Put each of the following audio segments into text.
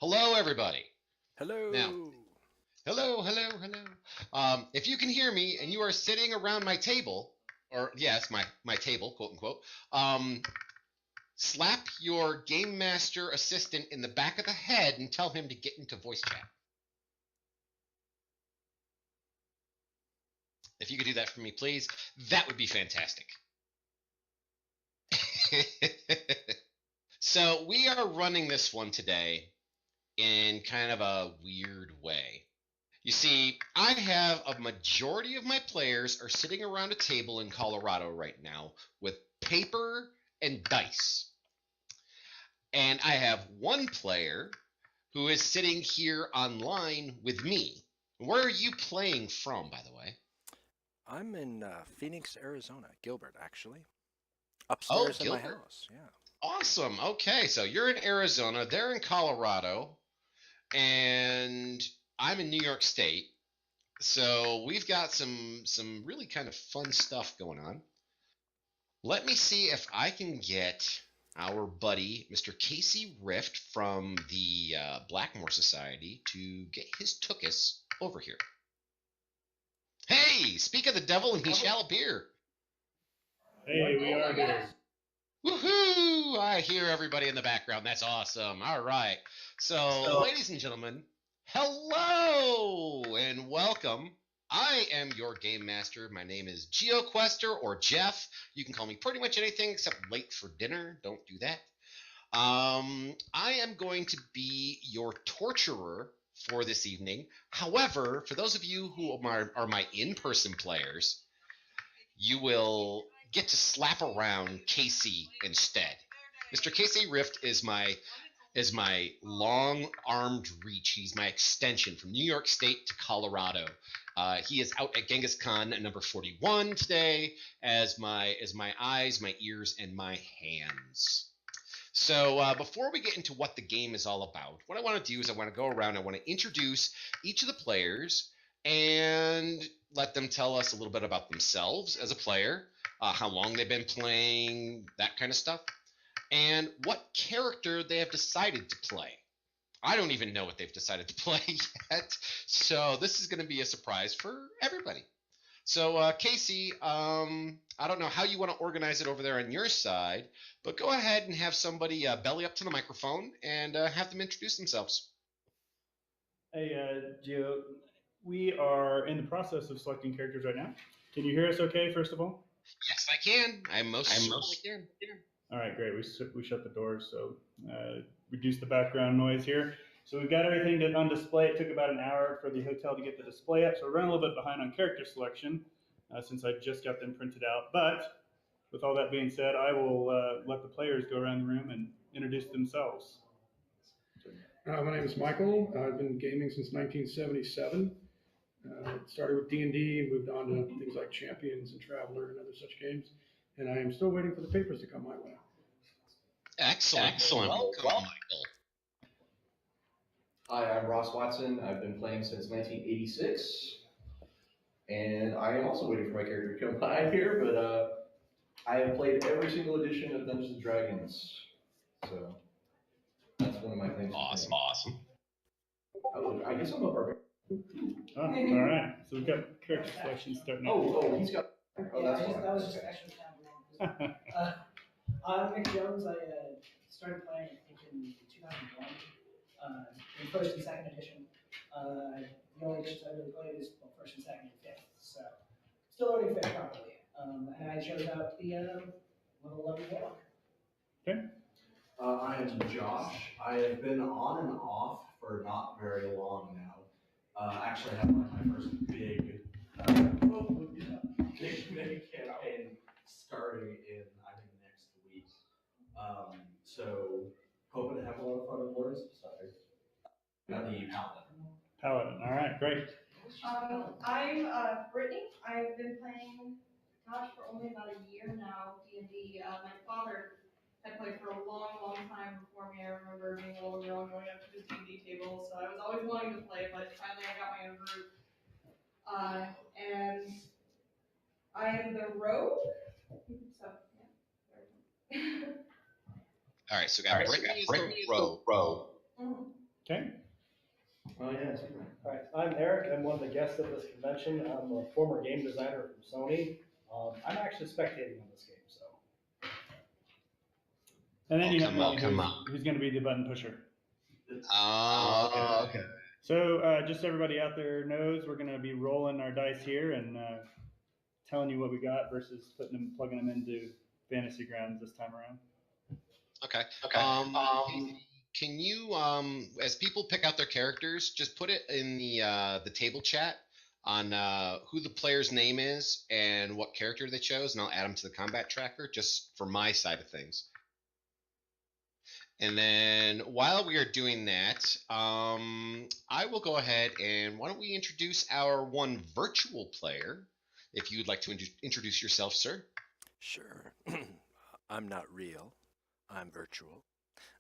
Hello, everybody. Hello. Now, hello. If you can hear me and you are sitting around my table, or yes, my table, quote unquote, slap your Game Master assistant in the back of the head and tell him to get into voice chat. If you could do that for me, please, that would be fantastic. So we are running this one today in kind of a weird way. You see, I have a majority of my players are sitting around a table in Colorado right now with paper and dice. And I have one player who is sitting here online with me. Where are you playing from, by the way? I'm in Phoenix, Arizona. Gilbert, actually. Upstairs in my house, yeah. Awesome. Okay, so you're in Arizona, they're in Colorado, and I'm in New York State. So we've got some really kind of fun stuff going on. Let me see if I can get our buddy, Mr. Casey Rift from the Blackmore Society, to get his tuchus over here. Hey, speak of the devil and he shall appear. Hey, we are here. Woohoo! I hear everybody in the background. That's awesome. All right. So, ladies and gentlemen, hello and welcome. I am your game master. My name is GeoQuester or Jeff. You can call me pretty much anything except late for dinner. Don't do that. I am going to be your torturer for this evening. However, for those of you who are my in-person players, you will get to slap around Casey instead. Mr. Casey Rift is my long-armed reach. He's my extension from New York State to Colorado. He is out at Genghiscon at number 41 today as my eyes, my ears, and my hands. So before we get into what the game is all about, what I want to do is I want to go around. I want to introduce each of the players and let them tell us a little bit about themselves as a player, how long they've been playing, that kind of stuff, and what character they have decided to play. I don't even know what they've decided to play yet, so this is going to be a surprise for everybody. So, Casey, I don't know how you want to organize it over there on your side, but go ahead and have somebody belly up to the microphone and have them introduce themselves. Hey, Geo, we are in the process of selecting characters right now. Can you hear us okay, first of all? Yes, I can. I most certainly can. All right, great. We shut the doors, so reduce the background noise here. So we've got everything on display. It took about an hour for the hotel to get the display up, so we're running a little bit behind on character selection since I just got them printed out. But with all that being said, I will let the players go around the room and introduce themselves. My name is Michael. I've been gaming since 1977. Started with D&D and moved on to things like Champions and Traveler and other such games. And I am still waiting for the papers to come my way. Excellent. Welcome, Michael. Hi, I'm Ross Watson. I've been playing since 1986. And I am also waiting for my character to come by here, but I have played every single edition of Dungeons & Dragons. So that's one of my things. Awesome. Oh, I guess I'm a barbarian. Oh, all right. So we've got character selection starting. Oh, he's got. Oh, that's fine. That was just an extra tab. I'm Nick Jones. I started playing, I think, in 2001, in first and second edition. The only editions I really played is first and second and fifth, so still learning fifth properly. And I chose out the level 11 warlock. Okay. I am Josh. I have been on and off for not very long now. Actually, I have my first big campaign starting in, I think, next week. So, hoping to have a lot of fun with Lords. Sorry. Got the Paladin. Paladin. All right, great. I'm Brittany. I've been playing, for only about a year now, D&D. My father had played for a long time before me. I remember being a little girl going up to his D&D table, so I was always wanting to play, but finally I got my own group. And I am the rogue, so yeah. All right, so we got Brittany as the rogue. Mm-hmm. Okay. Oh yeah. All right, I'm Eric. I'm one of the guests at this convention. I'm a former game designer from Sony. I'm actually spectating on this game, so. And then you have come me, who's going to be the button pusher. Oh, Okay. So just so everybody out there knows, we're going to be rolling our dice here and telling you what we got versus plugging them into Fantasy Grounds this time around. okay. Can you, as people pick out their characters, just put it in the table chat on who the player's name is and what character they chose, and I'll add them to the combat tracker just for my side of things. And then while we are doing that, I will go ahead and why don't we introduce our one virtual player? If you would like to introduce yourself, sir. Sure. I'm not real. I'm virtual.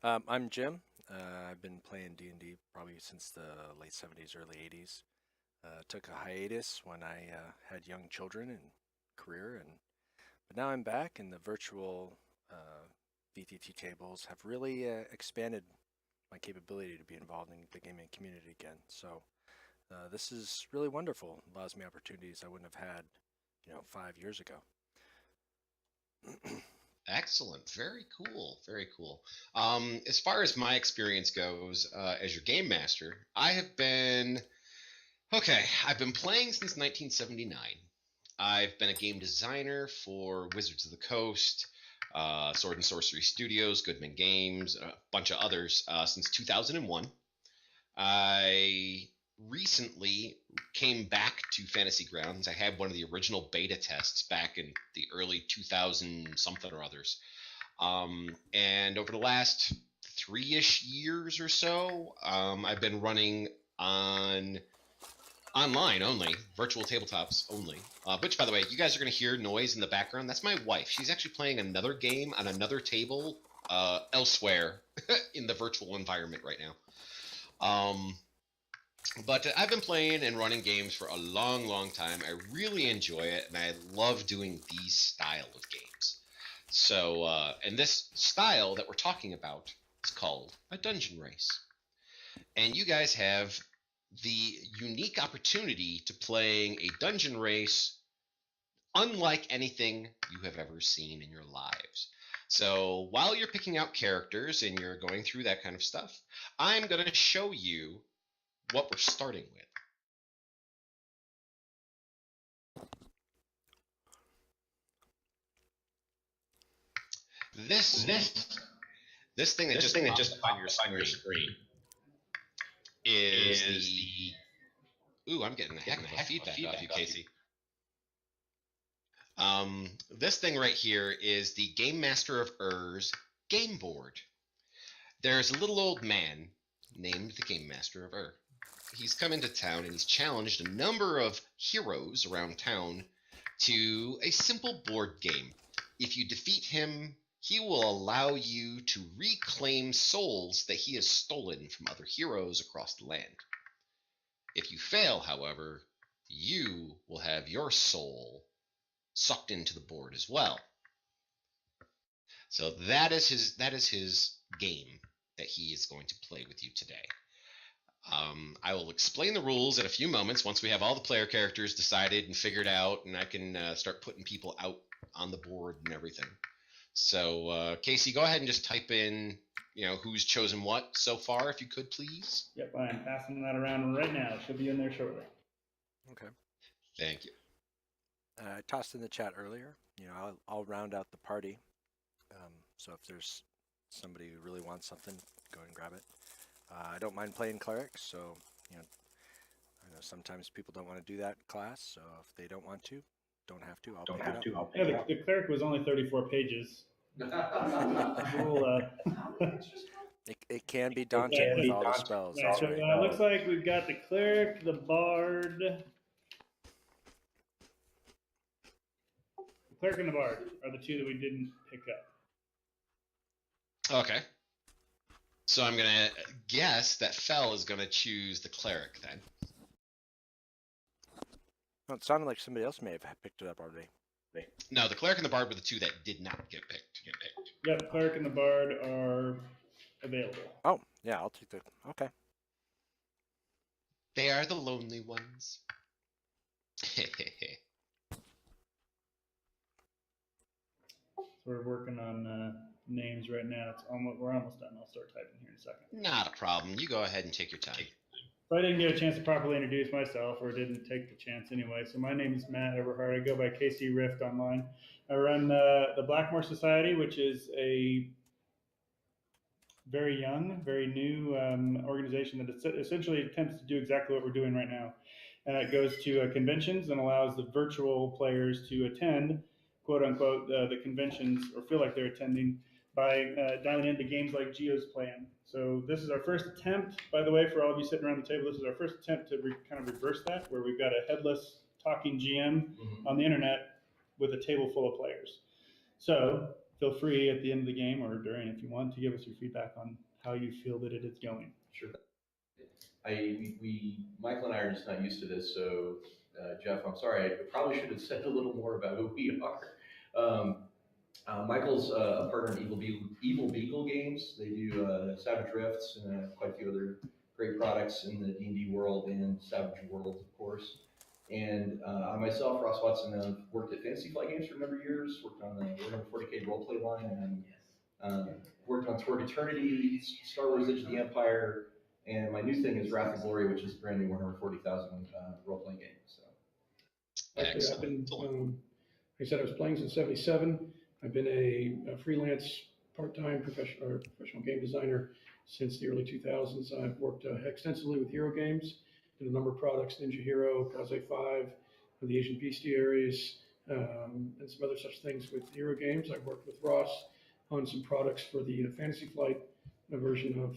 I'm Jim. I've been playing D&D probably since the late 70s, early 80s. Took a hiatus when I had young children and career, but now I'm back, and the virtual VTT tables have really expanded my capability to be involved in the gaming community again. So this is really wonderful. It allows me opportunities I wouldn't have had, 5 years ago. Excellent. Very cool. Very cool. As far as my experience goes, as your game master, I've been playing since 1979. I've been a game designer for Wizards of the Coast, Sword and Sorcery Studios, Goodman Games, a bunch of others since 2001. I recently came back to Fantasy Grounds. I had one of the original beta tests back in the early 2000 something or others. And over the last 3-ish years or so, I've been running on online only, virtual tabletops only. Which, by the way, you guys are going to hear noise in the background. That's my wife. She's actually playing another game on another table elsewhere in the virtual environment right now. But I've been playing and running games for a long, long time. I really enjoy it, and I love doing these style of games. So, and this style that we're talking about is called a dungeon race. And you guys have the unique opportunity to playing a dungeon race unlike anything you have ever seen in your lives. So while you're picking out characters and you're going through that kind of stuff, I'm going to show you what we're starting with. This thing that just on your screen is the. Ooh, I'm getting a heck of a feedback off you, Casey. This thing right here is the Gamemaster of Ur's game board. There's a little old man named the Gamemaster of Ur. He's come into town and he's challenged a number of heroes around town to a simple board game. If you defeat him, he will allow you to reclaim souls that he has stolen from other heroes across the land. If you fail, however, you will have your soul sucked into the board as well. So that is his game that he is going to play with you today. I will explain the rules in a few moments once we have all the player characters decided and figured out, and I can start putting people out on the board and everything. So, Casey, go ahead and just type in, who's chosen what so far, if you could, please. Yep, I'm passing that around right now. It should be in there shortly. Okay. Thank you. I tossed in the chat earlier. I'll round out the party. So if there's somebody who really wants something, go ahead and grab it. I don't mind playing cleric, so I know sometimes people don't want to do that class. So if they don't want to, don't have to. I'll pick it up. Yeah, the cleric was only 34 pages. It can be daunting with all the spells. Yeah, so it looks like we've got the cleric, the bard. The cleric and the bard are the two that we didn't pick up. Okay. So I'm going to guess that Fel is going to choose the cleric then. Well, it sounded like somebody else may have picked it up already. No, the cleric and the bard were the two that did not get picked. Yep, cleric and the bard are available. Oh, yeah, I'll take the. Okay. They are the lonely ones. So we're working on names right now. We're almost done. I'll start typing here in a second. Not a problem. You go ahead and take your time. So I didn't get a chance to properly introduce myself, or didn't take the chance anyway. So my name is Matt Everhart. I go by KC Rift online. I run the Blackmore Society, which is a very young, very new organization that essentially attempts to do exactly what we're doing right now. And it goes to conventions and allows the virtual players to attend, quote unquote, the conventions, or feel like they're attending, by dialing into games like Geo's playing. So this is our first attempt, by the way, for all of you sitting around the table, this is our first attempt to kind of reverse that, where we've got a headless talking GM on the internet with a table full of players. So feel free at the end of the game or during, if you want, to give us your feedback on how you feel that it is going. Sure. Michael and I are just not used to this, so Jeff, I'm sorry, I probably should have said a little more about who we are. Michael's a partner in Evil Beagle Games. They do Savage Rifts and quite a few other great products in the D&D world and Savage world, of course. And I myself, Ross Watson, have worked at Fantasy Flight Games for a number of years, worked on the Warhammer 40K roleplay line, and worked on Toward Eternity, Star Wars Edge of the Empire, and my new thing is Wrath of Glory, which is a brand new Warhammer 40,000 role-playing game. So. Actually, I've been, like I said, I was playing since '77. I've been a freelance part-time professional game designer since the early 2000s. I've worked extensively with Hero games, did a number of products, Ninja Hero, Kaze 5, the Asian Bestiaries, and some other such things with Hero games. I've worked with Ross on some products for the Fantasy Flight version of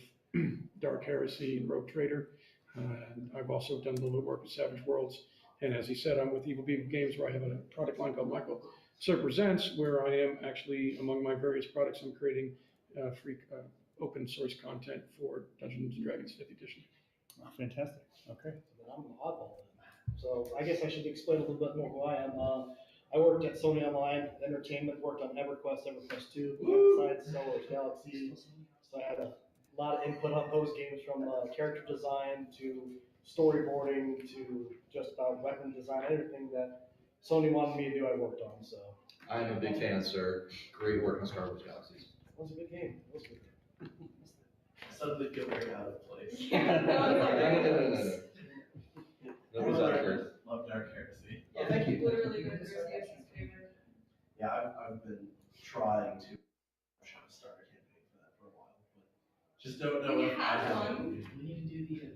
Dark Heresy and Rogue Trader. And I've also done a little bit of work with Savage Worlds. And as he said, I'm with Evil Beagle Games, where I have a product line called Michael Sir Presents, where I am actually, among my various products, I'm creating free open source content for Dungeons & Dragons 5th edition. Oh, fantastic. Okay. I'm an oddball. So I guess I should explain a little bit more who I am. I worked at Sony Online Entertainment, worked on EverQuest, EverQuest 2, Science, Star Wars Galaxy. So I had a lot of input on those games, from character design to storyboarding to just about weapon design, everything that Sony wanted me to do, I worked on. So I'm a big fan, sir. Great work on Star Wars Galaxies. It was a good game. It was a good game. Suddenly feel very out of place. Yeah, No. Nobody's out of place. Love Dark Heresy. Yeah, thank you. Literally good Heresy's favorite. Yeah, I've been trying to start a campaign for that for a while, but just don't know We if I had have one. it. We need to do the.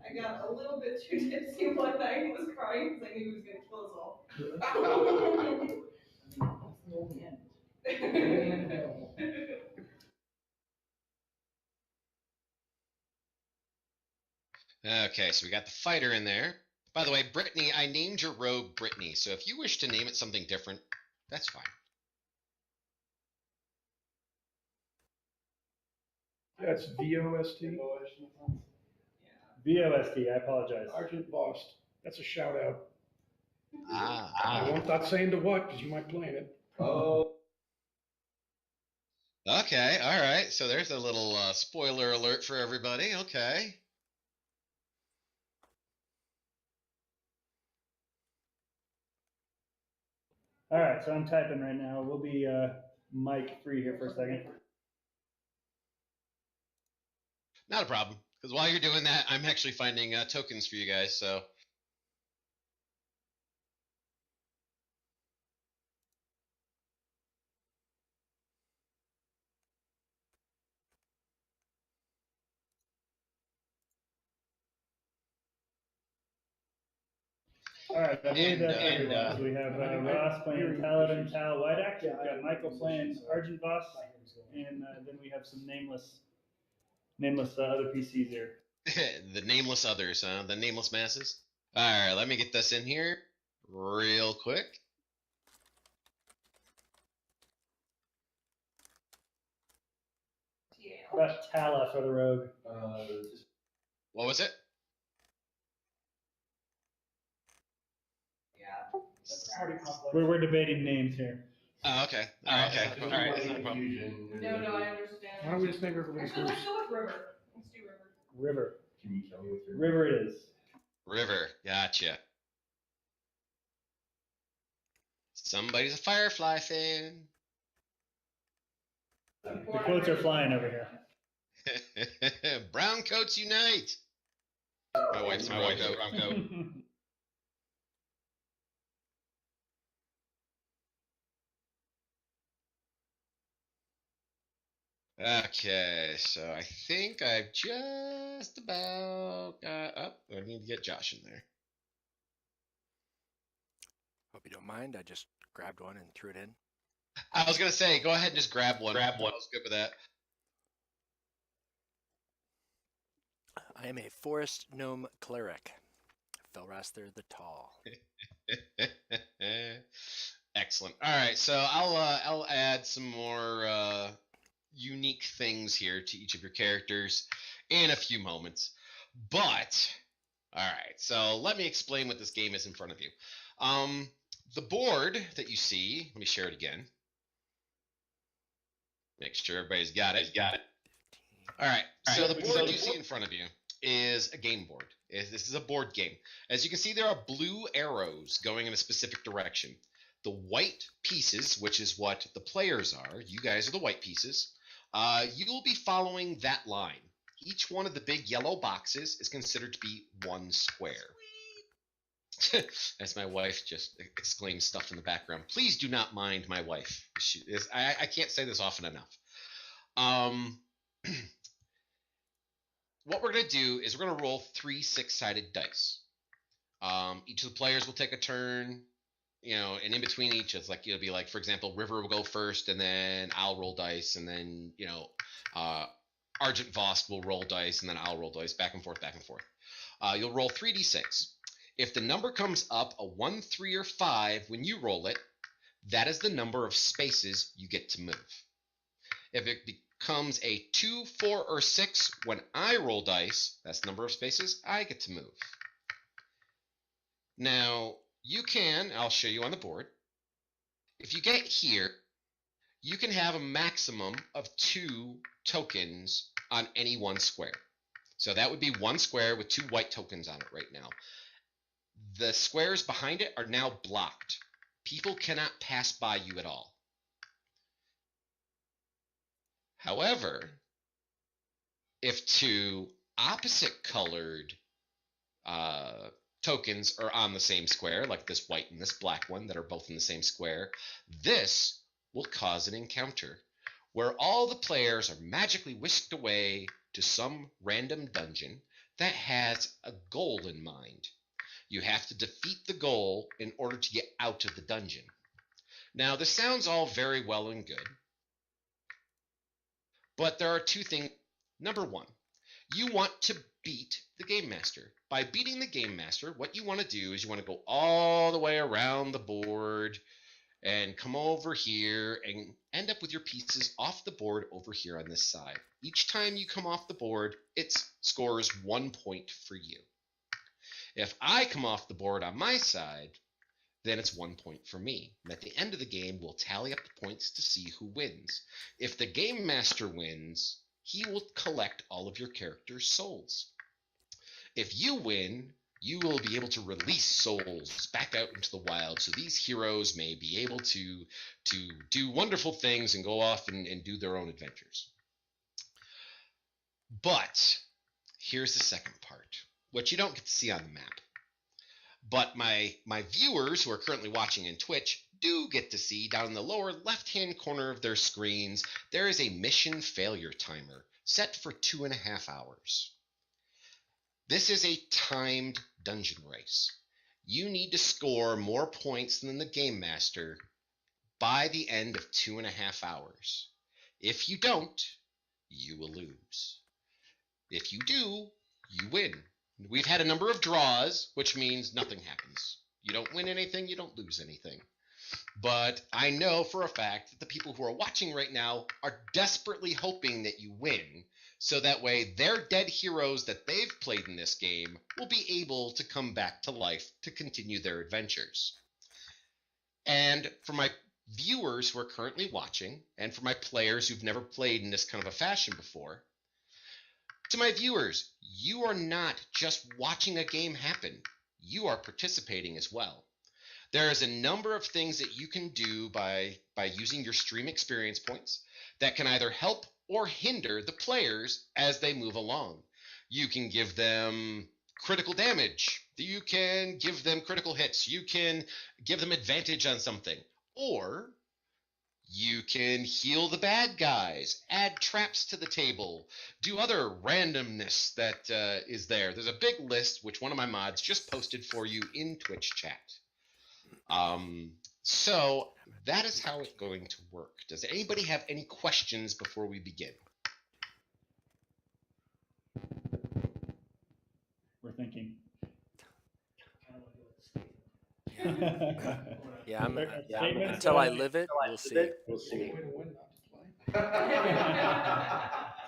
I got a little bit too tipsy one night and was crying because I knew he was going to kill us all. That's the old end. Okay, so we got the fighter in there. By the way, Brittany, I named your rogue Brittany, so if you wish to name it something different, that's fine. That's VOST. VOST, I apologize. Argent Bost. That's a shout out. I Ah. won't not saying to what, because you might plan it. Oh, Okay, all right. So there's a little spoiler alert for everybody. Okay. All right, so I'm typing right now. We'll be mic free here for a second. Not a problem, because while you're doing that, I'm actually finding tokens for you guys, so. All right, I believe that's And, everyone. So we have Ross playing Paladin Tal Whiteaxe. We've got Michael playing Argent Boss, and then we have some nameless other PCs here. The nameless others, huh? The nameless masses. All right, let me get this in here real quick. How about Tala for the rogue? What was it? We're debating names here. Oh, okay. All right, okay. All right, that's not a problem. No, I understand. Why don't we just name everybody Actually, first? let's go with River. Let's do River. River. can you tell me what your River it is. River, gotcha. Somebody's a Firefly fan. The quotes are flying over here. Brown coats unite. My wife's a brown coat. Okay, so I think I've just about got up. I need to get Josh in there. Hope you don't mind. I just grabbed one and threw it in. I was gonna say, go ahead and just grab one. I was good with that. I am a forest gnome cleric. Felraster the Tall. Excellent. All right, so I'll add some more unique things here to each of your characters in a few moments. But all right, so let me explain what this game is in front of you. The board that you see, let me share it again. Make sure everybody's got it. All right, so the board you see in front of you is a game board. This is a board game. As you can see, there are blue arrows going in a specific direction. The white pieces, which is what the players are, you guys are the white pieces, you will be following that line. Each one of the big yellow boxes is considered to be one square. As my wife just exclaims stuff in the background. Please do not mind my wife. I can't say this often enough. What we're going to do is we're going to roll 3 6-sided dice. Each of the players will take a turn, and in between each, it's like, it'll be like, for example, River will go first, and then I'll roll dice, and then, Argent Vosk will roll dice, and then I'll roll dice, back and forth, back and forth. You'll roll 3d6. If the number comes up a 1, 3, or 5 when you roll it, that is the number of spaces you get to move. If it becomes a 2, 4, or 6 when I roll dice, that's the number of spaces I get to move. Now, you can, I'll show you on the board, if you get here, you can have a maximum of 2 tokens on any one square. So that would be one square with 2 white tokens on it right now. The squares behind it are now blocked. People cannot pass by you at all. However, if 2 opposite colored tokens are on the same square, like this white and this black one that are both in the same square, this will cause an encounter where all the players are magically whisked away to some random dungeon that has a goal in mind. You have to defeat the goal in order to get out of the dungeon. Now, this sounds all very well and good, but there are 2 things. Number 1, you want to beat the Game Master. By beating the Game Master, what you want to do is you want to go all the way around the board and come over here and end up with your pieces off the board over here on this side. Each time you come off the board, it scores 1 point for you. If I come off the board on my side, then it's 1 point for me. And at the end of the game, we'll tally up the points to see who wins. If the Game Master wins, he will collect all of your character's souls. If you win, you will be able to release souls back out into the wild, so these heroes may be able to do wonderful things and go off and do their own adventures. But here's the second part, which you don't get to see on the map. But my viewers who are currently watching in Twitch do get to see down in the lower left-hand corner of their screens, there is a mission failure timer set for 2.5 hours. This is a timed dungeon race. You need to score more points than the Game Master by the end of 2.5 hours. If you don't, you will lose. If you do, you win. We've had a number of draws, which means nothing happens. You don't win anything, you don't lose anything. But I know for a fact that the people who are watching right now are desperately hoping that you win, so that way their dead heroes that they've played in this game will be able to come back to life to continue their adventures. And for my viewers who are currently watching, and for my players who've never played in this kind of a fashion before, To my viewers, you are not just watching a game happen. You are participating as well. There is a number of things that you can do by using your stream experience points that can either help or hinder the players as they move along. You can give them critical damage. You can give them critical hits. You can give them advantage on something. Or you can heal the bad guys, add traps to the table, do other randomness that is there. There's a big list, which one of my mods just posted for you in Twitch chat. So that is how it's going to work. Does anybody have any questions before we begin? We're thinking. Yeah, Statements, until I live it, we'll see. We'll see. Way to win not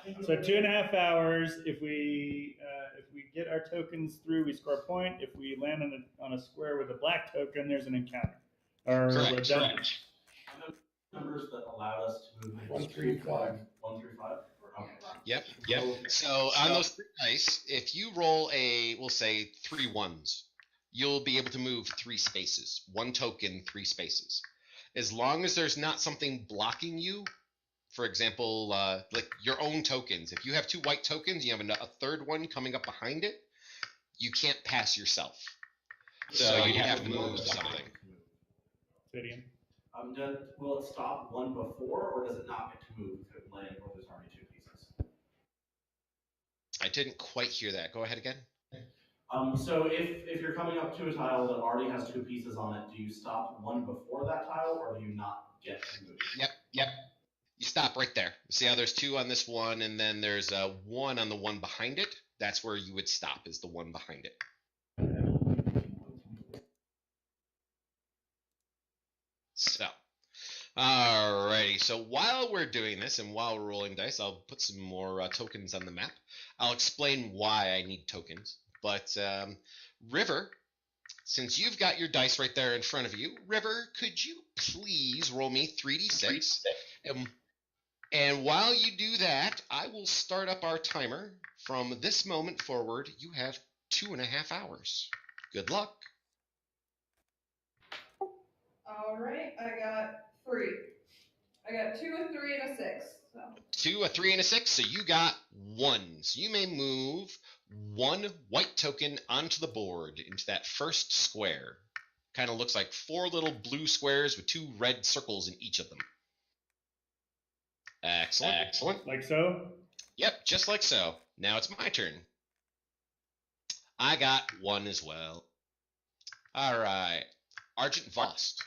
to play. So 2.5 hours. If we get our tokens through, we score a point. If we land on a square with a black token, there's an encounter. Or Correct. Numbers that allowed us to move 1, 3, 5. 1 through 5. Yep. So on those 3 dice, if you roll we'll say 3 ones, you'll be able to move 3 spaces. 1 token, 3 spaces. As long as there's not something blocking you, for example, like your own tokens. If you have 2 white tokens, you have a third one coming up behind it, you can't pass yourself. So you have to move something. Stadium. Will it stop one before, or does it not get to move if it lands where there's already 2 pieces? I didn't quite hear that. Go ahead again. So if you're coming up to a tile that already has 2 pieces on it, do you stop one before that tile, or do you not get to move? Yep. You stop right there. See how there's 2 on this one, and then there's 1 on the one behind it? That's where you would stop, is the one behind it. So, alrighty. So while we're doing this and while we're rolling dice, I'll put some more tokens on the map. I'll explain why I need tokens. But River, since you've got your dice right there in front of you, River, could you please roll me 3d6? And while you do that, I will start up our timer. From this moment forward, you have 2.5 hours. Good luck. All right, I got 3. I got 2, a 3, and a 6. So. 2, a 3, and a 6, so you got 1. So you may move 1 white token onto the board into that first square. Kind of looks like 4 little blue squares with 2 red circles in each of them. Excellent. Like so? Yep, just like so. Now it's my turn. I got 1 as well. All right. Argent Vost.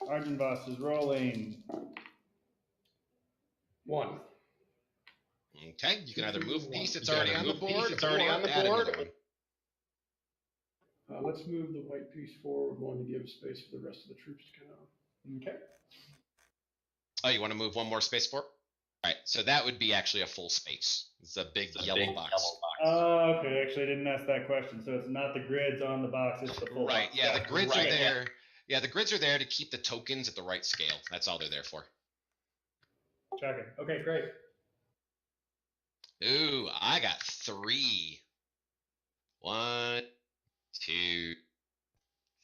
Argent Vost is rolling. 1. Okay, you can either move a piece that's already on the board, or add another one. Let's move the white piece forward 1 to give space for the rest of the troops to come out. Okay. Oh, you want to move 1 more space forward? All right, so that would be actually a full space. It's a big yellow box. Oh, okay. Actually, I didn't ask that question. So it's not the grids on the box; it's the full Right. box. Yeah, the grids are there. Yeah, the grids are there to keep the tokens at the right scale. That's all they're there for. Tracking. Okay, great. Ooh, I got 3. 1, 2,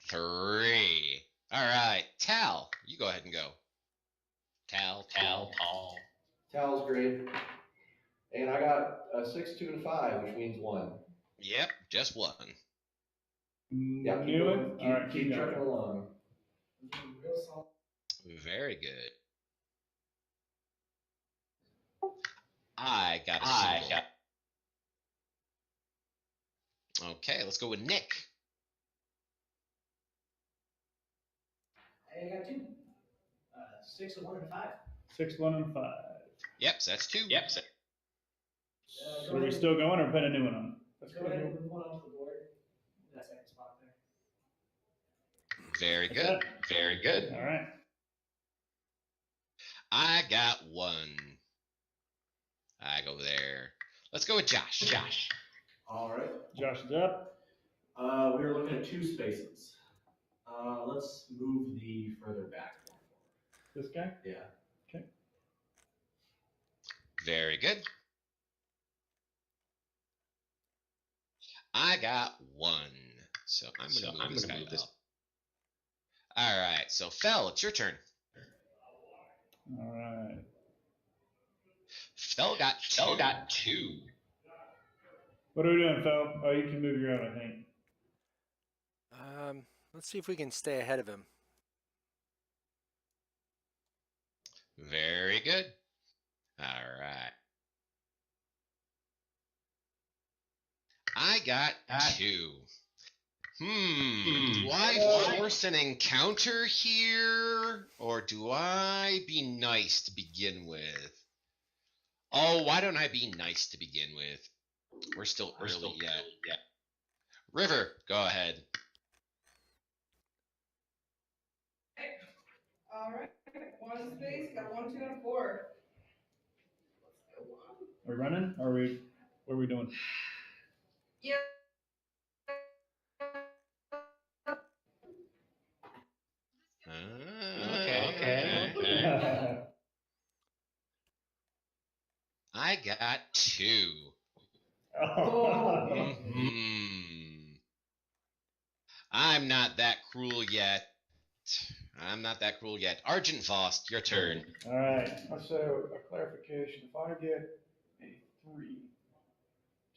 3. All right, Tal, you go ahead and go. Tal. Tal's great. And I got a 6, 2, and 5, which means 1. Yep, just 1. Yeah, keep Newman? going. All right, Keep trucking along. Very good. I got a single. Okay, let's go with Nick. I got 2. 6, a 1, and a 5. 6, 1, and 5. Yep, so that's 2. So are we still going or put a new one on? Let's go ahead and move 1 off the board. That second spot there. Very good. Very good. All right. I got 1. I go there. Let's go with Josh. All right. Josh is up. We were looking at 2 spaces. Let's move the further back one forward. This guy? Yeah. Okay. Very good. I got 1. So I'm going to move this guy up. All right. So, Fel, it's your turn. All right. Fel got 2. What are we doing, Fel? Oh, you can move your own, I think. Let's see if we can stay ahead of him. Very good. All right. I got 2. Do I force an encounter here? Or do I be nice to begin with? Oh, why don't I be nice to begin with? We're still early yet. River, go ahead. All right. 1 space, got 1, 2, and a 4. Are we running? Or what are we doing? Yeah. Okay. I got 2. I'm not that cruel yet. Argent Vost, your turn. All right. So a clarification: if I get a 3,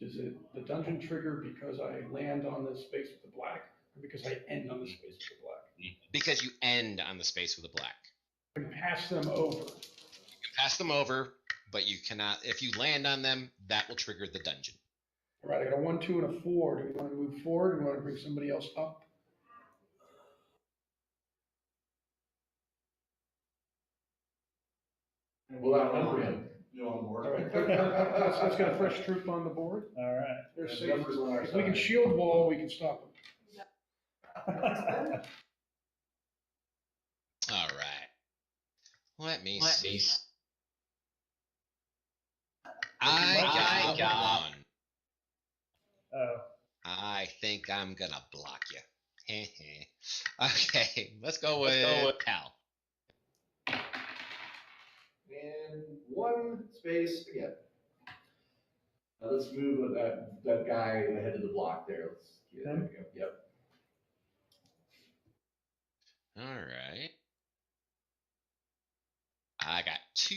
does the dungeon trigger because I land on the space with the black, or because I end on the space with the black? Because you end on the space with a black. I can pass them over. You can pass them over, but you cannot. If you land on them, that will trigger the dungeon. All right. I got a 1, 2, and a 4. Do we want to move forward? Do we want to bring somebody else up? We'll outnumber him. You on board? All right. Let's get a fresh troop on the board. All right. They're And safe. numbers on our If we can side. shield wall, we can stop them. All right. Let me see. I got 1. Oh. I think I'm gonna block you. Okay, let's go with Cal. And 1 space again. Let's move that guy ahead of the block there. Let's get him. Yep. All right. I got 2.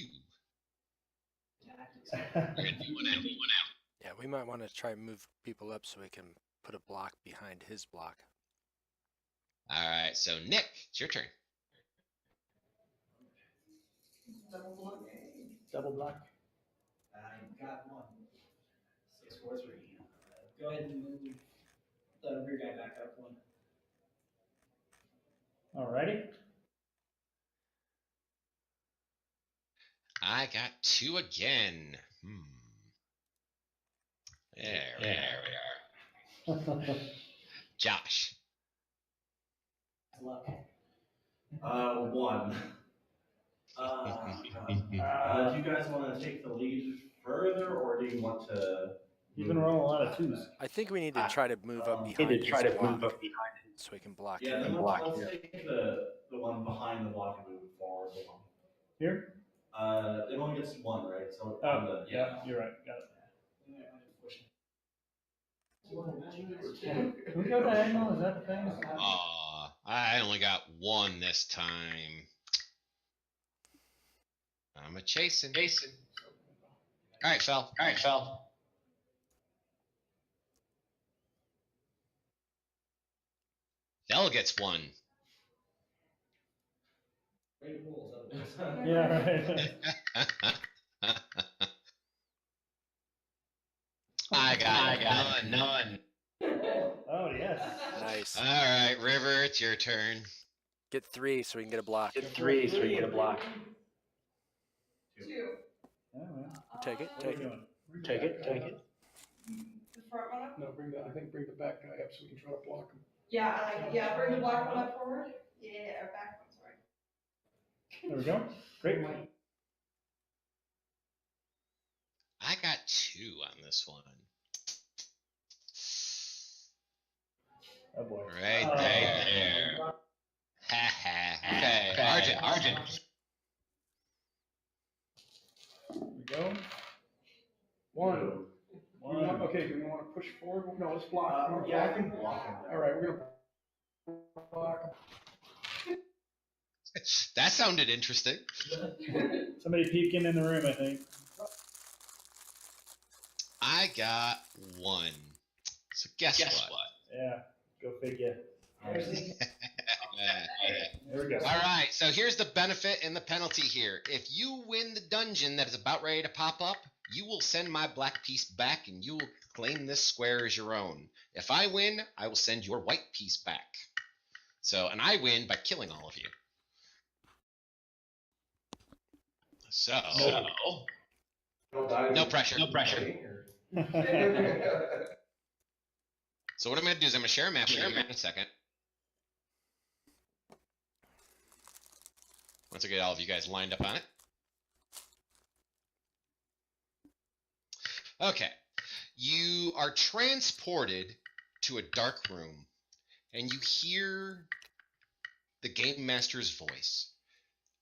We're gonna do 1 out. Yeah, we might want to try and move people up so we can put a block behind his block. All right, so Nick, it's your turn. Double block. I got 1. 6, 4, 3. Go ahead and move the rear guy back up 1. Alrighty. I got 2 again. There we are. Josh. Luck. 1. Do you guys want to take the lead further, or do you want to? You've been rolling a lot of 2s. I think we need to try to move up behind his block so we can block Yeah, him. then let's take the one behind the block and move it forward. The one. Here? It only gets 1, right? So Yeah, you're right. Got it. Can we go diagonal? Is that the thing? I only got 1 this time. I'm a chasing. All right, Fel. Fel gets 1. Yeah, right. I got none. Oh, yes. Nice. All right, River, it's your turn. Get 3 so we can get a block. 2. Oh, well. Take it. What are we doing? Take it. The front one up? No, bring the back guy up so we can try to block him. Yeah, I like it. Yeah, bring the black one up forward. Yeah, or back one, sorry. There we go. Great. I got 2 on this one. Oh, boy. Right there. Ha ha. Okay, Argent. Here we go. 1. One. Okay, do we want want to push forward? No, let's block. Yeah, I can block him. All right, we're going to block. That sounded interesting. Somebody peeking in the room, I think. I got 1. So guess what? Yeah, go figure. There we go. All right, so here's the benefit and the penalty here. If you win the dungeon that is about ready to pop up, you will send my black piece back and you will claim this square as your own. If I win, I will send your white piece back. So, and I win by killing all of you. So, no pressure. No pressure. So what I'm going to do is I'm going to share a map with you in a second. Once I get all of you guys lined up on it. Okay. You are transported to a dark room, and you hear the Game Master's voice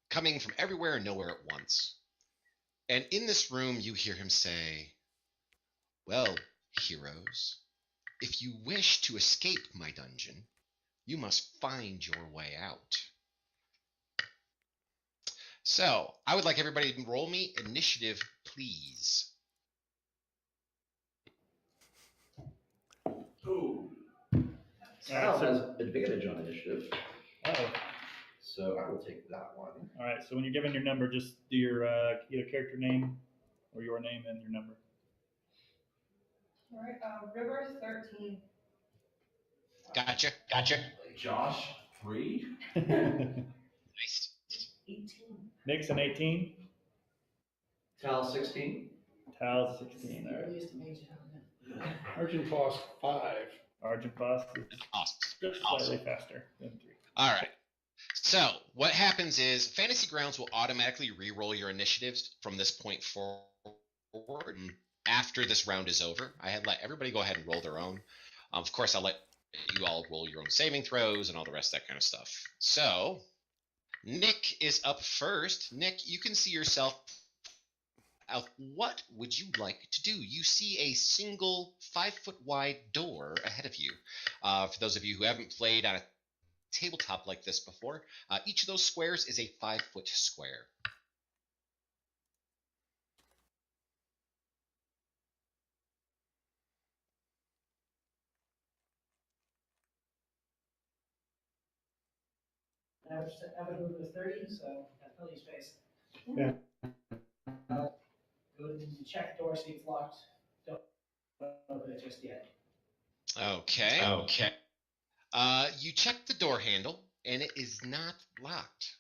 coming from everywhere and nowhere at once. And in this room, you hear him say, "Well, heroes, if you wish to escape my dungeon, you must find your way out." So, I would like everybody to roll me initiative, please. Ooh. Alright, Sal has advantage on initiative, Uh-oh. so I will take that one. All right, so when you're given your number, just do your either character name or your name and your number. All right, River 13. Gotcha. Josh, 3. Nice. 18. Nick's an 18. Tal, 16. Tal's 16. All right. Earliest mage you have. Argent Foss 5. Argent Foss is Awesome. just slightly faster than 3. All right. So, what happens is Fantasy Grounds will automatically re-roll your initiatives from this point forward. After this round is over, I had let everybody go ahead and roll their own. Of course, I'll let you all roll your own saving throws and all the rest of that kind of stuff. So, Nick is up first. Nick, you can see yourself out. What would you like to do? You see a single 5-foot wide door ahead of you. For those of you who haven't played on a tabletop like this before, each of those squares is a 5-foot square. Average movement is 30, so that's plenty of space. Yeah. Go and check the door, see if it's locked. Don't open it just yet. Okay. You check the door handle, and it is not locked.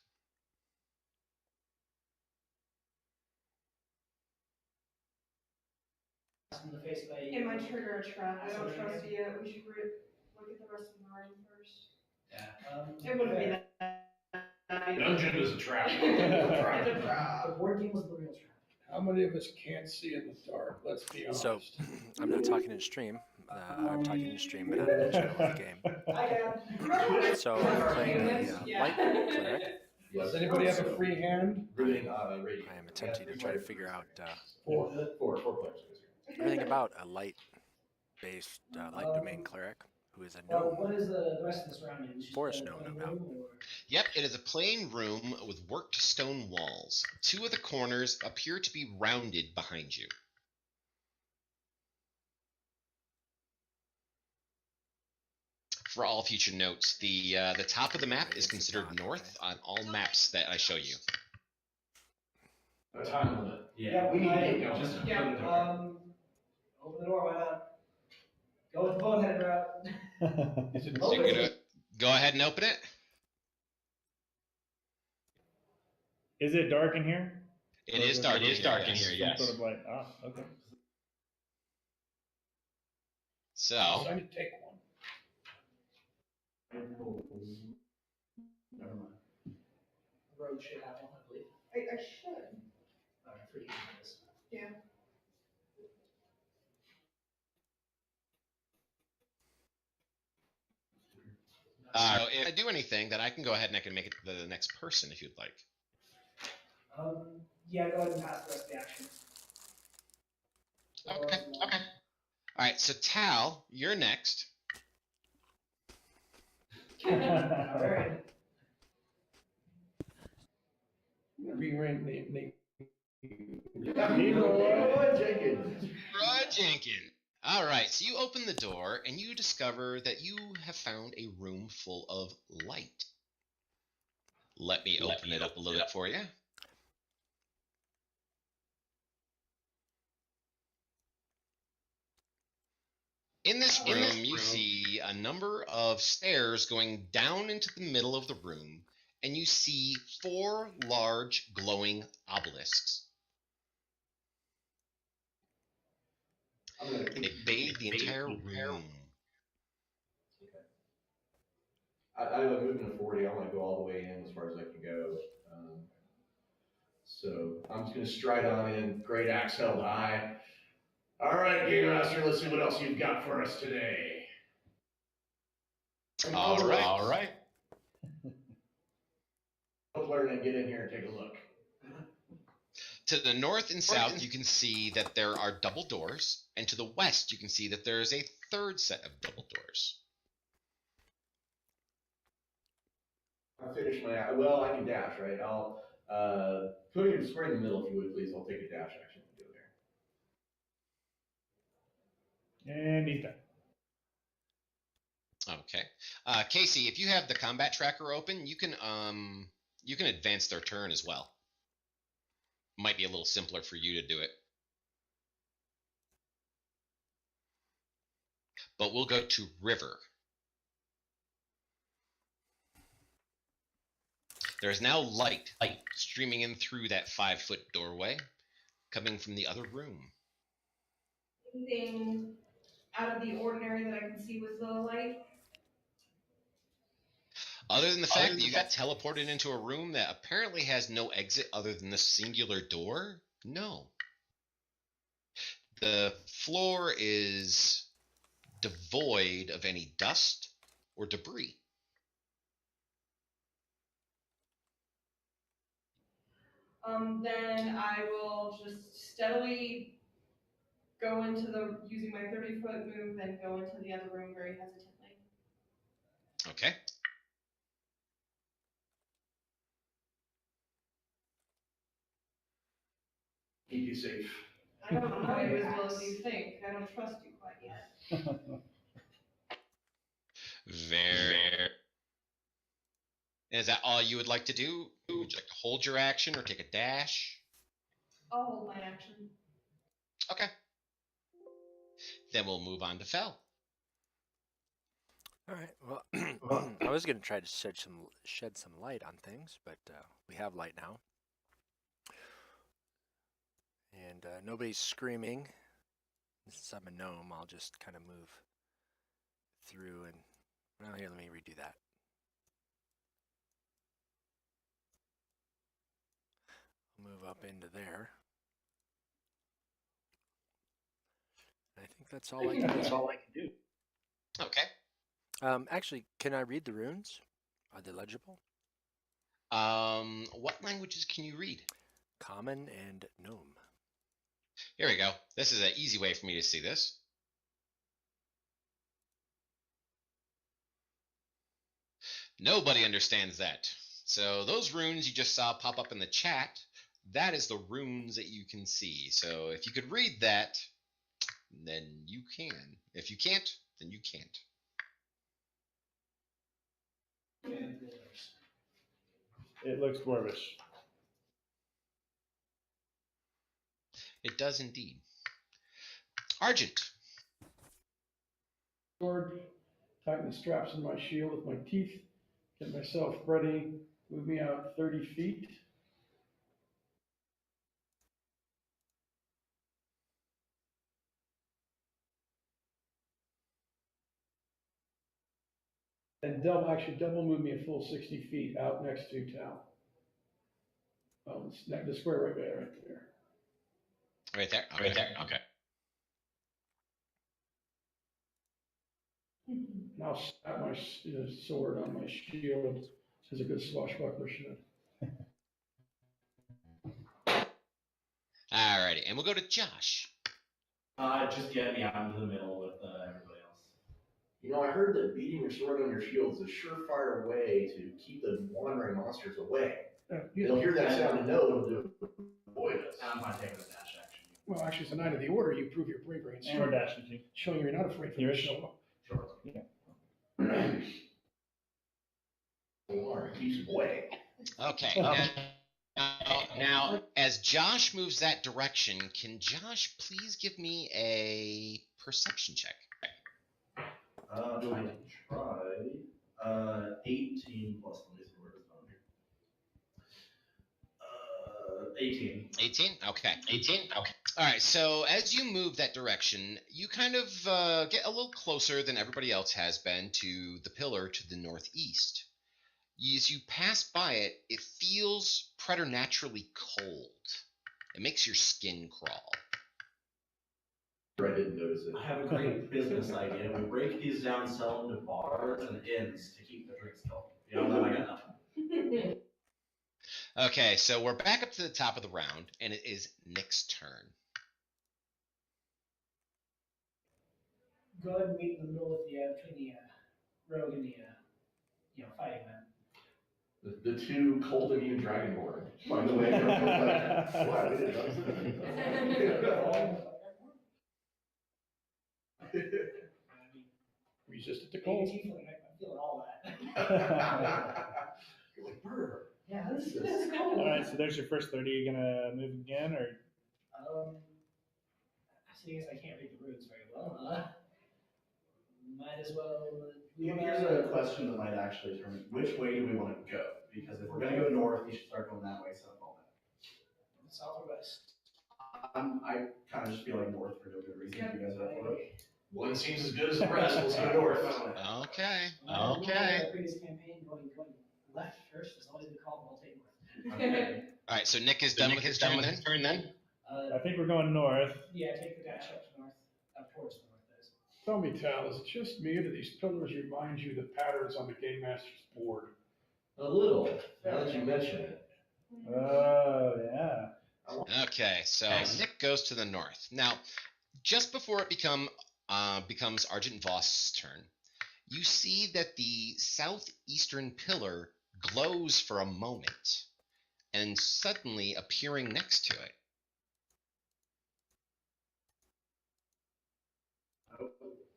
In the face of a. It might trigger a trap. I don't trust it yet. We should look at the rest of the margin first. Yeah. It wouldn't be that. Dungeon is a trap. The board game was the real trap. How many of us can't see in the dark? Let's be honest. So, I'm not talking in stream. I'm talking in stream, but not in the channel of the game. I can. So, I'm playing a light cleric. Yes. Does anybody have a free hand? Reading, I am attempting to try to figure out Four players. everything about a light-based, light domain cleric who is a Well, gnome. what is the rest of the surroundings? Forest Just gnome, a no room, doubt. or- Yep, it is a plain room with worked stone walls. 2 of the corners appear to be rounded behind you. For all future notes, the top of the map is considered north on all maps that I show you. A time limit. Yeah, we need I- to go. Just Yeah, open the door, why not? Go with the bonehead route. Is it So you're gonna go ahead and open it. Is it dark in here? It is dark. It is dark in here. Some Yes. sort of light. Ah, okay. So I need to take one. Never mind. The road should have one, I believe. I should. For you, it is. Yeah. so if I do anything, then I can go ahead and I can make it to the next person if you'd like. Yeah, go ahead and pass the rest of the action. Okay. All right, so Tal, you're next. All right. Be ranked name. Leroy Jenkins. Roy Jenkins. All right, so you open the door and you discover that you have found a room full of light. Let me open it up a little bit for you. In this room, you see a number of stairs going down into the middle of the room, and you see 4 large glowing obelisks. They bathe the entire room. I'm moving to 40. I want to go all the way in as far as I can go. So I'm just going to stride on in, great axe held high. All right, Gamemaster, let's see what else you've got for us today. All right. Let's learn and get in here and take a look. To the north and south, you can see that there are double doors, and to the west, you can see that there is a third set of double doors. I'll finish my. Well, I can dash, right? I'll put it square in the middle, if you would, please. I'll take a dash action and go there. And he's done. Okay, Casey, if you have the combat tracker open, you can advance their turn as well. Might be a little simpler for you to do it. But we'll go to River. There is now light streaming in through that 5-foot doorway, coming from the other room. Anything out of the ordinary that I can see with the light? Other than the fact that you got teleported into a room that apparently has no exit other than this singular door, no. The floor is devoid of any dust or debris. Then I will just steadily go into using my 30-foot move and go into the other room very hesitantly. Okay. Keep you safe. I don't know you as well as you think. I don't trust you quite yet. Very. Is that all you would like to do? Would you like to hold your action or take a dash? I'll hold my action. Okay. Then we'll move on to Fel. All right. Well, I was going to try to shed some light on things, but we have light now. And nobody's screaming. Since I'm a gnome, I'll just kind of move through and... Well, here, let me redo that. Move up into there. I think that's all I can do. Okay. Actually, can I read the runes? Are they legible? What languages can you read? Common and gnome. Here we go. This is an easy way for me to see this. Nobody understands that. So those runes you just saw pop up in the chat, that is the runes that you can see. So if you could read that, then you can. If you can't, then you can't. It looks dwarvish. It does indeed. Argent. Sword, tighten the straps in my shield with my teeth, get myself ready, move me out 30 feet. And double move me a full 60 feet out next to Tal. The square right there. Right there? Okay. Right there? Okay. And I'll snap my sword on my shield as a good swashbuckler should. Alrighty, and we'll go to Josh. Just get me out into the middle with everybody else. You know, I heard that beating your sword on your shield is a surefire way to keep the wandering monsters away. They'll hear that sound and know to avoid us. And I'm fine taking a dash action. Well, actually, it's a Knight of the Order. You prove your bravery and And we're dashing too. showing you're not afraid for You're the a show. Sure. Or keeps away. Okay. Now, as Josh moves that direction, can Josh please give me a perception check? I can try. 18 plus, let me see where it's on here. 18. 18? Okay. 18? Okay. All right, so as you move that direction, you kind of get a little closer than everybody else has been to the pillar to the northeast. As you pass by it, it feels preternaturally cold. It makes your skin crawl. I didn't notice it. I have a great business idea. We break these down, sell them to bars and inns to keep the drinks cold. Beyond that, I got nothing. Okay, so we're back up to the top of the round, and it is Nick's turn. Go ahead and meet in the middle with between the rogue and the fighting man. The two cold immune dragonborn. By the way, wow, we didn't notice Resisted to cold. I'm feeling all that. You're like, brr. Yeah, this is cool. All right, so there's your first 30. Are you gonna move again, or? Seeing as I can't read the runes very well, might as well. Here's a question that might actually determine which way do we want to go? Because if we're going to go north, you should start going that way, south all that. South or west? I kind of just feel like north for no good reason. If you guys are up for it. One seems as good as the rest. Let's go north. Okay. The previous campaign going left first is always the call. We'll take north. Okay. All right, so Nick is done with his turn then? I think we're going north. Yeah, take the dash up north, up towards the north. Tell me, Tal, is it just me or do these pillars remind you of the patterns on the Game Master's board? A little, now that you mention it. Oh, yeah. Okay, so Nick goes to the north. Now, just before it becomes Argent Voss's turn, you see that the southeastern pillar glows for a moment, and suddenly appearing next to it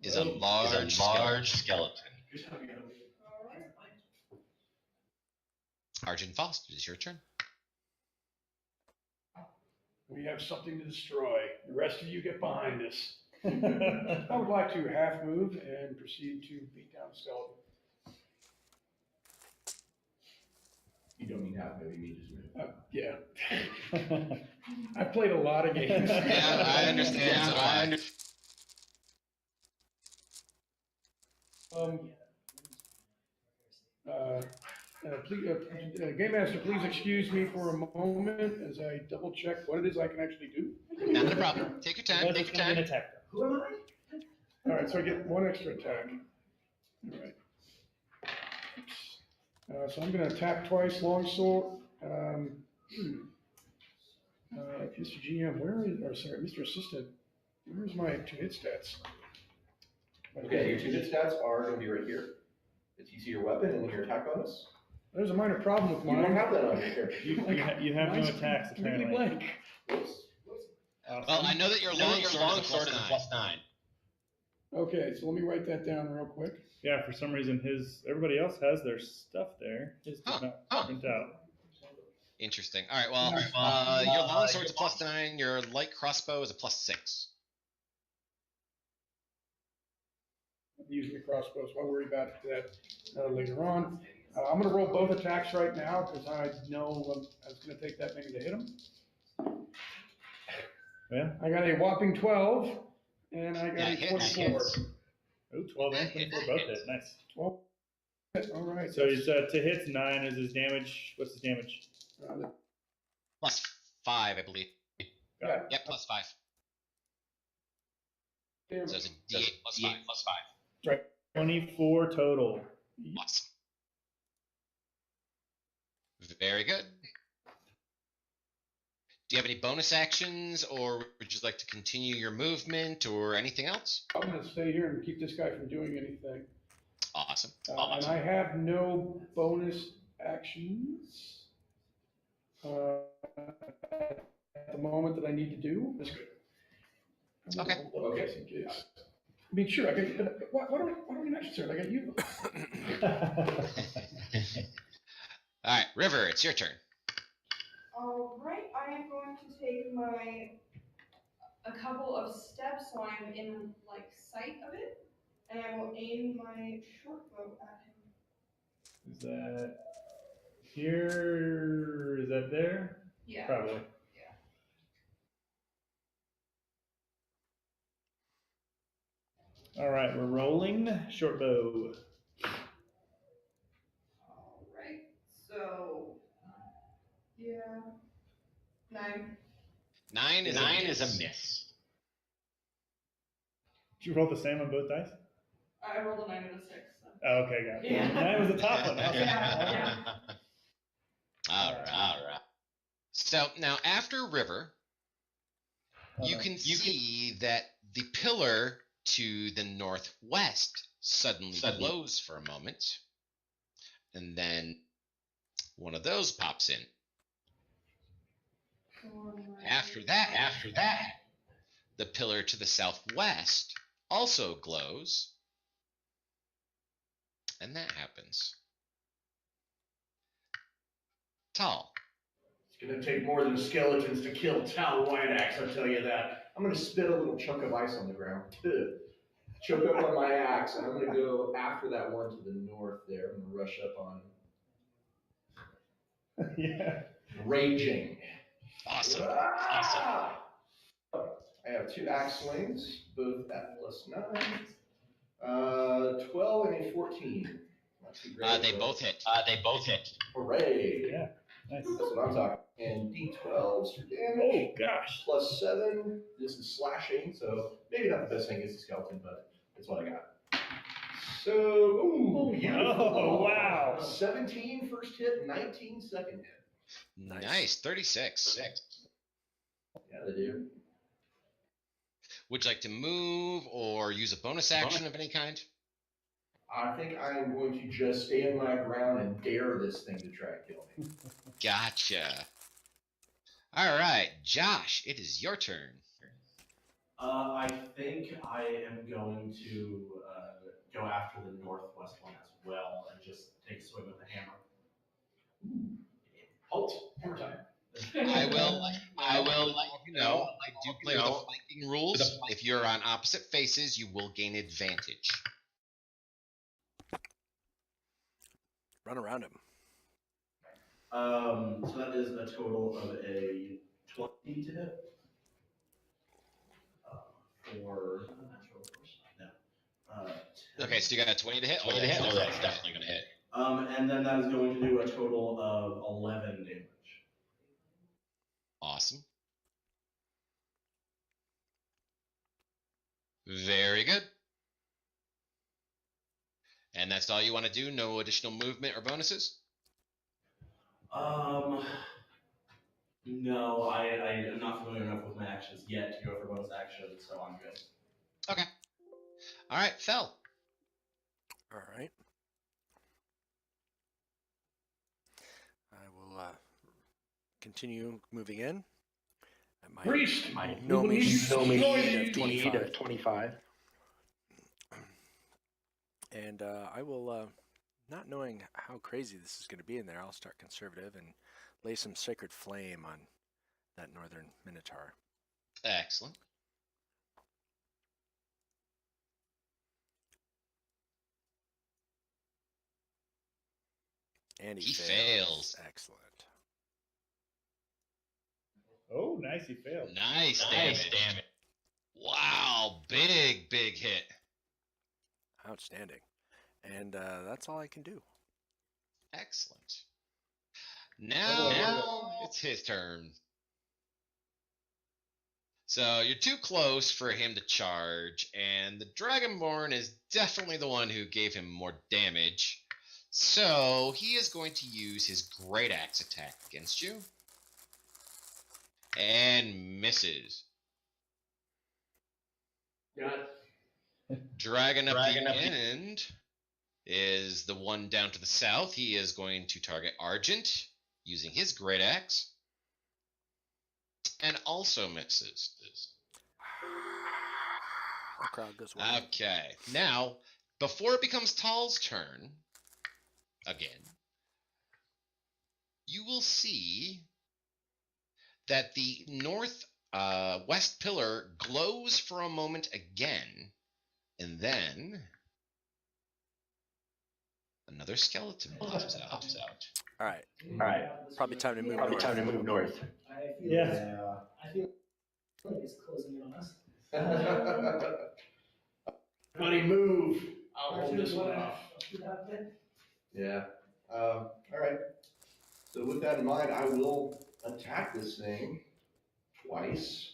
is a large skeleton. Argent Voss, it is your turn. We have something to destroy. The rest of you get behind us. I would like to half move and proceed to beat down the skeleton. You don't mean half, maybe me just move. Yeah. I've played a lot of games. Yeah, I understand. Game Master, please excuse me for a moment as I double check what it is I can actually do. Not a problem. Take your time. Who am I? All right, so I get one extra attack. All right. So I'm going to attack twice, longsword. Mr. GM, Mr. Assistant, where's my 2-hit stats? Okay, your 2-hit stats are going to be right here. It's easy your weapon and then your attack bonus. There's a minor problem with You mine. don't have that on your character. You have no attacks, Really apparently. blank. Well, I know that your longsword is a +9. Okay, so let me write that down real quick. Yeah, for some reason everybody else has their stuff there. His did not print out. Interesting. All right, well, your longsword's a +9, your light crossbow is a +6. Usually crossbows, so I'll worry about that later on. I'm going to roll both attacks right now because I know I was going to take that many to hit him. Yeah. I got a whopping 12, and I got a 24. Oh, 12 and 24 both hit. Nice. 12. All right. So he's to hits 9 is his damage. What's his damage? +5, I believe. Yeah. Yep, +5. So it's a D8 +5. Right. 24 total. Awesome. Very good. Do you have any bonus actions, or would you like to continue your movement, or anything else? I'm going to stay here and keep this guy from doing anything. Awesome. And I have no bonus actions at the moment that I need to do. That's good. Okay. Okay. I mean, sure, I got, why don't we mention, sir? I got you. All right, River, it's your turn. All right, I am going to take a couple of steps so I'm in like sight of it, and I will aim my short bow at him. Is that here? Is that there? Yeah. Probably. Yeah. All right, we're rolling. Short bow. All right. So, yeah. 9. 9 is a miss. Did you roll the same on both dice? I rolled a 9 and a 6. So. Oh, okay, got it. Yeah. 9 was the top one. Yeah. All right. So now after River, you can see that the pillar to the northwest suddenly glows for a moment, and then one of those pops in. After that, the pillar to the southwest also glows, and that happens. Tall. It's gonna take more than skeletons to kill Tal Whiteaxe, I'll tell you that. I'm gonna spit a little chunk of ice on the ground. Choke up on my axe, and I'm gonna go after that one to the north there. I'm gonna rush up on Yeah. Raging. Awesome. Ah! I have 2 axe swings, both at +9. 12 and a 14. Not too great. They both hit. Hooray! Yeah. Nice. That's what I'm talking. And D12s for damage. Oh gosh. +7. This is slashing, so maybe not the best thing against the skeleton, but it's what I got. So, ooh, beautiful. Oh, wow. 17 first hit, 19 second hit. Nice. 36. Yeah, they do. Would you like to move or use a bonus action of any kind? I think I am going to just stand my ground and dare this thing to try and kill me. Gotcha. All right, Josh, it is your turn. I think I am going to go after the northwest one as well and just take a swing with the hammer. Halt! Hammer time. I will let you know, I do play with the flanking rules. If you're on opposite faces, you will gain advantage. Run around him. So that is a total of a 20 to hit. For no. Okay, so you got a 20 to hit? Oh, that's definitely going to hit. And then that is going to do a total of 11 damage. Awesome. Very good. And that's all you want to do? No additional movement or bonuses? No, I am not familiar enough with my actions yet to go for bonus action, so I'm good. Okay. All right, Fel. All right. I will continue moving in. At my no means speed of 25. And I will, not knowing how crazy this is going to be in there, I'll start conservative and lay some sacred flame on that northern minotaur. Excellent. And he fails. Excellent. Oh, nice, he failed. Nice damage. Wow, big hit. Outstanding. And that's all I can do. Excellent. Now it's his turn. So you're too close for him to charge, and the Dragonborn is definitely the one who gave him more damage. So he is going to use his Great Axe attack against you. and misses. Got Dragon up the end is the one down to the south. He is going to target Argent using his great axe. And also misses. The crowd goes wild. Okay. Now, before it becomes Tall's turn, again, you will see that the north west pillar glows for a moment again, and then another skeleton pops out. All right. Probably time to move north. I feel Yeah. I feel like it's closing in on us. Buddy, move. I'll Archer, hold this you one wanna off. shoot out then? Yeah. All right. So with that in mind, I will attack this thing twice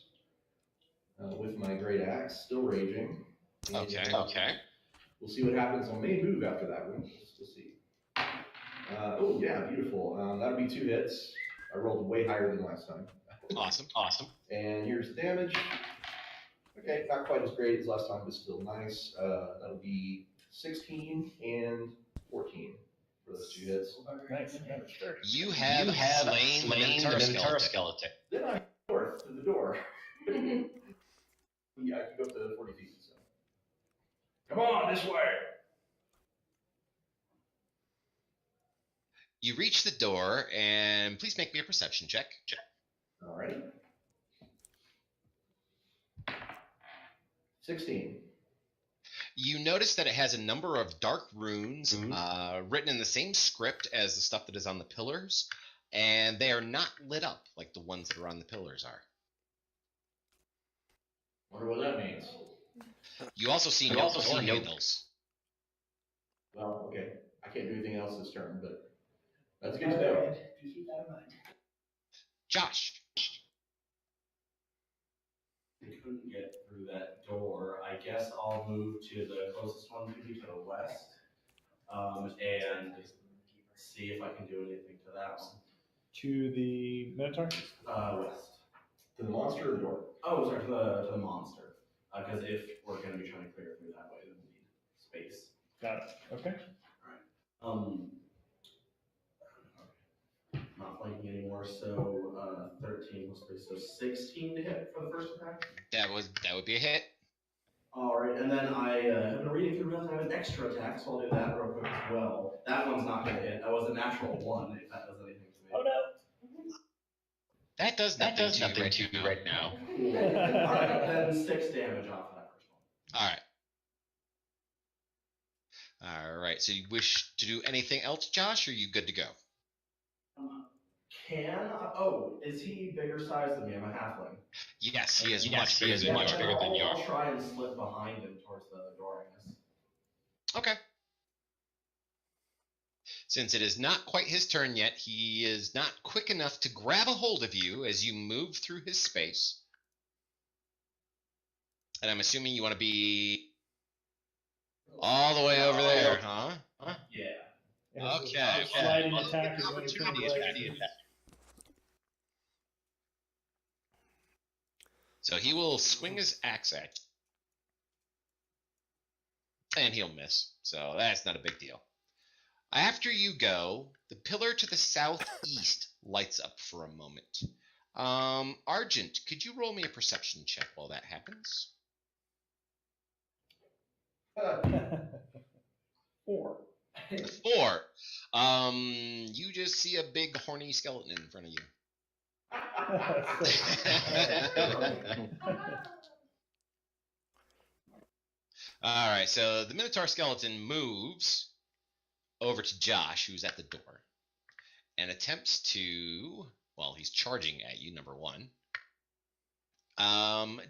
with my great axe, still raging. And, Okay. We'll see what happens on main move after that one. We'll see. Oh yeah, beautiful. That'll be 2 hits. I rolled way higher than last time. Awesome. And here's the damage. Okay, not quite as great as last time, but still nice. That'll be 16 and 14 for those 2 hits. Nice. You have slain the Minotaur skeleton. Then I'm north to the door. Yeah, I can go up to 40 feet. So. Come on, this way. You reach the door, and please make me a perception check. All right. 16. You notice that it has a number of dark runes written in the same script as the stuff that is on the pillars, and they are not lit up like the ones that are on the pillars are. Wonder what that means. You also see no door handles. Well, okay. I can't do anything else this turn, but that's good to know. Do keep that in mind. Josh. We couldn't get through that door. I guess I'll move to the closest one to be to the west, and see if I can do anything to that one. To the Minotaur? West. To the monster or the door? Oh, sorry, to the monster. Because if we're going to be trying to clear through that way, then we need space. Got it. Okay. Not flanking anymore, so 13 plus 3, so 16 to hit for the first attack. That would be a hit. Alright, and then I have been reading through realize I have an extra attack, so I'll do that real quick as well. That one's not going to hit. That was a natural 1, if that does anything to me. Oh no! That does nothing to you right now. Cool. Alright, then 6 damage off of that first one. Alright, so you wish to do anything else, Josh, or are you good to go? Is he bigger size than me? I'm a halfling. Yes, he is much bigger than you are. I'll try and slip behind him towards the door, I guess. Okay. Since it is not quite his turn yet, he is not quick enough to grab a hold of you as you move through his space. And I'm assuming you want to be all the way over there, huh? Yeah. Okay. Sliding attack is Opportunity attack. So he will swing his axe at you. And he'll miss. So that's not a big deal. After you go, the pillar to the southeast lights up for a moment. Argent, could you roll me a perception check while that happens? 4. 4. You just see a big horny skeleton in front of you. All right, so the Minotaur skeleton moves over to Josh, who's at the door, and attempts to, well, he's charging at you, number 1.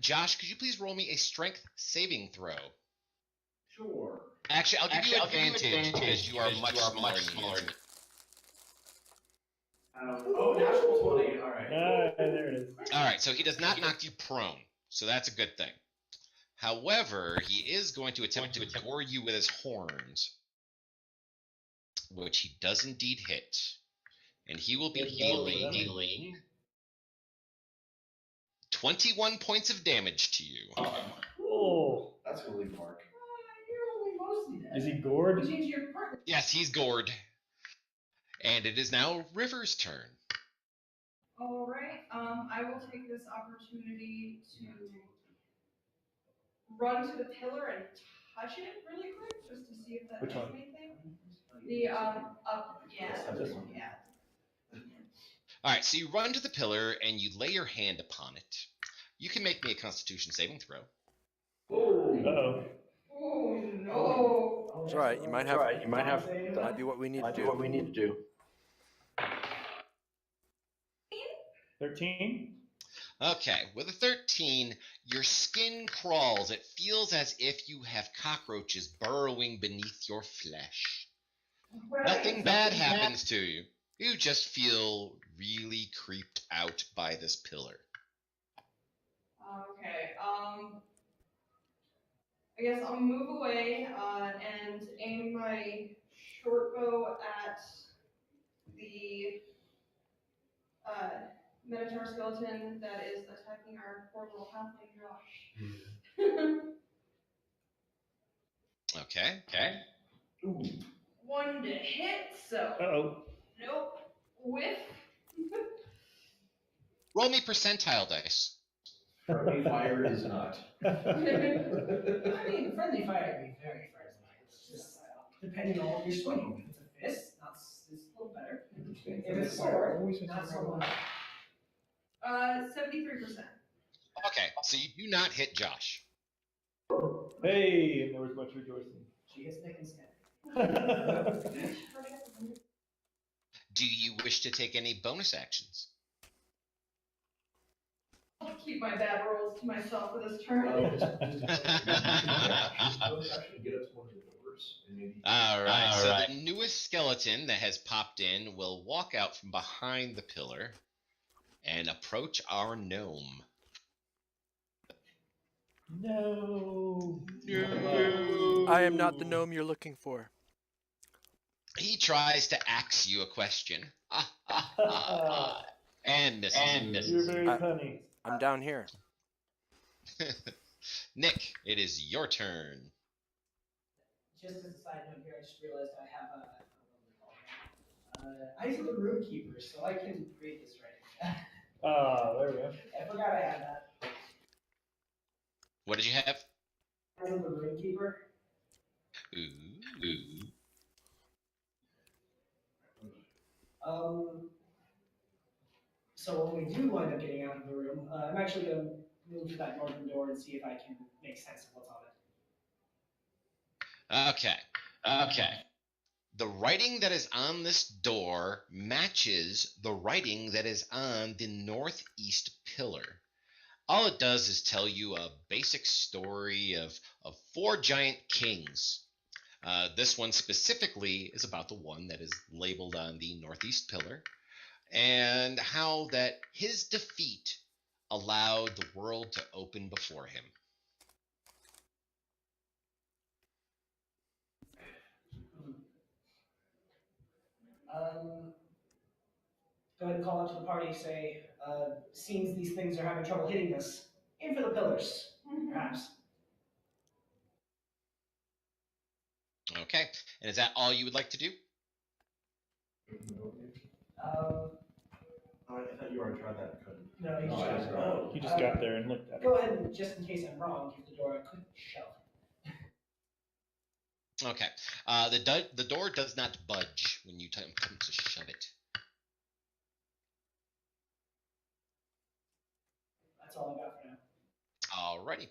Josh, could you please roll me a strength saving throw? Sure. Actually, I'll give you advantage because you are much smaller than me. Natural 20. All right. There it is. All right, so he does not knock you prone, so that's a good thing. However, he is going to attempt to gore you with his horns, which he does indeed hit. And he will be healing 21 points of damage to you. Oh, That's gonna leave a mark. You're only mostly dead. is he gored? Which means you're partly. Yes, he's gored. And it is now River's turn. All right. I will take this opportunity to run to the pillar and touch it really quick, just to see if that Which does one? anything. The up, yeah, This one. yeah. All right, so you run to the pillar and you lay your hand upon it. You can make me a Constitution saving throw. Uh-oh. Oh no! It's all right. You might have. Might be what we need to do. 13? Okay, with a 13, your skin crawls. It feels as if you have cockroaches burrowing beneath your flesh. Nothing bad happens to you. You just feel really creeped out by this pillar. Okay. I guess I'll move away and aim my short bow at the Minotaur skeleton that is attacking our poor little halfling Josh. Okay. One to hit, so Uh-oh. nope. Whiff. Roll me percentile dice. Friendly fire is not. I mean, friendly fire can be very friendly. It's just depending on what you're swinging. If it's a fist, it's a little better. If it's a sword, not so much. 73%. Okay, so you do not hit Josh. Hey, and there was much rejoicing. She gets thick and skin. Do you wish to take any bonus actions? I'll keep my bad rolls to myself for this turn. Get up to one of the doors and maybe. All right. So the newest skeleton that has popped in will walk out from behind the pillar and approach our gnome. No. I am not the gnome you're looking for. He tries to ask you a question. And misses. You're very funny. I'm down here. Nick, it is your turn. Just as a side note here, I just realized I have Eyes of the Rune Keeper, so I can read this right. There we go. I forgot I had that. What did you have? Eyes of the Rune Keeper. Ooh. So when we do wind up getting out of the room, I'm actually going to move to that northern door and see if I can make sense of what's on it. Okay. The writing that is on this door matches the writing that is on the northeast pillar. All it does is tell you a basic story of 4 giant kings. This one specifically is about the one that is labeled on the northeast pillar, and how that his defeat allowed the world to open before him. Go ahead and call out to the party, say, seems these things are having trouble hitting us. Aim for the pillars, perhaps. Okay, and is that all you would like to do? I thought you already tried that. No, he No, just I just got He just got there and looked at it. Go ahead and, just in case I'm wrong, give the door a quick shove. Okay. The door does not budge when you attempt to shove it. That's all I got for now. Alrighty.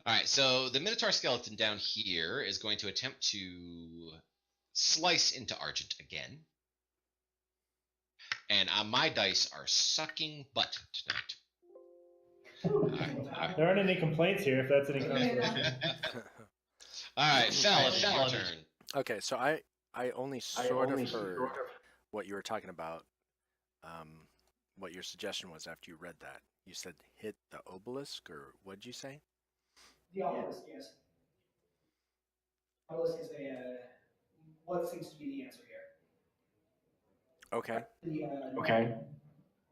Alright, so the Minotaur skeleton down here is going to attempt to slice into Argent again. And my dice are sucking butt tonight. Alright. There aren't any complaints here, if that's any consolation. Alright, Fel, it's your turn. Okay, so I only sort of heard what you were talking about. What your suggestion was after you read that. You said hit the obelisk, or what did you say? The obelisk, yes. Obelisk is what seems to be the answer here. Okay. Okay.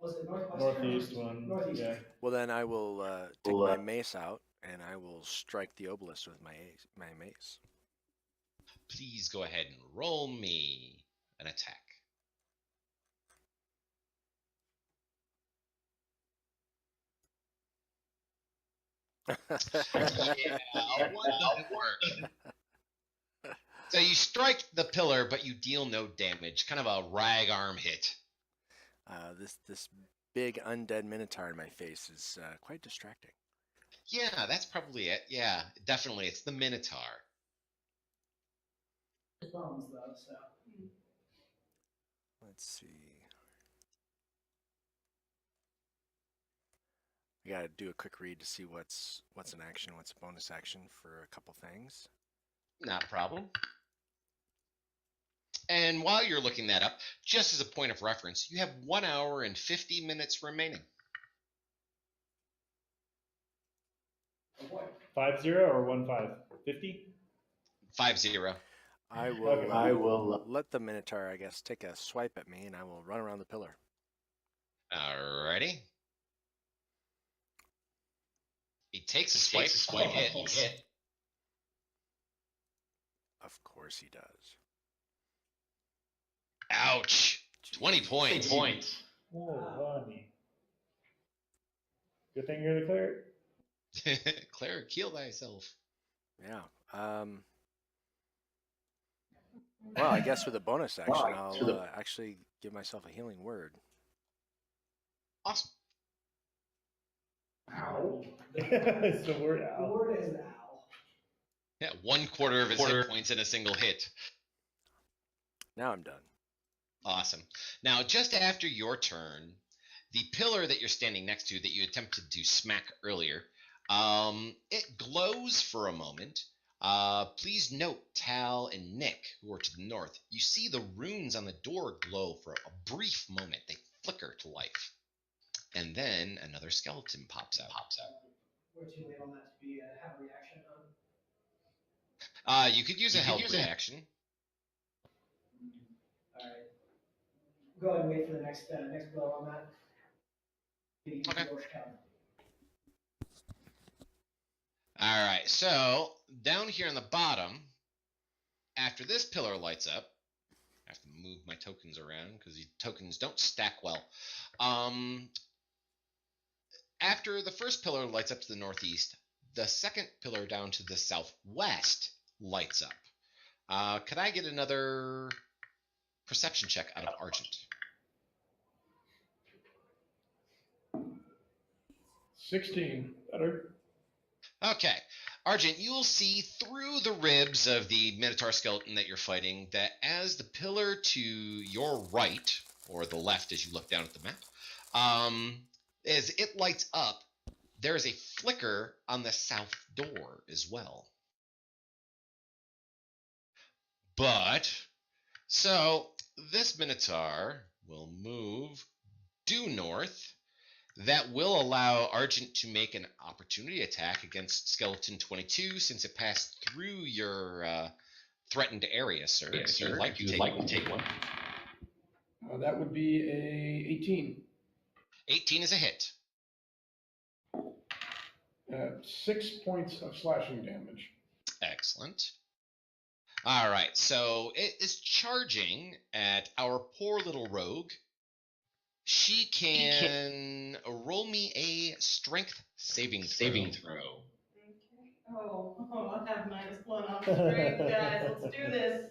Was it northwest? Northeast one. Northeast. Yeah. Well, then I will take my mace out and I will strike the obelisk with my mace. Please go ahead and roll me an attack. Yeah, what the work? So you strike the pillar, but you deal no damage. Kind of a rag arm hit. This big undead minotaur in my face is quite distracting. Yeah, that's probably it. Yeah, definitely. It's the Minotaur. Thumbs though, so. Let's see. I gotta do a quick read to see what's an action, what's a bonus action for a couple things. Not a problem. And while you're looking that up, just as a point of reference, you have 1 hour and 50 minutes remaining. 5-0 or 1-5? 50? 5-0. I will. Okay. I will let the minotaur, I guess, take a swipe at me, and I will run around the pillar. Alrighty. He takes a swipe. Hit. Of course he does. Ouch. 20 points. Oh, honey. Good thing you're the cleric. Cleric, heal thyself. Yeah. Well, I guess with a bonus action, I'll actually give myself a healing word. Awesome. Ow. It's the word ow. The word is ow. Yeah, 1/4 of his hit points in a single hit. Now I'm done. Awesome. Now, just after your turn, the pillar that you're standing next to that you attempted to smack earlier, it glows for a moment. Please note, Tal and Nick, who are to the north, you see the runes on the door glow for a brief moment. They flicker to life. And then another skeleton pops out. We're too late on that to be have a reaction You could use a help reaction. Alright. Go ahead and wait for the next blow on that. Okay. Okay. All right, so down here on the bottom, after this pillar lights up, I have to move my tokens around because the tokens don't stack well. After the first pillar lights up to the northeast, the second pillar down to the southwest lights up. Could I get another perception check out of Argent? 16. Better. Okay. Argent, you will see through the ribs of the Minotaur skeleton that you're fighting that as the pillar to your right, or the left as you look down at the map, as it lights up, there is a flicker on the south door as well. But, so, this Minotaur will move due north. That will allow Argent to make an opportunity attack against Skeleton 22 since it passed through your threatened area, sir. If you'd like to take one. That would be a 18. 18 is a hit. 6 points of slashing damage. Excellent. All right, so it is charging at our poor little rogue. She can roll me a strength saving throw. Okay. Oh, I'll have -1 on strength, guys. Let's do this.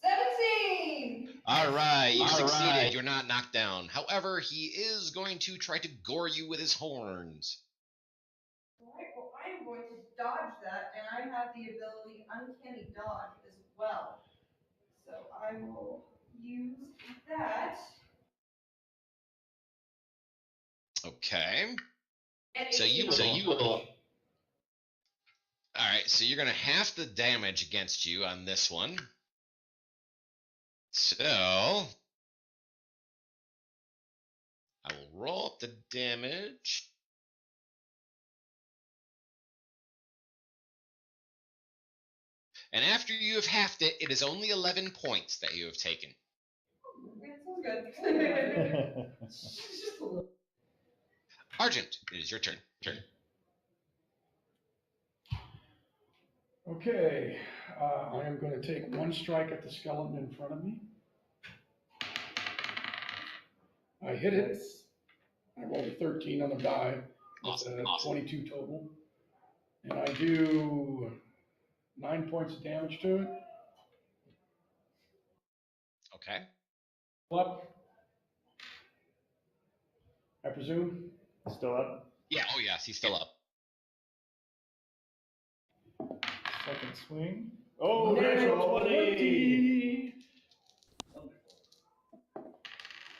17! All right, you succeeded. You're not knocked down. However, he is going to try to gore you with his horns. All right, well, I am going to dodge that, and I have the ability Uncanny Dodge as well. So I will use that. Okay. So you will. All right, so you're going to half the damage against you on this one. So I will roll up the damage. And after you have halved it, it is only 11 points that you have taken. It sounds good. Just a little. Argent, it is your turn. Okay, I am going to take one strike at the skeleton in front of me. I hit it. I rolled a 13 on the die. With a 22 total. And I do 9 points of damage to it. Okay. Up. I presume. Still up. Yeah. Oh yes, he's still up. Second swing. Oh, natural 20.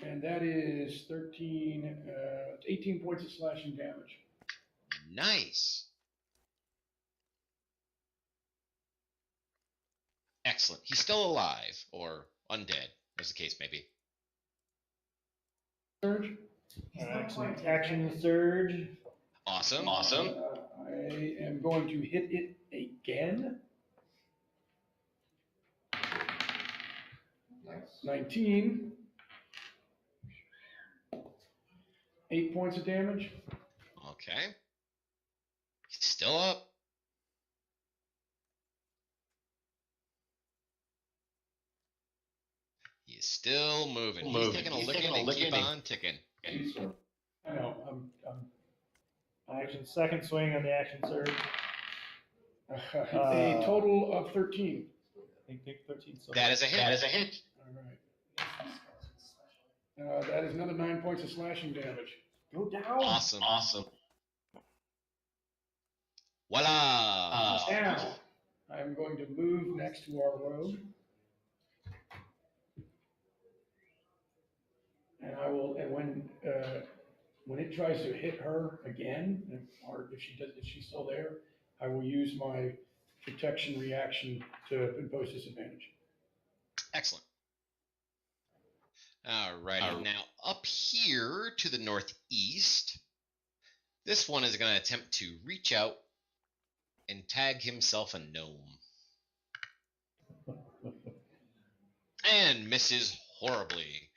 And that is 18 points of slashing damage. Nice. Excellent. He's still alive, or undead, as the case may be. Surge. Action surge. Awesome. I am going to hit it again. Nice. 19. 8 points of damage. Okay. He's still up. He's still moving. He's taking a licking and keep on ticking. I know. Action second swing on the action surge. A total of 13. I think 13. So That is a hit. All right. That is another 9 points of slashing damage. Go down. Awesome. Voila. Now, I'm going to move next to our rogue. And I will, and when it tries to hit her again, or if she's still there, I will use my protection reaction to impose disadvantage. Excellent. All right. Now up here to the northeast, this one is going to attempt to reach out and tag himself a gnome. And misses horribly,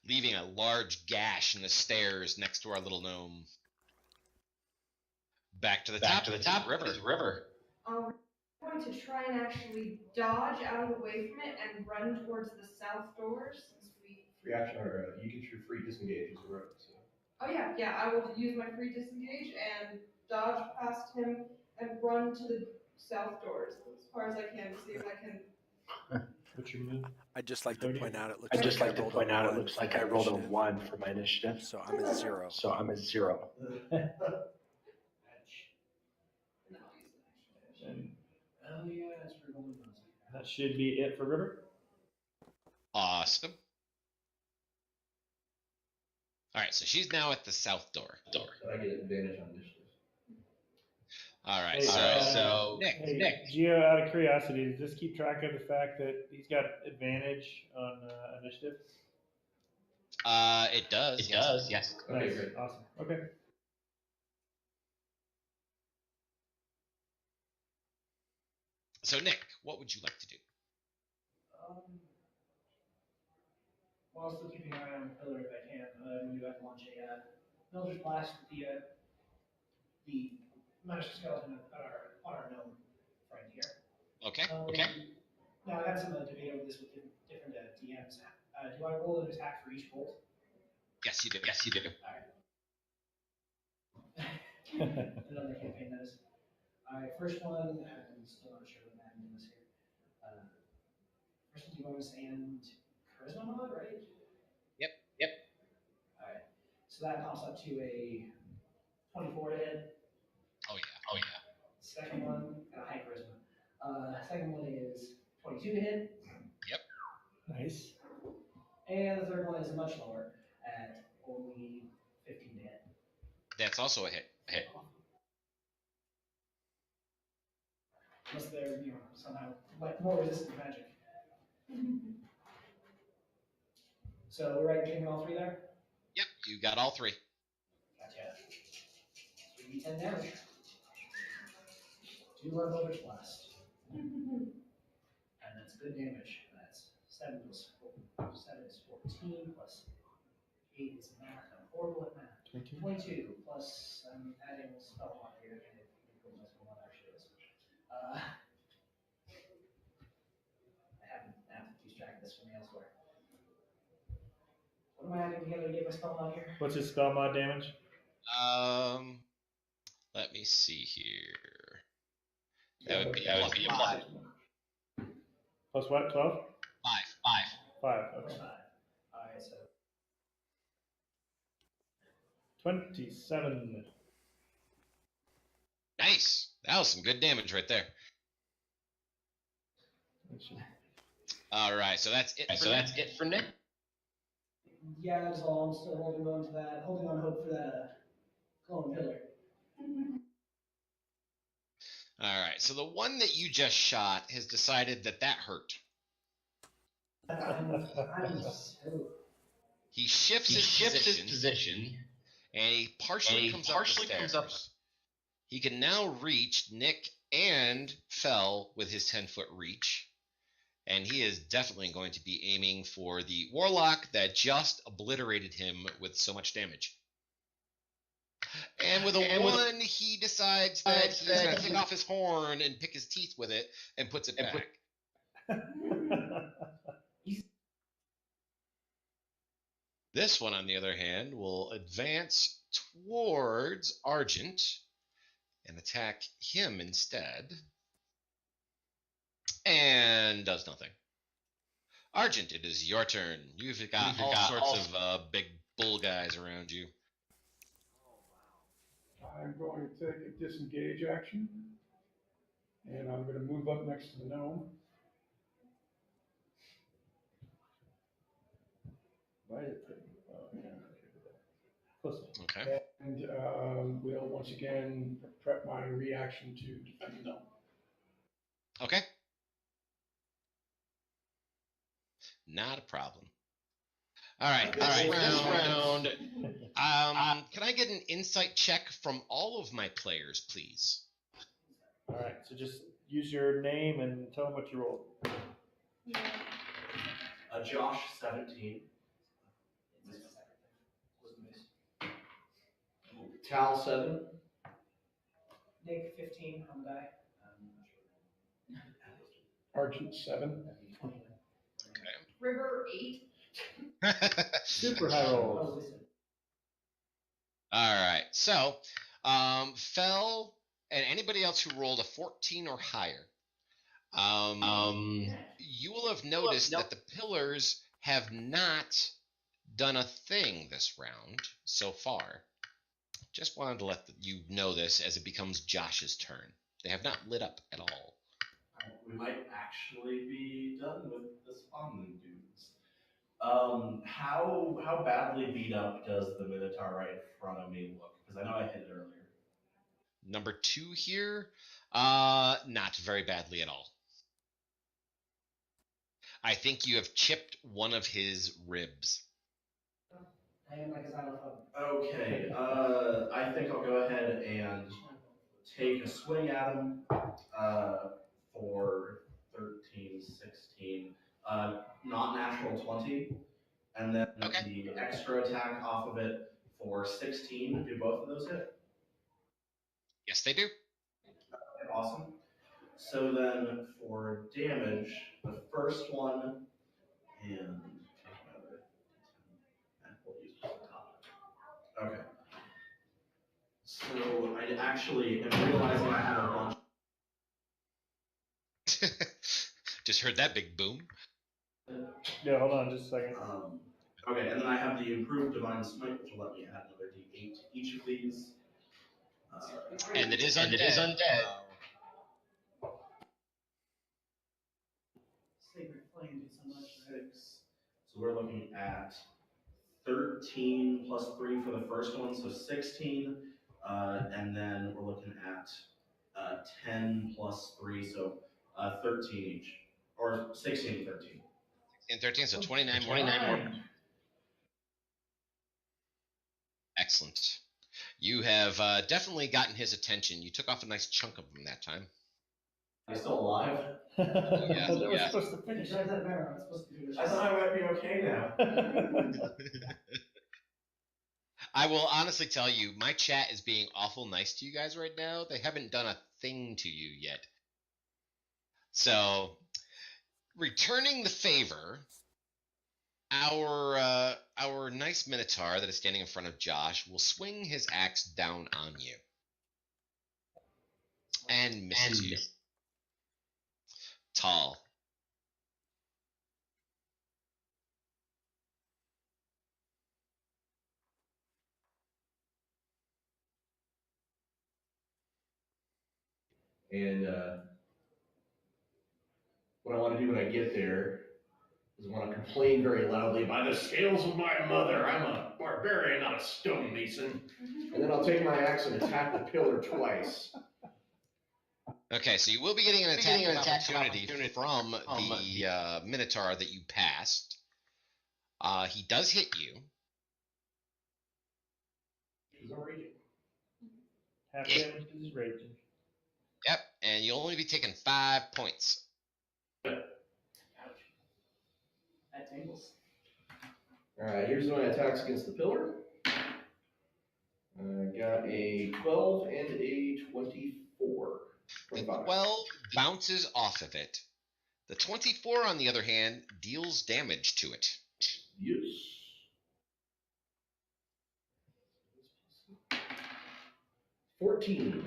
leaving a large gash in the stairs next to our little gnome. Back to the top, River. I'm going to try and actually dodge out of the way from it and run towards the south doors. Since Free action, or you get your free disengage as a rogue. So. Oh yeah, I will use my free disengage and dodge past him and run to the south doors as far as I can to see if I can. What's your move? I'd just like to point out it looks like I rolled a 1 for my initiative. So I'm at 0. Oh yeah, that's for golden. That should be it for River. Awesome. All right, so she's now at the south door. So I get advantage on initiative. All right, Hey, so Hey, Nick. Geo, out of curiosity, does this keep track of the fact that he's got advantage on initiative? It does. Yes. Okay, Nice. great. Awesome. Okay. So Nick, what would you like to do? While still keeping an eye on the pillar if I can, I'm going to launch a Eldritch Blast with the monster skeleton on our gnome friend here. Okay. Now, I've had some debate over this with different DMs. Do I roll an attack for each bolt? Yes, you do. Alright. Another campaign notice. Alright, first one, I'm still not sure what I'm doing this here. First one, bonus and charisma mod, right? Yep. Alright. So that pops up to a 24 to hit. Oh yeah. Second one, got a high charisma. Second one is 22 to hit. Nice. And the third one is much lower at only 15 to hit. That's also a hit. Unless they're, somehow more resistant to magic. So we're right getting all three there? Yep, you got all three. Gotcha. 3d10 damage. 2 love Eldritch Blast. And that's good damage. That's 7 plus 4. 7 is 14 plus 8 is math. I'm horrible at math. 22. 22 plus I'm adding a spell mod here. And if you know what my spell mod actually is. I have to keep track of this for me elsewhere. What am I adding together to get my spell mod here? What's his spell mod damage? Let me see here. That That would be plus a plus. Plus what? 12? 5. Okay. 5. Alright, so 27. Nice. That was some good damage right there. All right, so that's it. For Nick. yeah, that's all. I'm still holding on to that. Holding on hope for that glowing pillar. All right, so the one that you just shot has decided that hurt. He shifts his position, and he partially comes up the stairs. He can now reach Nick and Fell with his 10-foot reach. And he is definitely going to be aiming for the warlock that just obliterated him with so much damage. And with a 1, he decides that he's going to take off his horn and pick his teeth with it and puts it back. This one, on the other hand, will advance towards Argent and attack him instead. And does nothing. Argent, it is your turn. You've got all sorts of big bull guys around you. I'm going to take a disengage action, and I'm going to move up next to the gnome. Why did it put Okay. And we'll once again prep my reaction to defend the gnome. Okay. Not a problem. All right. This round. Can I get an insight check from all of my players, please? All right. So just use your name and tell them what you rolled. Josh 17. Tal 7. Nick 15 on the die. Argent 7. River 8. Super high rolls. All right. So, Fell and anybody else who rolled a 14 or higher, you will have noticed that the pillars have not done a thing this round so far. Just wanted to let you know this as it becomes Josh's turn. They have not lit up at all. We might actually be done with the spawn dudes. How badly beat up does the Minotaur right in front of me look? Because I know I hit it earlier. Number 2 here, not very badly at all. I think you have chipped one of his ribs. I am like a xylophone. Okay, I think I'll go ahead and take a swing at him for 13, 16, not natural 20, and then the extra attack off of it for 16. Do both of those hit? Yes, they do. Okay, awesome. So then for damage, the first one, and okay. So I actually am realizing I have a bunch. Just heard that big boom. Yeah, hold on just a second. Okay, and then I have the improved divine smite, which will let me add another d8 to each of these. And it is undead. Sacred flame did so much. Right? 6. So we're looking at 13 plus 3 for the first one, so 16. And then we're looking at 10 plus 3, so 13 each. Or 16 and 13. And 13, so 29 more. Excellent. You have definitely gotten his attention. You took off a nice chunk of him that time. Are you still alive? That was supposed to finish. That marrow, it's supposed to do this. I thought I might be okay now. I will honestly tell you, my chat is being awful nice to you guys right now. They haven't done a thing to you yet. So, returning the favor, our nice Minotaur that is standing in front of Josh will swing his axe down on you. And misses you. Tall. And what I want to do when I get there is I want to complain very loudly, by the scales of my mother, I'm a barbarian, not a stonemason. And then I'll take my axe and attack the pillar twice. Okay, so you will be getting an attack of opportunity from the Minotaur that you passed. He does hit you. He's already. Half damage to his raging. Yep, and you'll only be taking 5 points. That tingles. Alright, here's my attacks against the pillar. I got a 12 and a 24. The 25. 12 bounces off of it. The 24, on the other hand, deals damage to it. Yes. 14.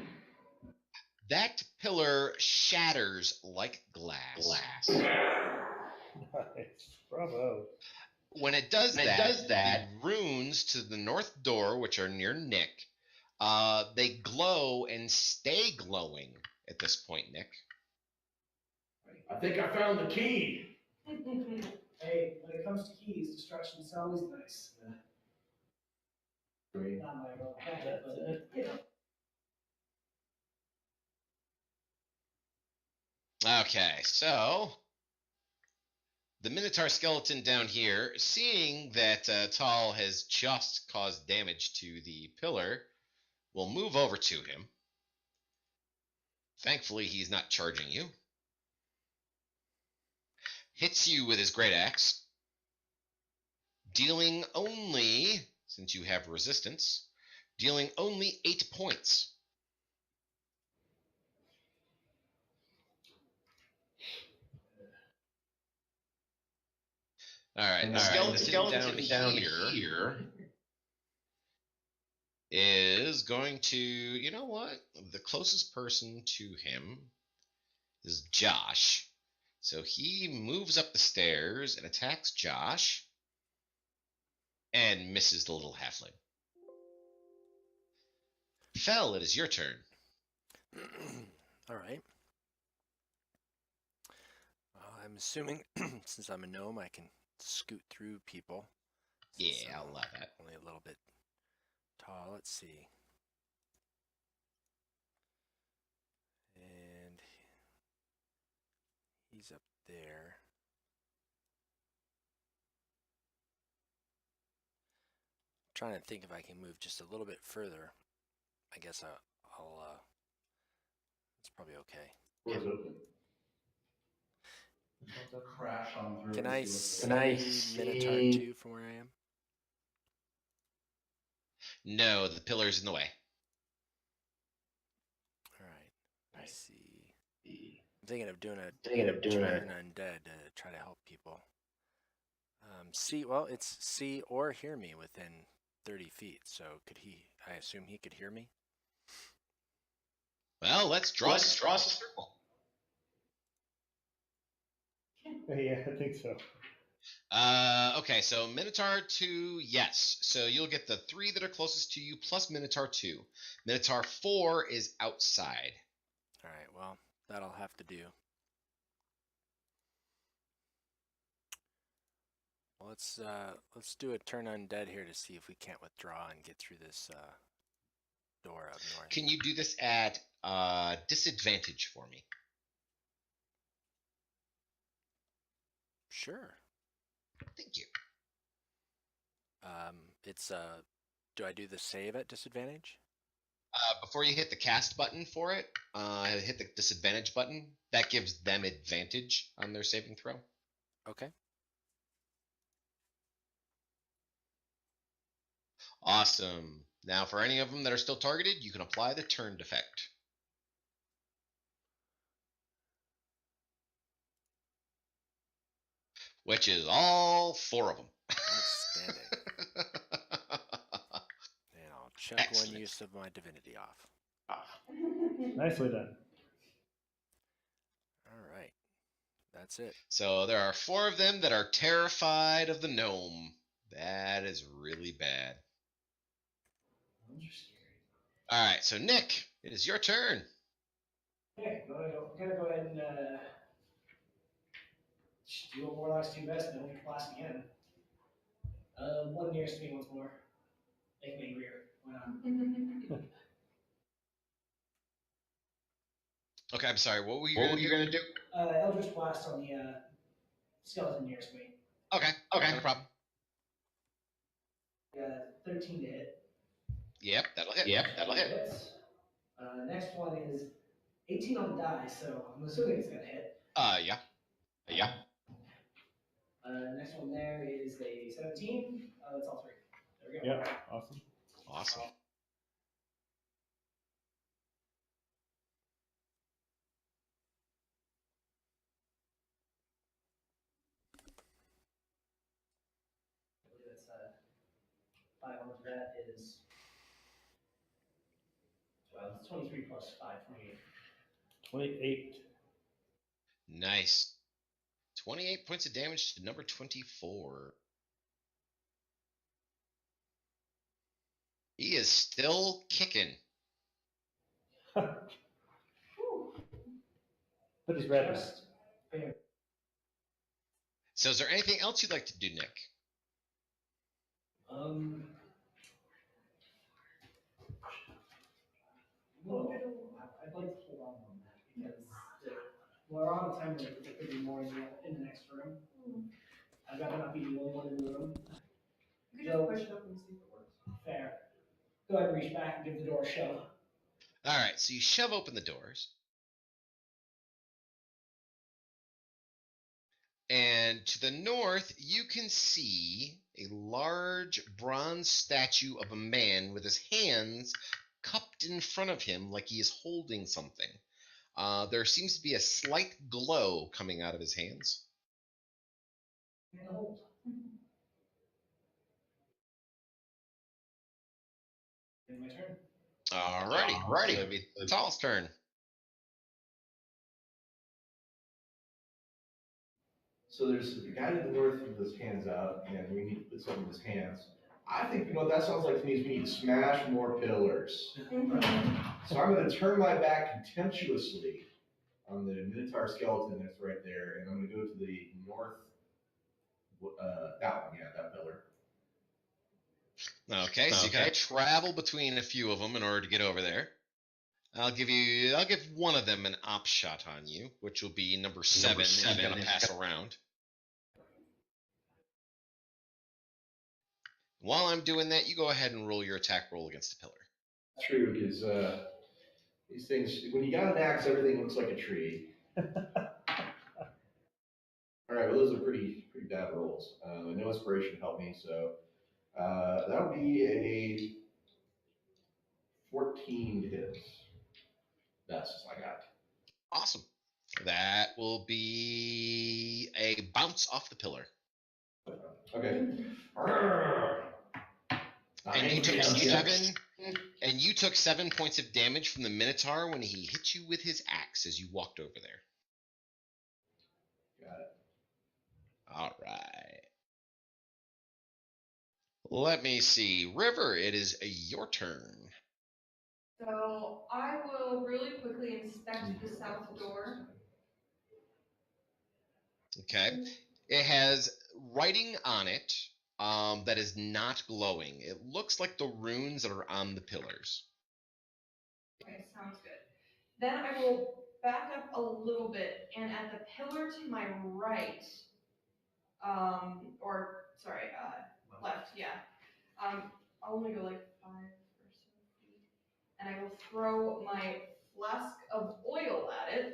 That pillar shatters like glass. Nice. Bravo. When it does that, the runes to the north door, which are near Nick, they glow and stay glowing at this point, Nick. I think I found the key. Hey, when it comes to keys, destruction is always nice. Great. Not my real packet, but you know. Okay, so the Minotaur skeleton down here, seeing that Tal has just caused damage to the pillar, will move over to him. Thankfully, he's not charging you. Hits you with his great axe, dealing only, since you have resistance, dealing only 8 points. All right, the skeleton down here is going to, you know what? The closest person to him is Josh. So he moves up the stairs and attacks Josh and misses the little halfling. Fel, it is your turn. All right. I'm assuming since I'm a gnome, I can scoot through people. Yeah, I'll allow that. Only a little bit tall. Let's see. And he's up there. Trying to think if I can move just a little bit further. I guess I'll it's probably okay. Door's open. Crash on through. Can I see see Minotaur 2 from where I am? No, the pillar's in the way. All right. I see. I'm thinking of doing a turn undead to try to help people. See, well, it's see or hear me within 30 feet. So could he? I assume he could hear me. Well, let's draw a circle. Yeah, I think so. Okay, so Minotaur 2, yes. So you'll get the 3 that are closest to you plus Minotaur 2. Minotaur 4 is outside. All right, well, that'll have to do. Well, let's do a turn undead here to see if we can't withdraw and get through this door up north. Can you do this at disadvantage for me? Sure. Thank you. It's do I do the save at disadvantage? Before you hit the cast button for it, hit the disadvantage button. That gives them advantage on their saving throw. Okay. Awesome. Now, for any of them that are still targeted, you can apply the turned effect. Which is all 4 of them. Outstanding. And I'll check Excellent. one use of my divinity off. Nicely done. All right. That's it. So there are 4 of them that are terrified of the gnome. That is really bad. All right, so Nick, it is your turn. Okay, I'm gonna go ahead and just do what Warlocks do best, and then blast again. One nearest me once more. Make me rear. Why not? Okay, I'm sorry. What were you going to do? Eldritch Blast on the skeleton nearest me. Okay, no problem. 13 to hit. Yep, that'll hit. Hits. Next one is 18 on the die, so I'm assuming it's gonna hit. Yeah. Next one there is a 17. That's all 3. There we go. Yeah, awesome. Awesome. I believe that's 5 on that is. Well, it's 23 plus 5, 28. 28. Nice. 28 points of damage to number 24. He is still kicking. But he's red. Just fair. So is there anything else you'd like to do, Nick? No, I'd like to hold on that because we're on a time limit. There could be more in the next room. I'd rather not be the only one in the room. You could just push it up and see if it works. Fair. Go ahead and reach back and give the door a shove. All right, so you shove open the doors. And to the north, you can see a large bronze statue of a man with his hands cupped in front of him like he is holding something. There seems to be a slight glow coming out of his hands. And hold. And my turn. Alrighty. It'll be Tal's turn. So there's a guy to the north with his hands out, and we need to put something in his hands. I think, you know what that sounds like to me is we need to smash more pillars. So I'm going to turn my back contemptuously on the Minotaur skeleton that's right there, and I'm going to go to the north, that one, yeah, that pillar. Okay, so you gotta travel between a few of them in order to get over there. I'll give one of them an op shot on you, which will be number 7. And you're gonna pass around. While I'm doing that, you go ahead and roll your attack roll against the pillar. True, because these things, when you got an axe, everything looks like a tree. All right, well, those are pretty bad rolls. No inspiration helped me, so that would be a 14 to hit. That's I got. Awesome. That will be a bounce off the pillar. Okay. And you took 7 points of damage from the Minotaur when he hit you with his axe as you walked over there. Got it. All right. Let me see. River, it is your turn. So I will really quickly inspect the south door. Okay. It has writing on it that is not glowing. It looks like the runes that are on the pillars. Okay, sounds good. Then I will back up a little bit, and at the pillar to my right, left, yeah. I'll only go like 5 or so feet, and I will throw my flask of oil at it.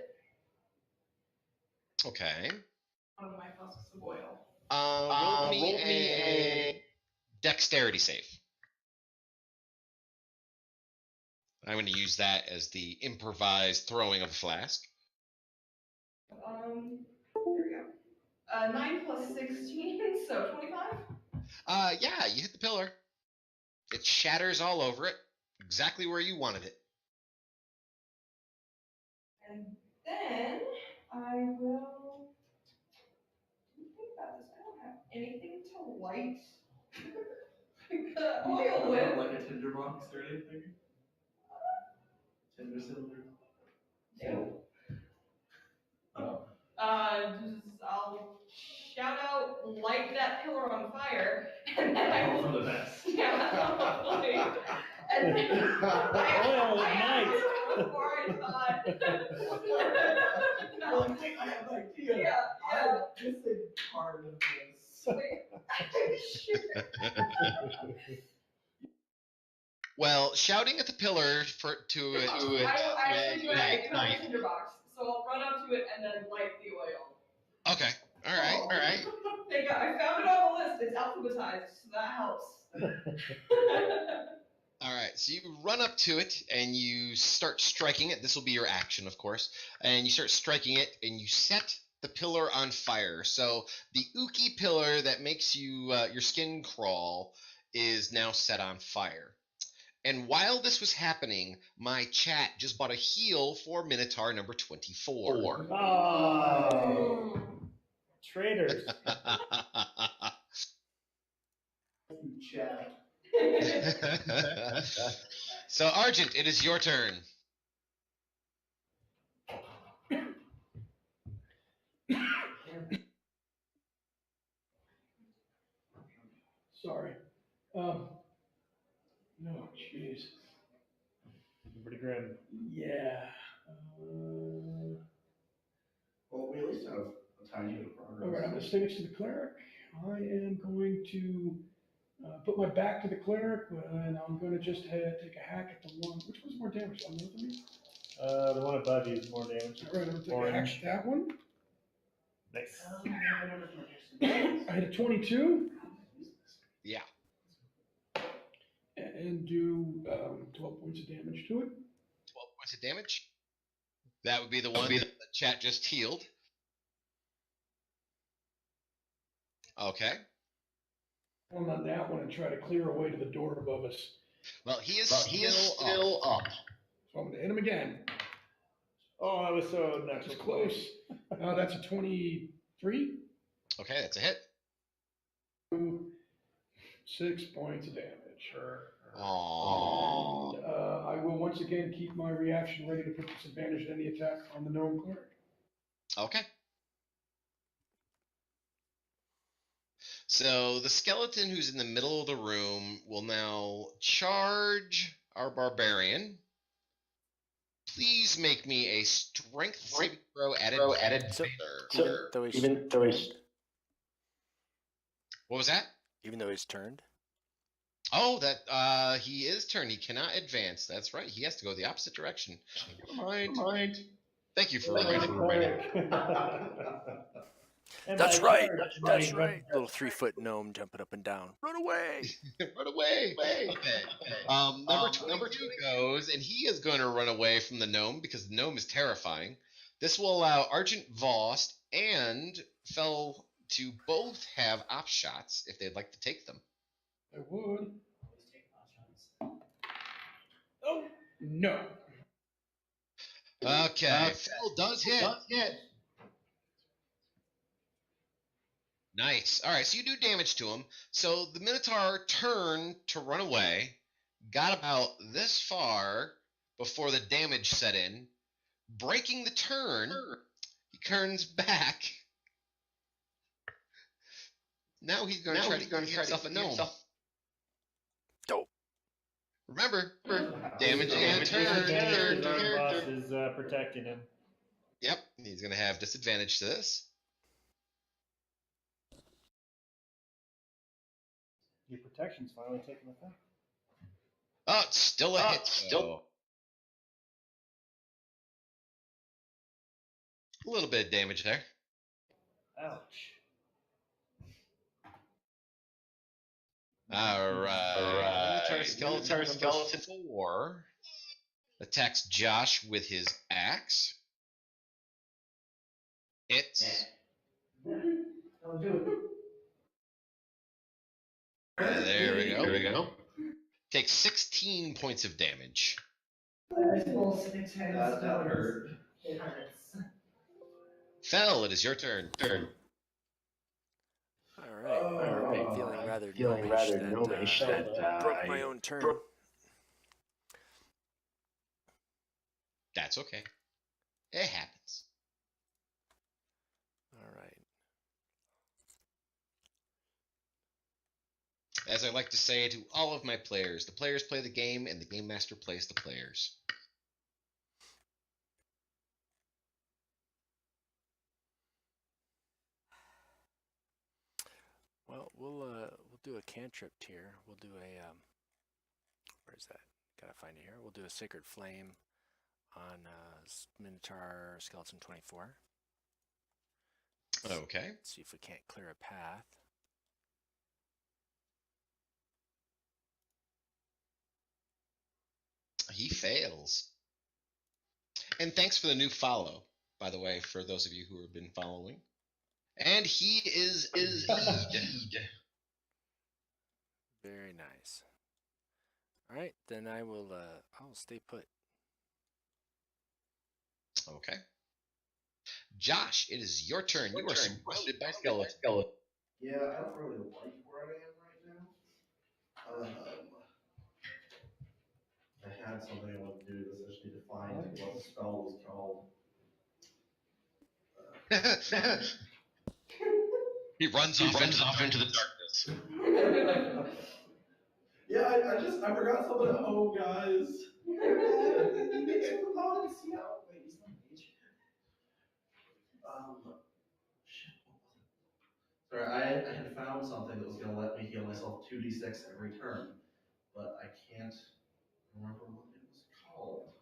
Okay. One of my flasks of oil. Roll me a dexterity save. I'm going to use that as the improvised throwing of a flask. Here we go. 9 plus 16, so 25? Yeah, you hit the pillar. It shatters all over it, exactly where you wanted it. And then I will think about this. I don't have anything to light the oil with. Like a tinderbox or anything? Tinder cylinder? No. Oh. I'll shout out, light that pillar on fire, and then I will. For the best. Yeah, hopefully. And then Oil I ignites. before I thought. You're like, wait, I have an idea. Yeah. Just a part of this. Wait. Well, shouting at the pillar to it. I will actually do it. I do have a tinderbox, so I'll run up to it and then light the oil. Okay. All right. Thank God, I found it on the list. It's alphabetized, so that helps. All right, so you run up to it and you start striking it. This will be your action, of course. And you start striking it and you set the pillar on fire. So the ooky pillar that makes you your skin crawl is now set on fire. And while this was happening, my chat just bought a heal for Minotaur number 24. Oh, traitors. Chat. So, Argent, it is your turn. Sorry. No, jeez. Pretty grim. Yeah. Well, we at least have a tiny bit of progress. All right, I'm going to stay next to the cleric. I am going to put my back to the cleric, and I'm going to just take a hack at the one. Which one's more damage? On both of me? The one above you is more damage. All right, I'm going to take a hack at that one. Nice. I hit a 22. Yeah. And do 12 points of damage to it. 12 points of damage. That would be the one that the chat just healed. Okay. One on that one and try to clear away to the door above us. Well, he is still up. So I'm going to hit him again. Oh, that was so That's natural. close. That's a 23. Okay, that's a hit. 6 points of damage. Aww. And, I will once again keep my reaction ready to put disadvantage to any attack on the gnome cleric. Okay. So the skeleton who's in the middle of the room will now charge our barbarian. Please make me a strength saving throw added. Even though he's What was that? Even though he's turned. Oh, that he is turned. He cannot advance. That's right. He has to go the opposite direction. Never mind. Thank you for reminding. That's right. That's right. Little 3-foot gnome jumping up and down. Run away! Run away! Okay. Number two goes, and he is going to run away from the gnome because the gnome is terrifying. This will allow Argent Vost and Fell to both have op shots if they'd like to take them. I would. Oh, no. Okay. Fell does hit. Nice. All right, so you do damage to him. So the Minotaur turned to run away, got about this far before the damage set in. Breaking the turn, he turns back. Now he's going to try to get himself a gnome. Dope. Remember, damage and turn. Boss is protecting him. Yep, he's going to have disadvantage to this. Your protection's finally taking effect. Oh, it's still a hit. Still a little bit of damage there. Ouch. All right. Skeleton 4. attacks Josh with his axe. Hits. Don't do it. There we go. Takes 16 points of damage. That hurt. It hurts. Fell, it is your turn. All right. Feeling rather gnomish that I broke my own turn. That's okay. It happens. All right. As I like to say to all of my players, the players play the game and the game master plays the players. Well, we'll do a cantrip here. We'll do a where is that? Gotta find it here. We'll do a Sacred Flame on Minotaur Skeleton 24. Okay. Let's see if we can't clear a path. He fails. And thanks for the new follow, by the way, for those of you who have been following. And he is indeed. Very nice. All right, then I will. I'll stay put. Okay. Josh, it is your turn. You are surrounded by skeletons. Yeah, I don't really like where I am right now. I had something I wanted to do. This I just need to find what the spell was called. He runs off into the darkness. Yeah, I forgot something at home, guys. He makes some components, you know. Wait, he's not a mage. Shit, what was it? Sorry, I had found something that was going to let me heal myself 2d6 every turn, but I can't remember what it was called.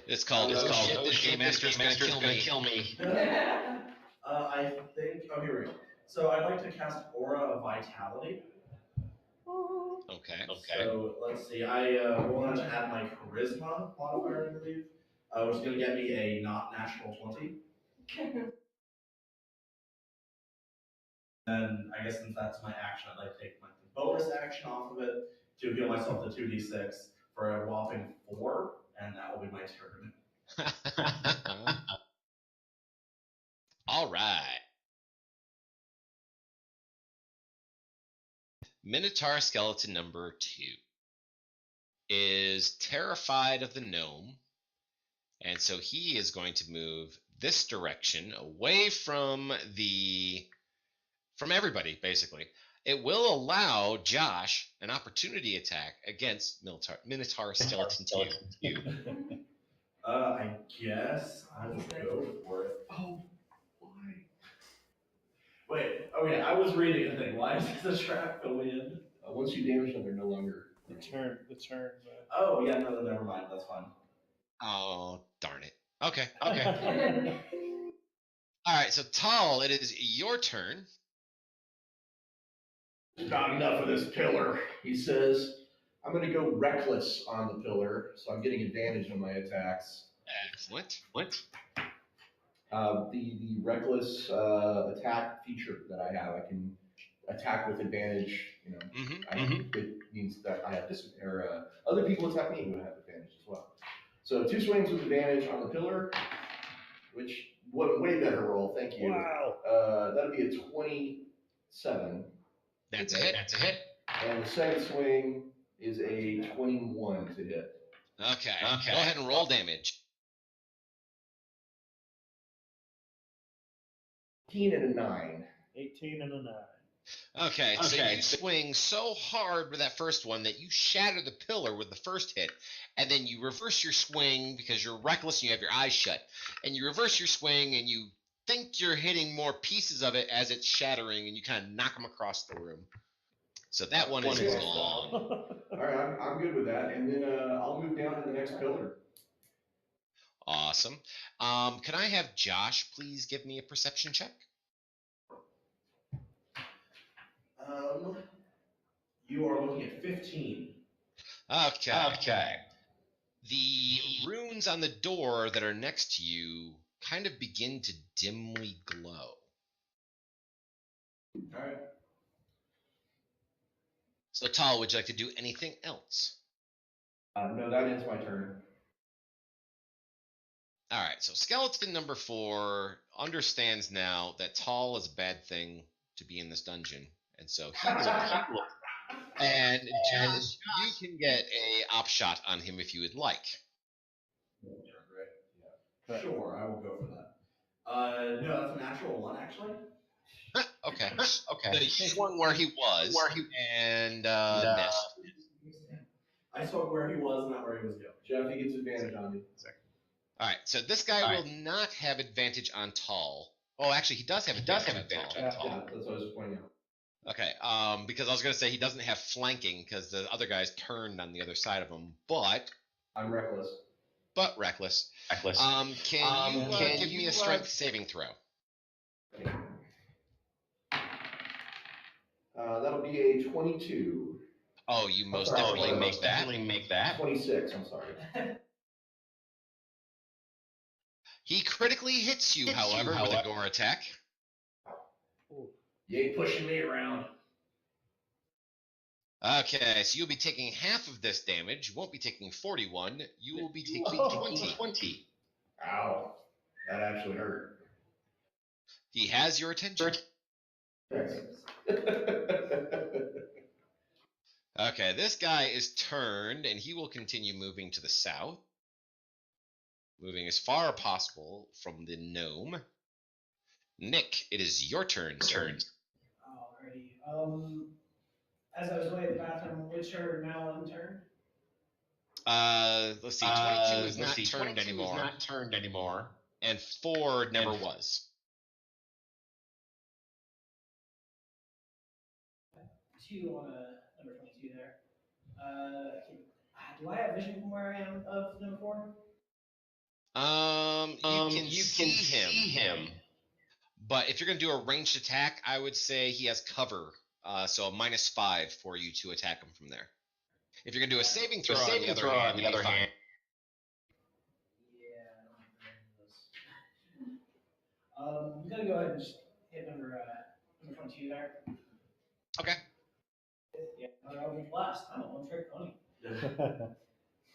It's called the Game Master's gonna kill me. I think, oh, here we go. So I'd like to cast Aura of Vitality. Okay. So let's see, I want to add my Charisma modifier, I believe, which is going to get me a not natural 20. And I guess since that's my action, I'd like to take my bonus action off of it to heal myself to 2d6 for a whopping 4, and that will be my turn. All right. Minotaur skeleton number 2 is terrified of the gnome, and so he is going to move this direction away from everybody, basically. It will allow Josh an opportunity attack against Minotaur skeleton 2. I guess I will go for it. Oh, why? Wait, okay, I was reading a thing. Why is the trap going in? Once you damage them, they're no longer... The turn. Oh, yeah, no, never mind. That's fine. Oh, darn it. Okay. All right, so Tal, it is your turn. Not enough of this pillar, he says. I'm going to go reckless on the pillar, so I'm getting advantage on my attacks. Excellent. The reckless attack feature that I have, I can attack with advantage. You know, It means that I have other people attack me who have advantage as well. So 2 swings with advantage on the pillar, which what a way better roll. Thank you. Wow. That'll be a 27. That's a hit. And the second swing is a 21 to hit. Okay. Go ahead and roll damage. 18 and a 9. 18 and a 9. Okay, so you swing so hard with that first one that you shatter the pillar with the first hit, and then you reverse your swing because you're reckless and you have your eyes shut. And you reverse your swing and you think you're hitting more pieces of it as it's shattering, and you kind of knock them across the room. So that one is gone. All right, I'm good with that. And then I'll move down to the next pillar. Awesome. Can I have Josh please give me a You are looking at 15. Okay. The runes on the door that are next to you kind of begin to dimly glow. All right. So, Tal, would you like to do anything else? No, that ends my turn. All right, so skeleton number 4 understands now that Tal is a bad thing to be in this dungeon, and so he will. And Josh, you can get a op shot on him if you would like. Right? Yeah. Sure, I will go for that. No, that's a natural 1, actually. Okay. So he swung where he was, and missed. I swung where he was, not where he was going. Jeff, he gets advantage on you. All right, so this guy will not have advantage on Tal. Oh, actually, he does have advantage on Tal. Yeah, that's what I was pointing out. Okay, because I was going to say he doesn't have flanking because the other guy's turned on the other side of him, but... I'm reckless. But reckless. Can you give me a strength saving throw? That'll be a 22. Oh, you most definitely make that. 26, I'm sorry. He critically hits you, however, with a gore attack. You ain't pushing me around. Okay, so you'll be taking half of this damage. You won't be taking 41. You will be taking 20. Ow. That actually hurt. He has your attention. Okay, this guy is turned, and he will continue moving to the south. Moving as far as possible from the gnome. Nick, it is your turn. Alrighty. As I was away at the bathroom, which are now unturned? Let's see. 22 is not turned anymore. And 4 never was. 2 on number 22 there. Do I have vision from where I am of number 4? You can see him. But if you're going to do a ranged attack, I would say he has cover. So a -5 for you to attack him from there. If you're going to do a saving throw, on the other hand. Yeah, I don't have I'm going to go ahead and just hit number 22 there. Okay. Yeah, I'll be blast. I'm a one-trick pony.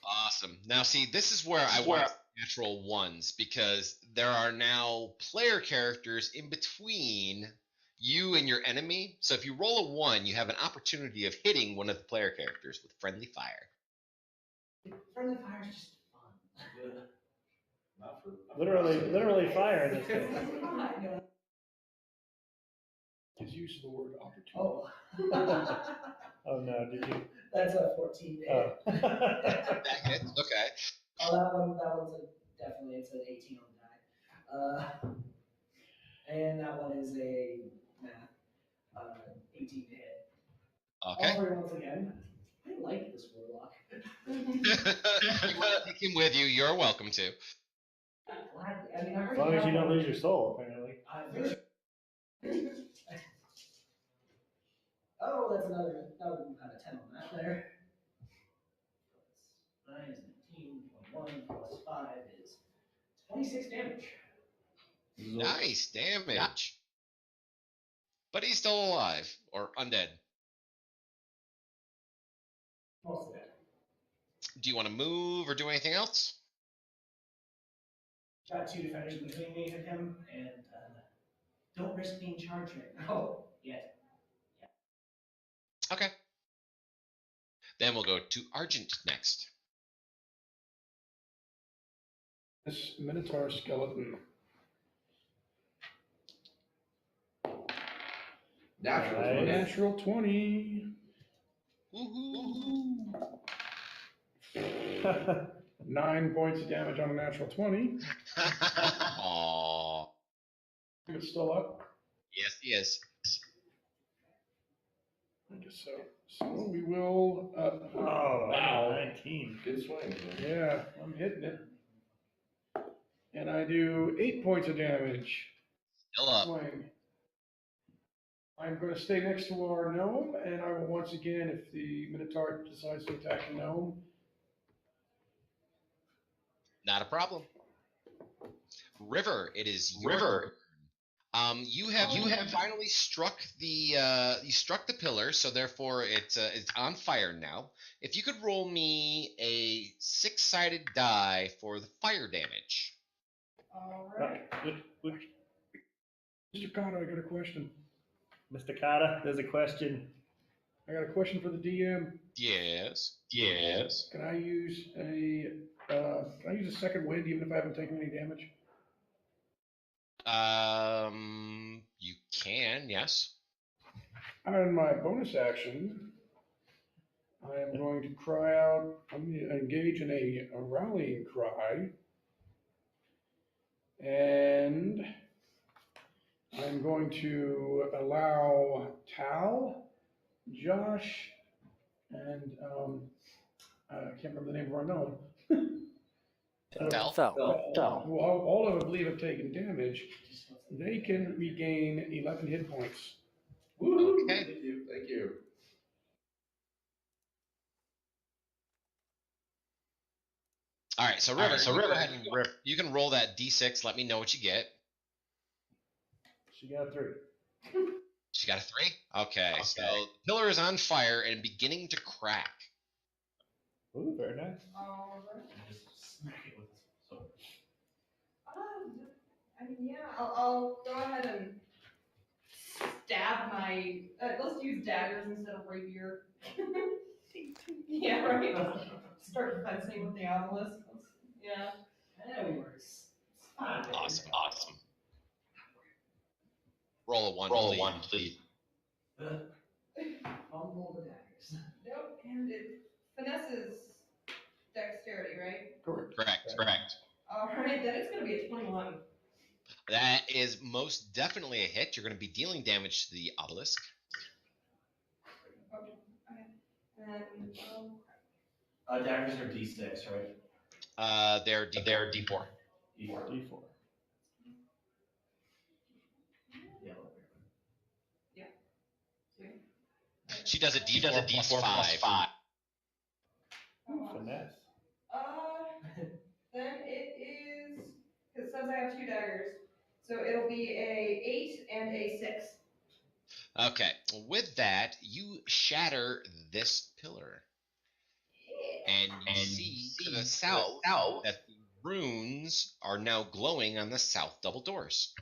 Awesome. Now, see, this is where I want natural 1s, because there are now player characters in between you and your enemy. So if you roll a 1, you have an opportunity of hitting one of the player characters with friendly fire. Friendly fire is just fun. Literally fire in this case. His use of the word opportunity. Oh. Oh no, did you? That's a 14. Oh. That hits, okay. Oh, that one's definitely, it's an 18 on the die. And that one is a 18 to hit. Okay. All three once again. I like this warlock. If you want to take him with you, you're welcome to. I mean, As long as you don't lose your soul, apparently. Oh, that's another 10 on that there. 9 is 19, 21 plus 5 is 26 damage. Nice damage. But he's still alive, or undead. Mostly dead. Do you want to move or do anything else? Got 2 defenders between me and him, and don't risk being charged right now. Yet. Okay. Then we'll go to Argent next. This Minotaur skeleton. Natural 20. Woohoo! 9 points of damage on a natural 20. Aww. It's still up? Yes, he is. I guess so. So we will. Oh, wow. 19. Good swing. Yeah, I'm hitting it. And I do 8 points of damage. Still up. Swing. I'm going to stay next to our gnome, and I will once again, if the Minotaur decides to attack the gnome. Not a problem. River, it is your turn. You have finally struck the pillar, so therefore it's on fire now. If you could roll me a 6-sided die for the fire damage. All right. Mr. Kata, I got a question. Mr. Kata, there's a question. I got a question for the DM. Yes. Can I use a second wind even if I haven't taken any damage? You can, yes. On my bonus action, I am going to cry out. I'm going to engage in a rallying cry, and I'm going to allow Tal, Josh, and I can't remember the name of our gnome. Fell. Who all of them, I believe, have taken damage. They can regain 11 hit points. Woo! Okay. Thank you. All right, so River, go ahead and you can roll that d6. Let me know what you get. She got a 3. She got a 3? Okay, so the pillar is on fire and beginning to crack. Ooh, very nice. All right. Just smack it with this sword. I mean, yeah, I'll go ahead and stab my. Let's use daggers instead of rapier. Yeah, right. Start fencing with the obelisk. Yeah. That works. Awesome. Roll a 1. Roll a 1, please. I'll roll the daggers. Nope, and it finesses dexterity, right? Correct. All right, then it's going to be a 21. That is most definitely a hit. You're going to be dealing damage to the obelisk. Okay. And Daggers are D6, right? They're D4. D4. D4. yeah. She does a D4 plus 5. Finesse. Then it is, because it says I have 2 daggers, so it'll be a 8 and a 6. Okay, with that, you shatter this pillar. And you see to the south that the runes are now glowing on the south double doors.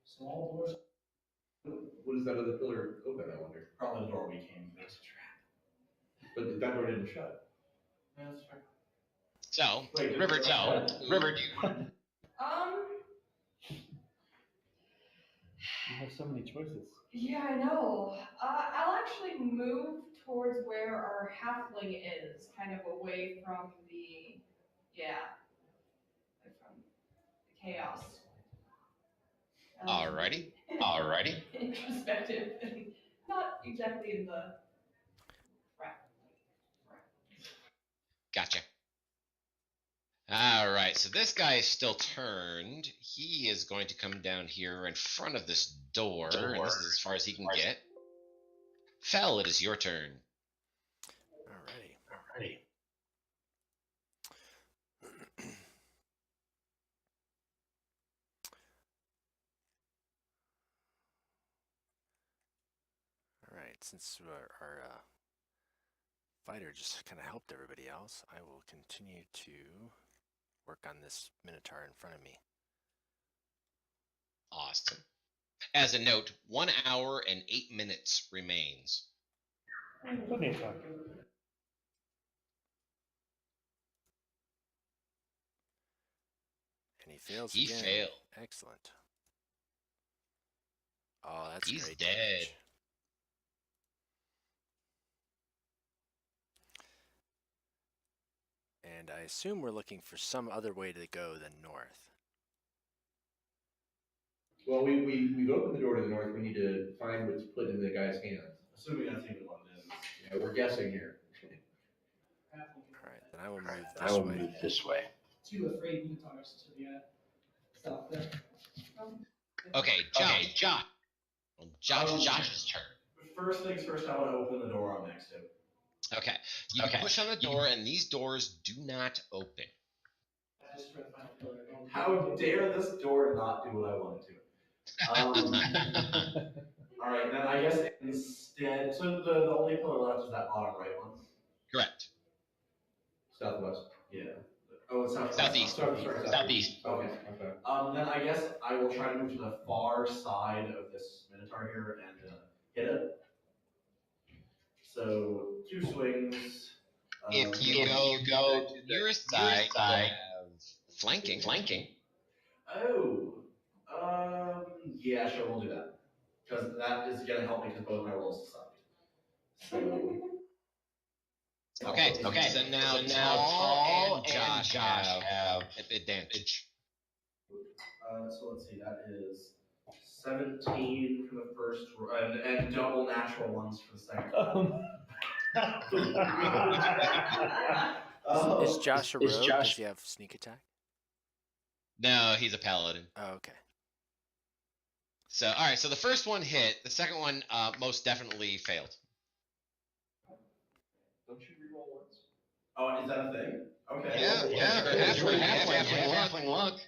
So all doors. What does that other pillar open, I wonder? Probably the door we came through. It's a trap. But that door didn't shut. Yeah, that's fair. So, Wait, River, do You have so many choices. Yeah, I know. I'll actually move towards where our halfling is, kind of away from the, from the chaos. Alrighty. Introspective, and not exactly in the crap. Gotcha. Alright, so this guy is still turned. He is going to come down here in front of this door, and this is as far as he can get. Fel, it is your turn. Alrighty. Alright, since our fighter just kind of helped everybody else, I will continue to work on this Minotaur in front of me. Awesome. As a note, 1 hour and 8 minutes remains. Plenty of time. And he fails He again. failed. Excellent. Oh, that's He's great dead. damage. And I assume we're looking for some other way to go than north. Well, we've opened the door to the north. We need to find what's put in the guy's hands. Assuming that's even what it is. Yeah, we're guessing here. Alright, then I will move this way. Too afraid Minotaurs to be stopped there. Okay, Josh. Josh's turn. First things first, I want to open the door I'm next to. Okay, you push on the door, and these doors do not open. How dare this door not do what I want it to? All right, then I guess instead, so the only pillar left is that bottom right one? Correct. Southwest. Yeah. Oh, it's southwest. Southeast. Okay. Then I guess I will try to move to the far side of this Minotaur here and hit it. So 2 swings. If you go to your side, flanking. Oh. Yeah, sure, we'll do that. Because that is going to help me because both my rolls sucked. So. Okay. So now Tall and Josh have advantage. So let's see, that is 17 for the first and double natural ones for the second. Is Josh a rogue? Does he have sneak attack? No, he's a paladin. Oh, okay. So, all right. So the first one hit. The second one most definitely failed. Don't you reroll once? Oh, is that a thing? Okay. Yeah. Halfling luck.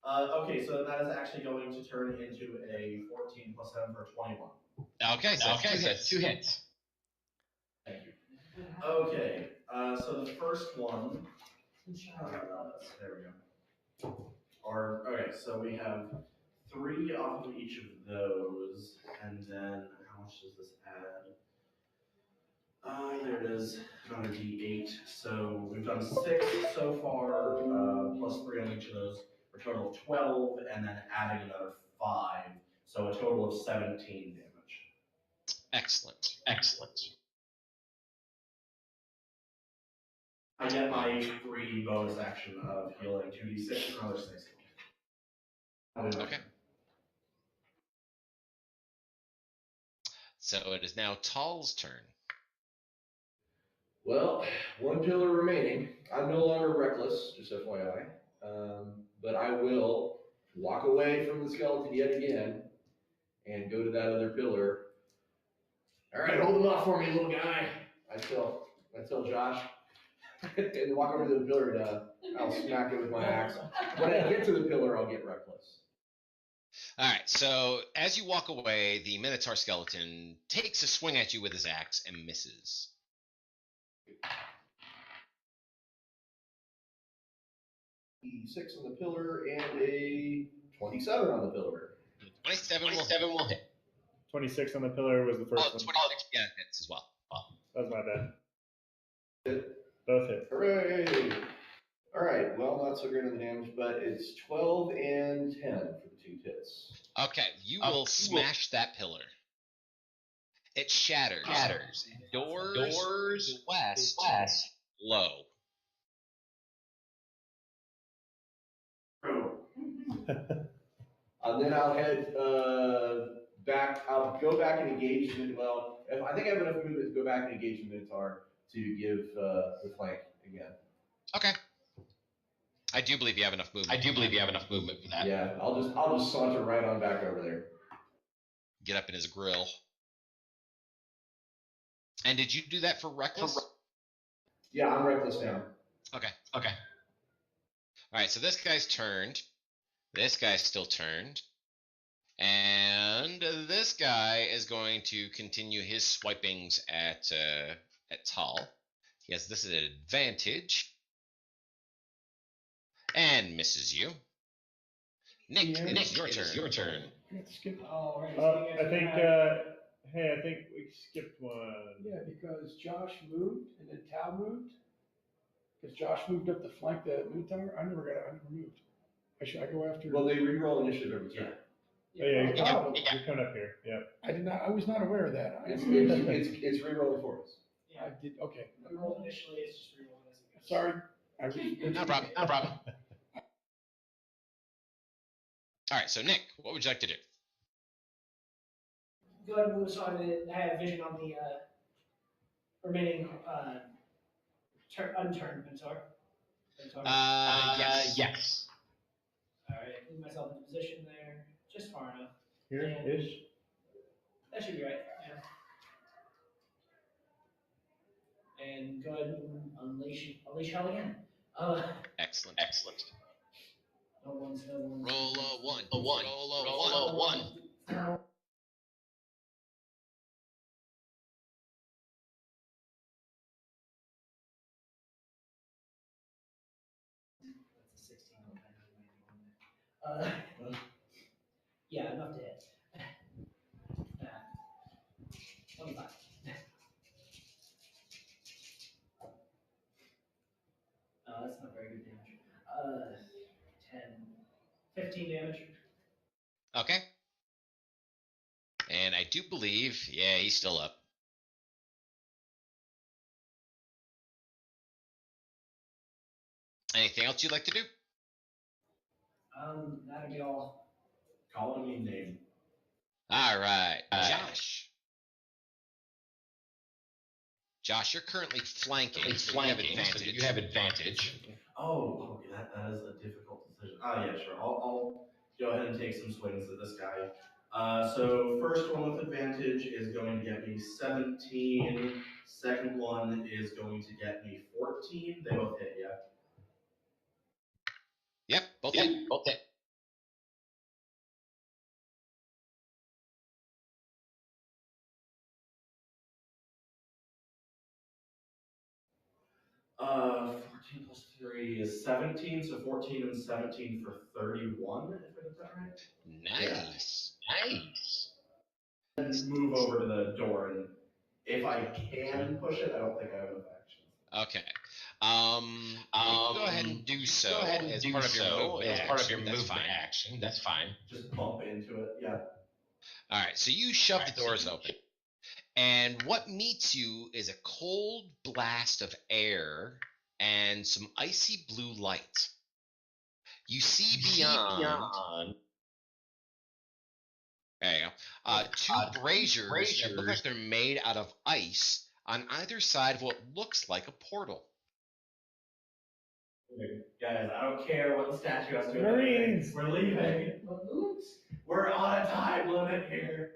Okay, so that is actually going to turn into a 14 plus 7 for 21. Okay, so 2 hits. Thank you. Okay, so the first one, there we go. Okay, so we have 3 off of each of those, and then how much does this add? There it is, another D8. So we've done 6 so far, plus 3 on each of those, for a total of 12, and then adding another 5, so a total of 17 damage. Excellent. I get my free bonus action of healing 2d6 for another 6. Okay. So it is now Tall's turn. Well, 1 pillar remaining. I'm no longer reckless, just FYI. But I will walk away from the skeleton yet again and go to that other pillar. All right, hold him off for me, little guy. I tell Josh. And walk over to the pillar and I'll smack it with my axe. When I get to the pillar, I'll get reckless. All right, so as you walk away, the Minotaur skeleton takes a swing at you with his axe and misses. E6 on the pillar and a 27 on the pillar. 27 will hit. 26 on the pillar was the first one. 26, yeah, hits as well. That was my bad. Hit. Both hit. Hooray! All right, well, not so great on the damage, but it's 12 and 10 for the 2 hits. Okay, you will smash that pillar. It shatters. Doors west low. Then I'll head back. I'll go back and engage the I think I have enough movement to go back and engage the Minotaur to give the flank again. Okay. I do believe you have enough movement. For that. Yeah, I'll just saunter right on back over there. Get up in his grill. And did you do that for reckless? Yeah, I'm reckless now. Okay. All right, so this guy's turned. This guy's still turned. And this guy is going to continue his swipings at Tal. Yes, this is an advantage. And misses you. Nick, your turn. I think, I think we skipped one. Yeah, because Josh moved and then Tal moved. Because Josh moved up to flank the Minotaur. I never moved. Should I go after? Well, they re-roll initiative every time. You're coming up here. Yeah. I was not aware of that. It's re-rolling for us. Yeah, I did. Okay. We roll initially, it's just re-rolling as it goes. Sorry. No problem. All right, so Nick, what would you like to do? Go ahead and move so I have vision on the remaining unturned Minotaur. Yes. All right, move myself into position there, just far enough. Here-ish. That should be right. Yeah. And go ahead and unleash hell again. Excellent. No ones. Roll a 1. Roll a 1. That's a 16. Yeah, enough to hit. 25. That's not very good damage. 10, 15 damage. Okay. And I do believe, yeah, he's still up. Anything else you'd like to do? That'd be all. Call it a mean name. All right, Josh. Josh, you're currently flanking, so you have advantage. Oh, okay, that is a difficult decision. Yeah, sure. I'll go ahead and take some swings at this guy. So first one with advantage is going to get me 17. Second one is going to get me 14. They both hit, yeah. Yep, both hit. Both hit. Uh, 14 plus 3 is 17, so 14 and 17 for 31, if I get that right? Nice. And move over to the door, and if I can push it, I don't think I have enough actions. Okay. Go ahead and do so as part of your movement action. That's fine. Just bump into it, yeah. All right, so you shove the doors open. And what meets you is a cold blast of air and some icy blue light. You see beyond. There you go. Two braziers that look like they're made out of ice on either side of what looks like a portal. Guys, I don't care what the statue has to do. Marines! We're leaving. We're on a time limit here.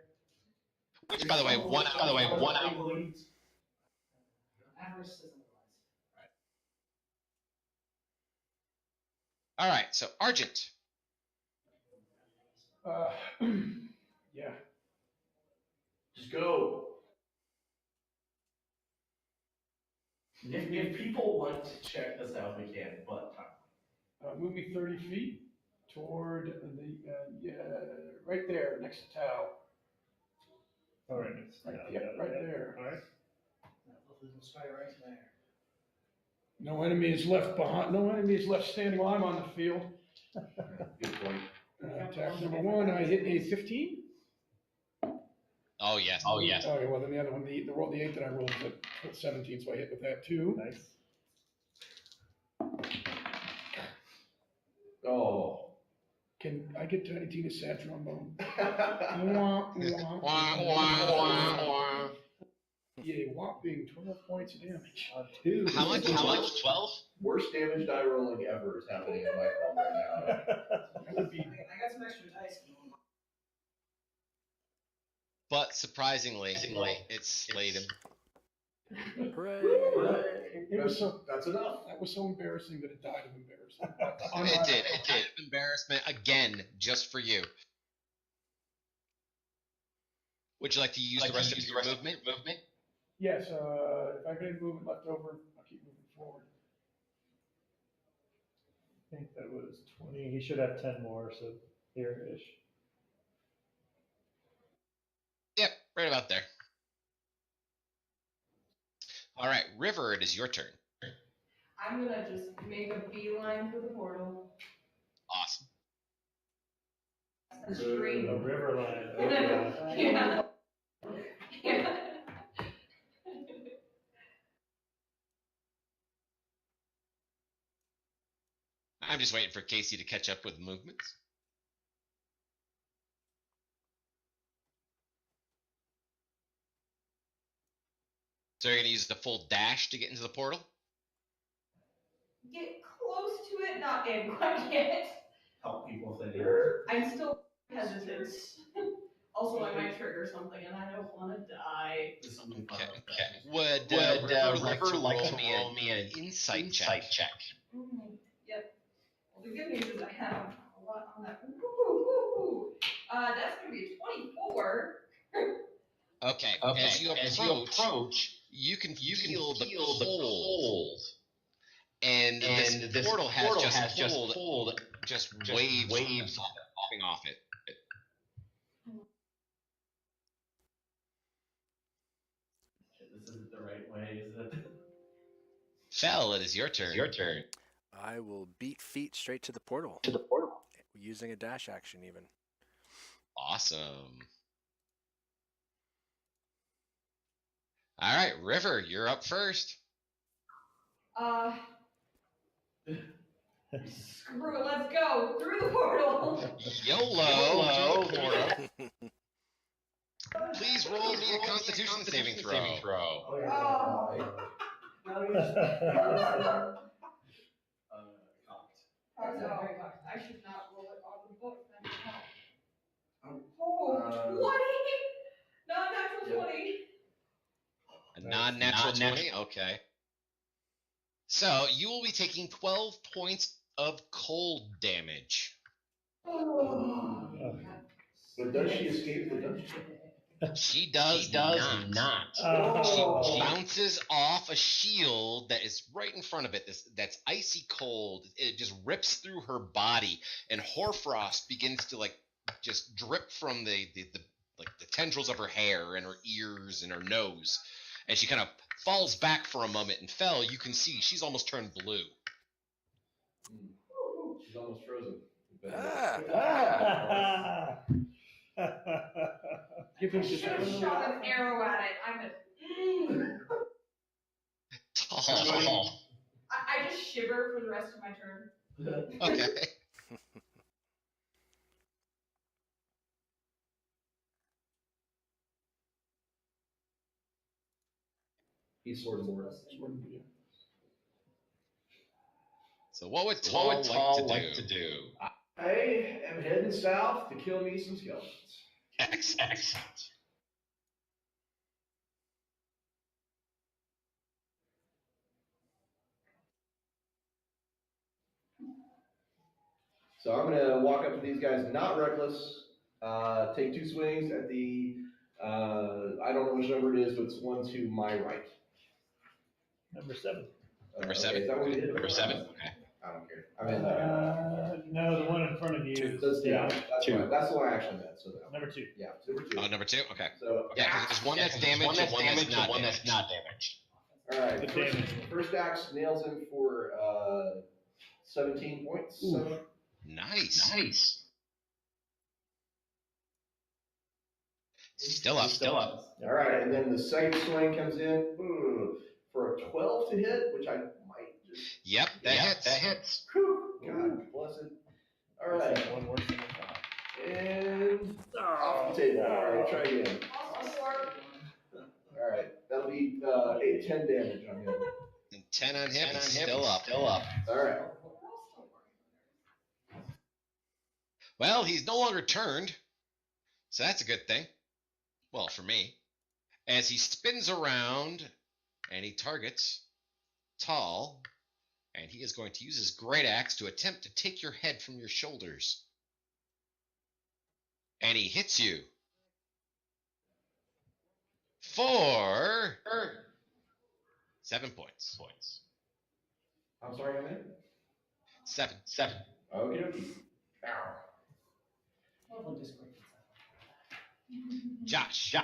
Which, by the way, one hour. Avarice isn't All right, so Argent. Yeah. Just go. If people want to check this out, we can, but Move me 30 feet toward the, right there, next to Tau. All right. Right there. All right. Let's try right there. No enemies left behind. No enemies left standing while I'm on the field. Good point. Attack number 1, I hit a 15. Oh, yes. Okay, well, then the other one, the 8 that I rolled was at 17, so I hit with that too. Nice. Oh. Can I get Tiny Tina's sad trombone? Yeah, whopping 12 points of damage. Two. How much? 12? Worst damage die rolling ever is happening in my club right now. That would be. I got some extra dice. But surprisingly, it slayed him. Hooray! It was so. That's enough. That was so embarrassing that it died of embarrassment. It did. Embarrassment again, just for you. Would you like to use the rest of your movement? Yes, if I get any movement left over, I'll keep moving forward. I think that was 20. He should have 10 more, so here-ish. Yep, right about there. All right, River, it is your turn. I'm gonna just make a beeline for the portal. Awesome. A stream. A river line. Yeah. Yeah. I'm just waiting for Casey to catch up with movements. So you're going to use the full dash to get into the portal? Get close did not end quite yet. Help people if they need. I'm still hesitant. Also, I might trigger something, and I don't want to die. Okay. Would River like to roll me an insight check? Yep. Well, the good news is I have a lot on that. Woo-hoo-hoo-hoo. That's going to be a 24. Okay. As you approach, you can feel the cold. And this portal has just pulled waves popping off it. This isn't the right way, is it? Fel, it is your turn. I will beat feet straight to the portal. Using a dash action, even. Awesome. All right, River, you're up first. Screw it, let's go through the portal. YOLO. Through the portal. Please roll me a Constitution saving throw. Oh. I should not roll it on the book. Oh, 20! Non-natural 20. A non-natural 20? Okay. So, you will be taking 12 points of cold damage. But does she escape the dungeon? She does not. She bounces off a shield that is right in front of it. That's icy cold. It just rips through her body, and hoarfrost begins to just drip from the tendrils of her hair and her ears and her nose. And she kind of falls back for a moment, and Fel, you can see she's almost turned blue. She's almost frozen. I should have shot an arrow at it. I'm a... Tall. I just shiver for the rest of my turn. Okay. He's sword more. So what would Tall like to do? I am heading south to kill me some skeletons. Excellent. So I'm going to walk up to these guys, not reckless, take 2 swings at the, I don't know which number it is, but it's one to my right. Number 7. Number 7. Is that what we did? Number 7. Okay. I don't care. I mean, no, the one in front of you. That's the one I actually meant. So number 2. Yeah, number 2. Oh, number 2? Okay. So, yeah, because there's one that's damaged and one that's not damaged. All right. First axe nails him for 17 points. So. Nice. Still up. All right, and then the second swing comes in for a 12 to hit, which I might just. Yep, that hits. Whew, God bless it. All right. One worse than I thought. And off the table. All right, try again. All right, that'll be 10 damage on him. And 10 on him. Still up. All right. Well, he's no longer turned, so that's a good thing. Well, for me. As he spins around, and he targets Tall, and he is going to use his great axe to attempt to take your head from your shoulders. And he hits you for 7 points. I'm sorry, how many? 7. Okie dokie. Ow. Josh.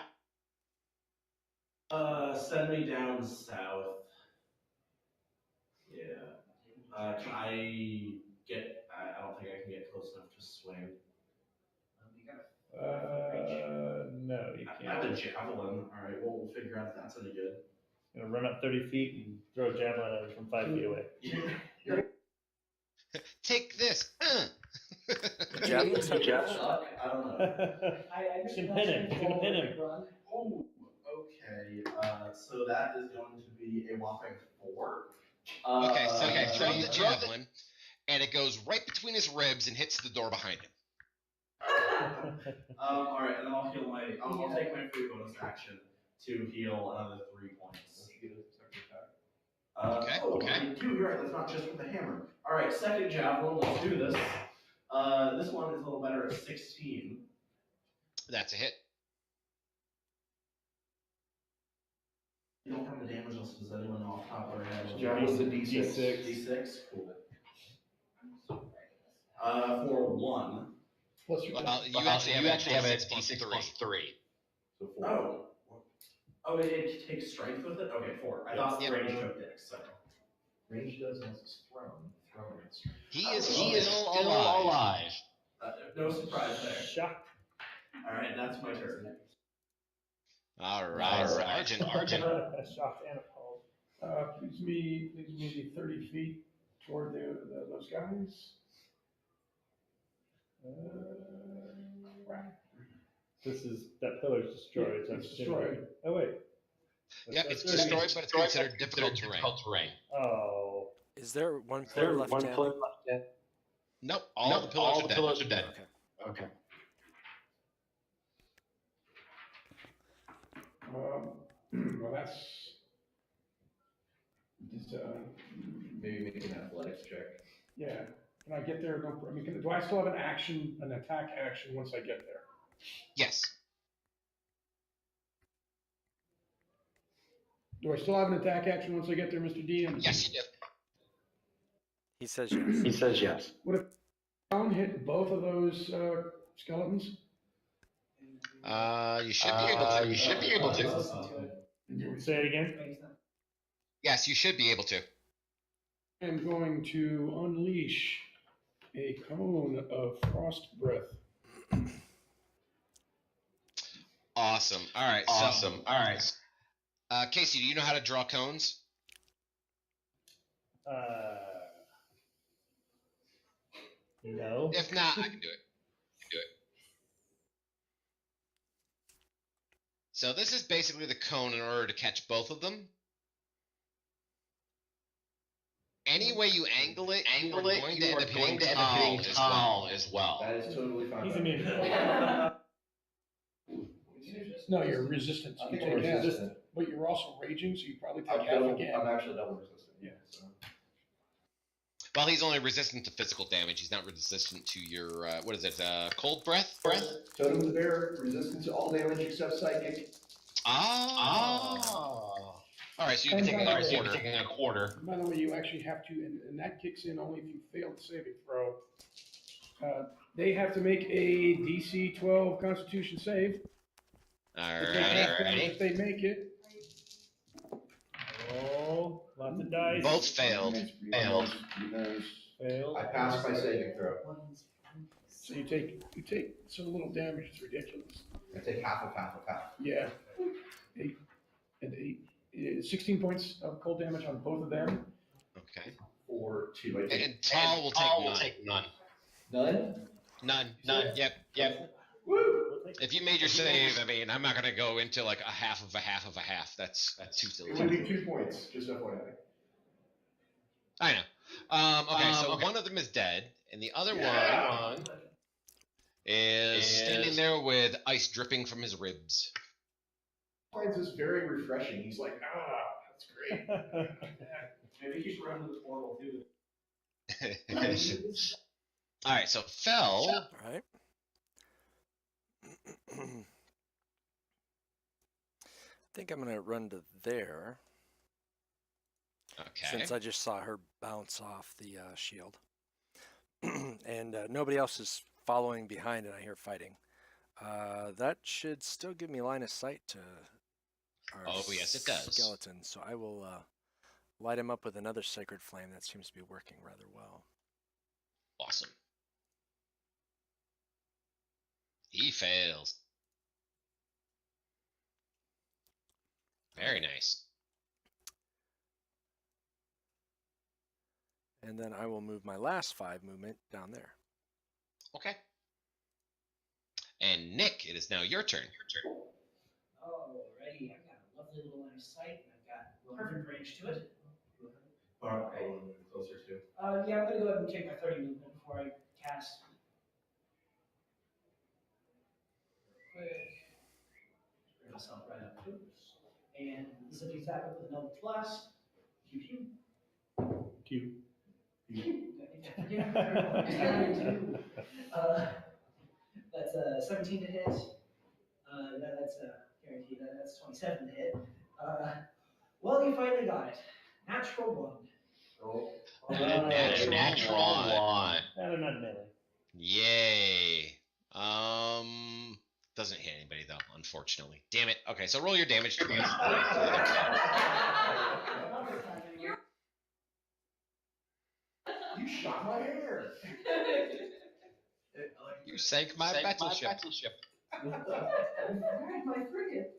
Send me down south. Yeah. Can I get? I don't think I can get close enough to swing. No, you I can't. have a javelin. All right. Well, we'll figure out if that's any good. Gonna run up 30 feet and throw a javelin at it from 5 feet away. Take this. Javelins have I don't know. You can pin him. Oh, okay. So that is going to be a whopping 4. Okay, so you throw the javelin, and it goes right between his ribs and hits the door behind him. All right, and then I'll heal my. I'll take my free bonus action to heal another 3 points. Okay. 2. You're right. That's not just with the hammer. All right, second javelin. Let's do this. This one is a little better at 16. That's a hit. You don't have the damage list. Does anyone know off the top of their head? Javelin's a D6. D6. Cool. For 1. Plus your You actually have a D6 plus 3. So 4. Oh, it takes strength with it? Okay, 4. I thought range took Dex, so. Range does has his throne. He is still alive. No surprise there. Shocked. Alright, that's my turn. All right. Argent. Shocked and appalled. Please me be 30 feet toward those guys. Crap. That pillar's destroyed. Yeah, it's destroyed. Oh wait. Yep, it's destroyed, but it's considered difficult terrain. Oh. Is there one player left dead? Nope, all the pillars are dead. Okay. Well, that's Maybe make an athletics check. yeah. Can I get there? Do I still have an attack action once I get there? Yes. Do I still have an attack action once I get there, Mr. D? Yes, you do. He says yes. He says yes. Would a pound hit both of those skeletons? You should be able to. Say it again. Yes, you should be able to. I'm going to unleash a cone of frost breath. Awesome. All right. Casey, do you know how to draw cones? No. If not, I can do it. So this is basically the cone in order to catch both of them. Any way you angle it, you are going to end up hitting tall as well. That is totally fine. He's immune. No, you're resistant. I You think I'm take half, resistant. but you're also raging, so you probably take I'm half again. actually double resistant. Yeah. So. Well, he's only resistant to physical damage. He's not resistant to your, what is it, cold breath? Totem of the Bear, resistant to all damage except psychic. All right, so you'll be taking a quarter. By the way, you actually have to, and that kicks in only if you fail the saving throw. They have to make a DC 12 Constitution save. If they make it. Oh, lots of dice. Both failed. Failed. I passed my saving throw. So you take so little damage, it's ridiculous. I take half. Yeah. 8 and 8. 16 points of cold damage on both of them. Okay. Or 2. And Tall will take none. None? None. Yep. Woo! If you made your save, I mean, I'm not going to go into like a half of a half of a half. That's too silly. It would be 2 points, just FYI. I know. Okay, so one of them is dead, and the other one is standing there with ice dripping from his ribs. Finds this very refreshing. He's like, that's great. Maybe he should run to the portal too. All right, so Fel. All right. I think I'm going to run to there. Okay. Since I just saw her bounce off the shield. And nobody else is following behind and I hear fighting. That should still give me line of sight to our yes, it does. skeleton. So I will light him up with another sacred flame. That seems to be working rather well. Awesome. He fails. Very nice. And then I will move my last 5 movement down there. Okay. And Nick, it is now your turn. Alrighty, I've got a lovely little line of sight, and I've got perfect range to it. Or a little bit closer to. Yeah, I'm gonna go ahead and take my 30 movement before I cast. Quick. Bring myself right up to it. And this is the attack with an Eldritch Blast. Pew pew. Q. That's a 17 to hit. That's guaranteed. That's 27 to hit. Well, you finally got it. Natural one. Natural one. Better not melee. Yay. Doesn't hit anybody though, unfortunately. Damn it. Okay, so roll your damage. You shot my hair. You sank my battleship. My frigate.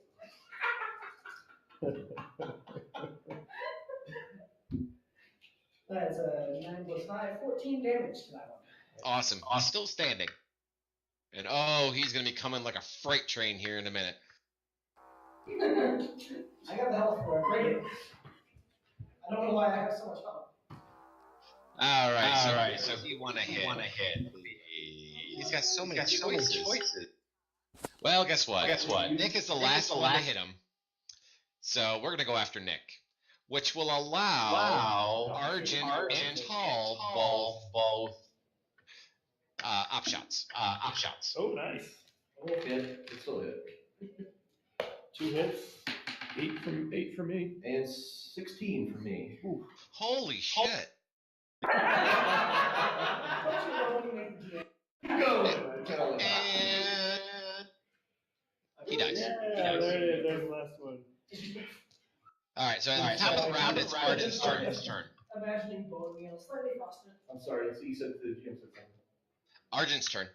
That's 9 plus 5, 14 damage to that one. Awesome. He's still standing. And oh, he's going to be coming like a freight train here in a minute. I got the health for a frigate. I don't know why I have so much health. All right. So he want to hit. He's got so many choices. Well, guess what? Nick is the last one to hit him. So we're going to go after Nick, which will allow Argent and Tall both op shots. Oh, nice. Hit. It's still hit. 2 hits. 8 for me. And 16 for me. Ooh. Holy shit. And he dies. Yeah, there it is. There's the last one. All right, so at the top of the round, it's Argent's turn. Imagining bone meal, slightly frosted. I'm sorry, so you said the GM said something. Argent's turn.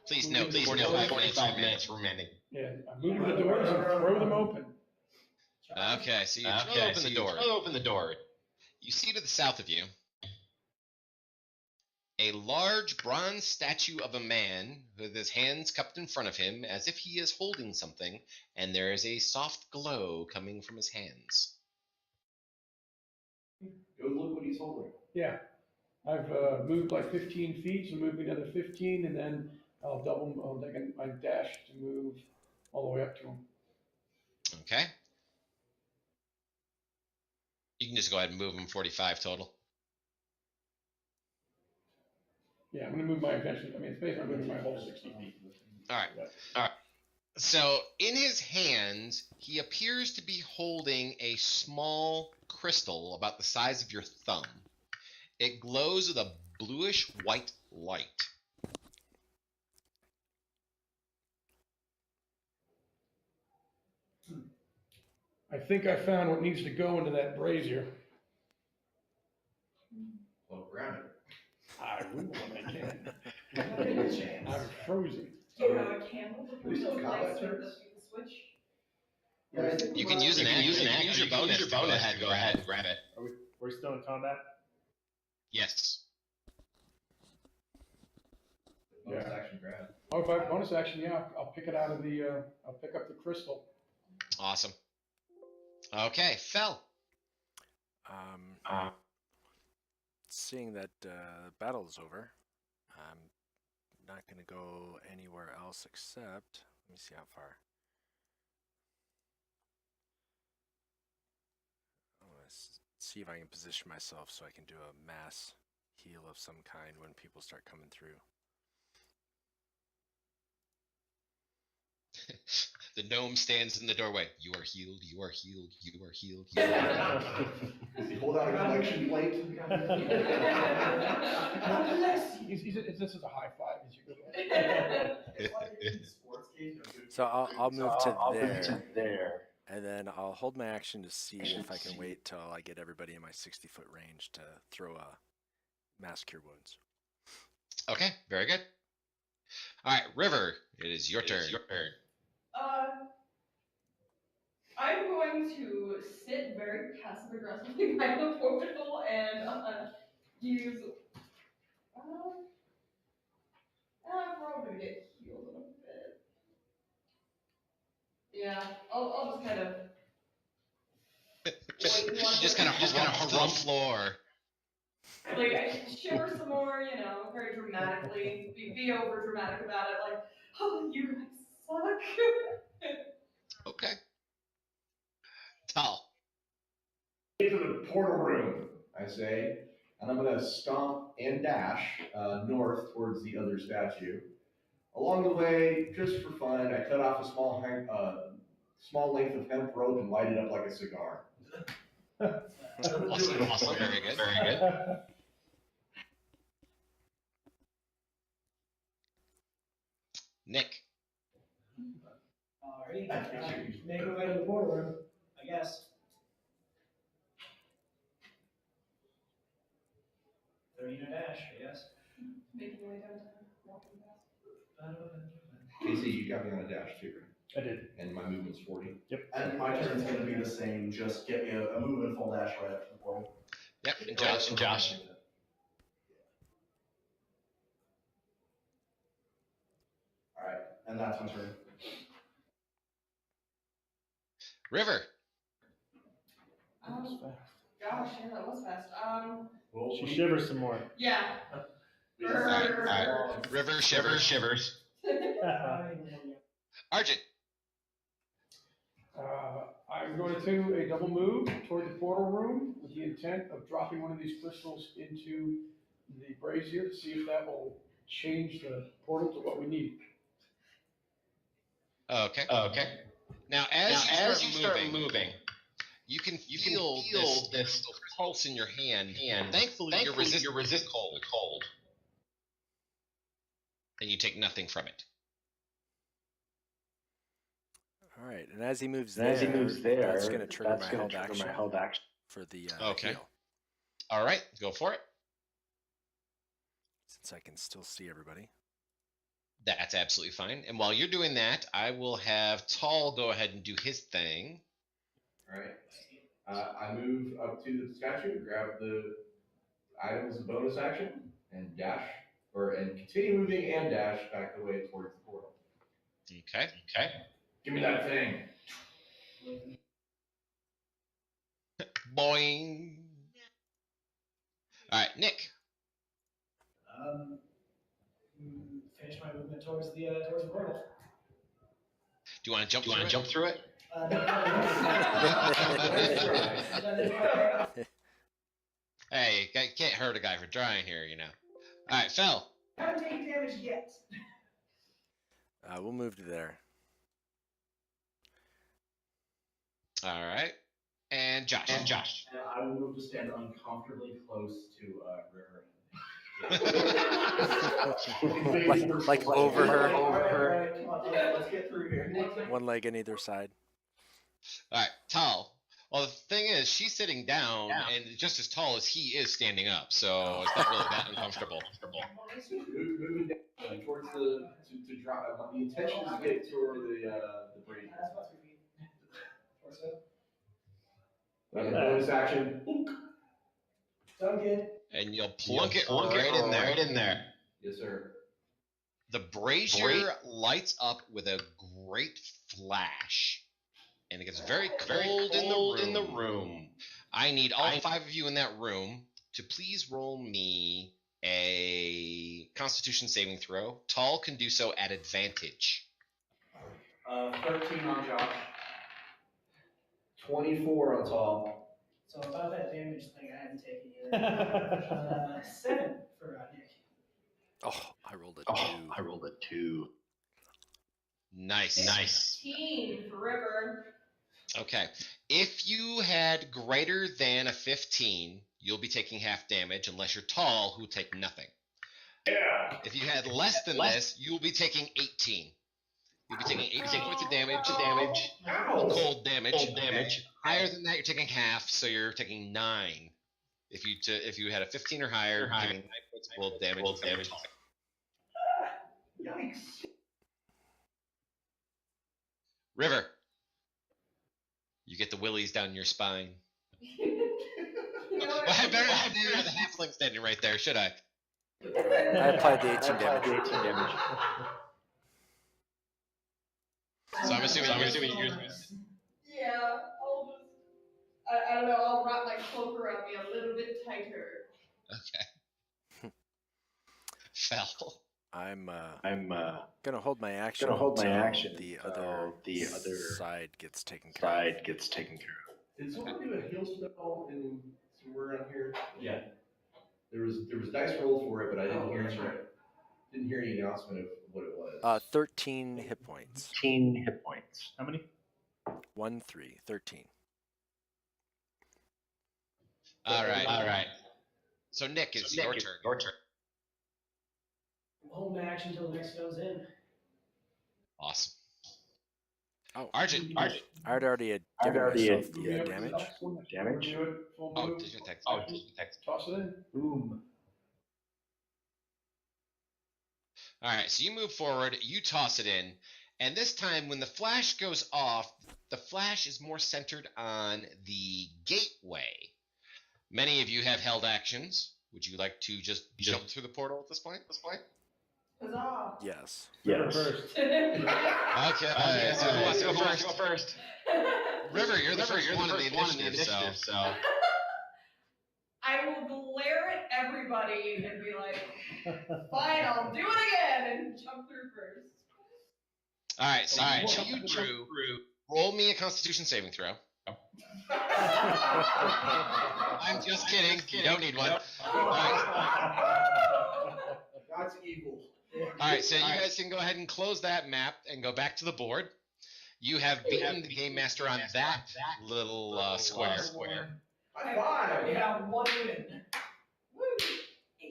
Please note, 45 minutes remaining. Yeah, I'm moving the doors and throw them open. Okay, so you throw open the door. You see to the south of you a large bronze statue of a man with his hands cupped in front of him as if he is holding something, and there is a soft glow coming from his hands. Go look what he's holding. Yeah, I've moved like 15 feet, so moving another 15, and then I'll take my dash to move all the way up to him. Okay. You can just go ahead and move him 45 total. Yeah, I'm going to move my attention. I mean, it's basically moving my whole 60 feet. All right. So in his hands, he appears to be holding a small crystal about the size of your thumb. It glows with a bluish white light. I think I found what needs to go into that brazier. Well, grab it. I will when I can. I'm frozen. Do you have a candle to We still combat the turns? switch? Yeah, You can use an action. Use your bonus to go ahead and grab it. We're still in combat? Yes. bonus action grab. Oh, if I have bonus action, yeah, I'll pick it out of the, I'll pick up the crystal. Awesome. Okay, Fel. Seeing that battle is over, I'm not going to go anywhere else except, let me see how far. I want to see if I can position myself so I can do a mass heal of some kind when people start coming through. The gnome stands in the doorway. You are healed, you are healed, you are healed, you are healed. Does he hold out a collection plate? This is a high five as you go. So I'll move to there, and then I'll hold my action to see if I can wait till I get everybody in my 60-foot range to throw a mass cure wounds. Okay, very good. All right, River, it is your turn. I'm going to sit very passive aggressively by the portal and use. We're all gonna get healed in a bit. Yeah, I'll just kind of. just kind of harumph the floor. Like, I shiver some more, very dramatically, be over dramatic about it, like, oh, you guys suck. Okay. Tal. Into the portal room, I say, and I'm going to stomp and dash north towards the other statue. Along the way, just for fun, I cut off a small length of hemp rope and light it up like a cigar. Awesome. Very good. Very good. Nick. Alrighty, make my way to the portal room, I guess. A dash, I guess. Making your way downtown, walking fast. Casey, you got me on a dash too, right? I did. And my movement's 40. Yep. And my turn's going to be the same. Just get me a move and full dash right up to the portal. Yep. And Josh. All right, and that's my turn. River. Gosh, yeah, that was fast. She shivers some more. Yeah. All right. River shivers. Arjun. I'm going to a double move toward the portal room with the intent of dropping one of these crystals into the brazier to see if that will change the portal to what we need. Okay. Now, as you start moving, you can feel this pulse in your hand. Thankfully, you're resistant cold. And you take nothing from it. All right, and as he moves there, that's going to trigger my held action for the heal. All right, go for it. Since I can still see everybody. That's absolutely fine. And while you're doing that, I will have Tall go ahead and do his thing. All right. I move up to the statue, grab the item as a bonus action, and dash, and continue moving and dash back the way towards the portal. Okay. Give me that thing. Boing. All right, Nick. Finish my movement towards the portal. Do you want to jump through it? Hey, you can't hurt a guy for trying here, All right, Fel. I haven't taken damage yet. We'll move to there. All right. And Josh. And I will move to stand uncomfortably close to River. like over her. All right, come on, let's get through here. One leg on either side. All right, Tal. Well, the thing is, she's sitting down and just as tall as he is standing up, so it's not really that uncomfortable. Moving down towards to drop. The intention is to get toward the brazier. That's about 3 feet. Torso. Bonus action. Sound good. And you'll plunk it right in there. Yes, sir. The brazier lights up with a great flash. And it gets very cold in the room. I need all 5 of you in that room to please roll me a Constitution saving throw. Tall can do so at advantage. 13 on Josh. 24 on Tall. So about that damage thing I haven't taken either. 7 for Nick. Oh, I rolled a 2. Nice. 15 for River. Okay. If you had greater than a 15, you'll be taking half damage unless you're Tall, who take nothing. Yeah. If you had less than this, you'll be taking 18. You'll be taking 18 points of damage. Ow. Cold damage. Higher than that, you're taking half, so you're taking 9. If you had a 15 or higher, you're taking 9 points of cold damage. Yikes. River. You get the willies down your spine. Well, I better have the halfling standing right there, should I? I applied the 18 damage. So I'm assuming you're. Yeah, I'll just. I don't know. I'll wrap my cloak around me a little bit tighter. Okay. Fell. I'm gonna hold my action. The other side gets taken care of. Did someone do a heal spell in somewhere around here? Yeah. There was dice roll for it, but I didn't hear any announcement of what it was. 13 hit points. How many? 1, 3, 13. All right. So Nick, it's your turn. Hold my action until the next goes in. Awesome. Oh, Argent. I had already given myself the damage. Oh, did you attack? Toss it in. Boom. All right, so you move forward, you toss it in, and this time when the flash goes off, the flash is more centered on the gateway. Many of you have held actions. Would you like to just jump through the portal at this point? Huzzah! Yes. First. Okay, so who wants to go first? River, you're the first one in the initiative, so. I will glare at everybody and be like, fine, I'll do it again, and jump through first. All right, so you drew. Roll me a Constitution saving throw. I'm just kidding. You don't need one. All right. That's evil. All right, so you guys can go ahead and close that map and go back to the board. You have beaten the Game Master on that little square. High five! Yeah, one win.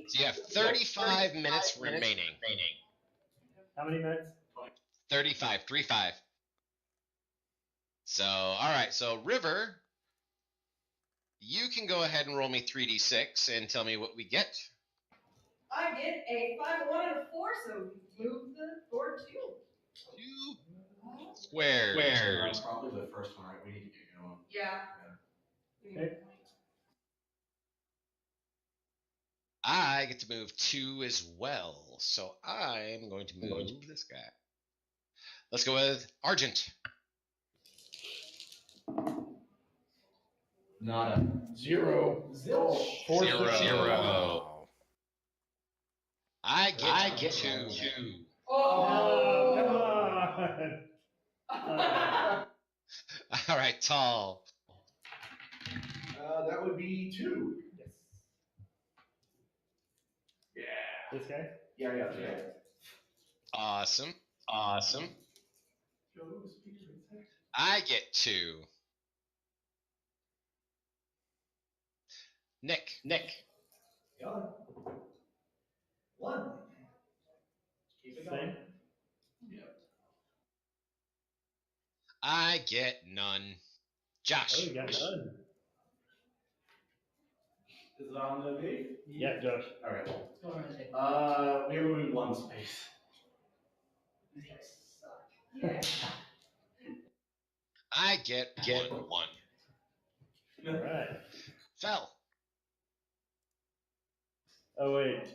So you have 35 minutes remaining. How many minutes? 35. So, all right. So, River, you can go ahead and roll me 3d6 and tell me what we get. I get a 5, a 1, and a 4, so move the board 2. 2 squares. Probably the first one, right? We need to get going. Yeah. Okay. I get to move 2 as well. So, I'm going to move this guy. Let's go with Argent. Nada. 0. Zilch. 0. I get 2. Oh! Come on. All right, Tall. That would be 2. Yes. This guy? Yeah. Awesome. I get 2. Nick. Going. 1. Keep it going. Same. I get none. Josh. Oh, you got none. Is it on the page? Yeah, Josh. All right. What's going on today? We removed 1 space. These guys suck. Yeah. I get 1. All right. Fell. Oh, wait.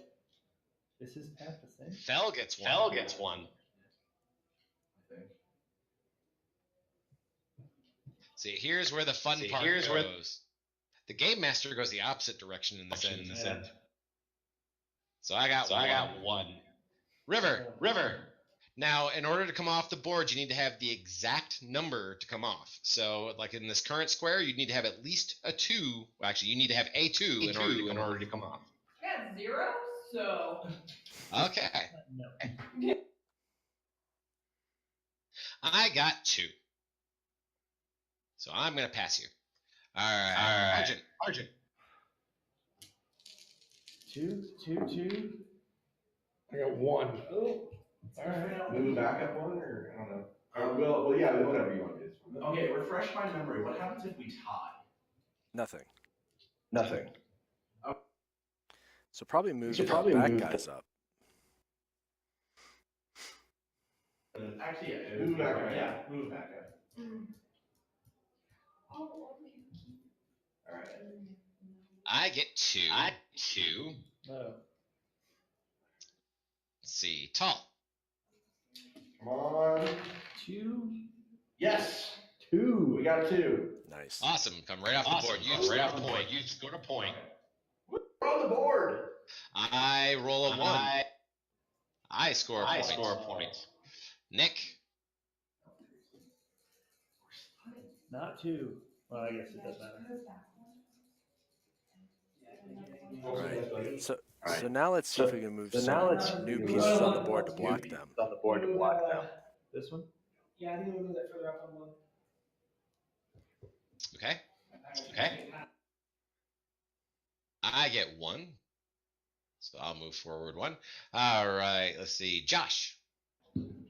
Is his path the same? Fell gets 1. I think. See, here's where the fun part goes. The Game Master goes the opposite direction in this end. So I got 1. River. Now, in order to come off the board, you need to have the exact number to come off. So, like in this current square, you need to have at least a 2. Well, actually, you need to have a 2 in order to come off. I got 0, so. Okay. No. I got 2. So I'm going to pass you. All right. Argent. 2. I got 1. Oh. All right. Move back up 1, or I don't know. Well, yeah, whatever you want to do. Okay, refresh my memory. What happens if we tie? Nothing. Oh. So probably move the back guys up. Actually, yeah. Move back up. Yeah, move back up. Oh, All right. I get 2. No. Let's see. Tall. Come on. 2. Yes. 2. We got 2. Nice. Awesome. Come right off the board. You right off the board. You scored a point. We're on the board. I roll a 1. I score a point. Nick. Not 2. Well, I guess it doesn't matter. All right. So now let's see if we can move some new pieces on the board to block them. This one? Yeah, I think we'll move that further up on one. Okay. I get 1. So I'll move forward 1. All right. Let's see. Josh. 1.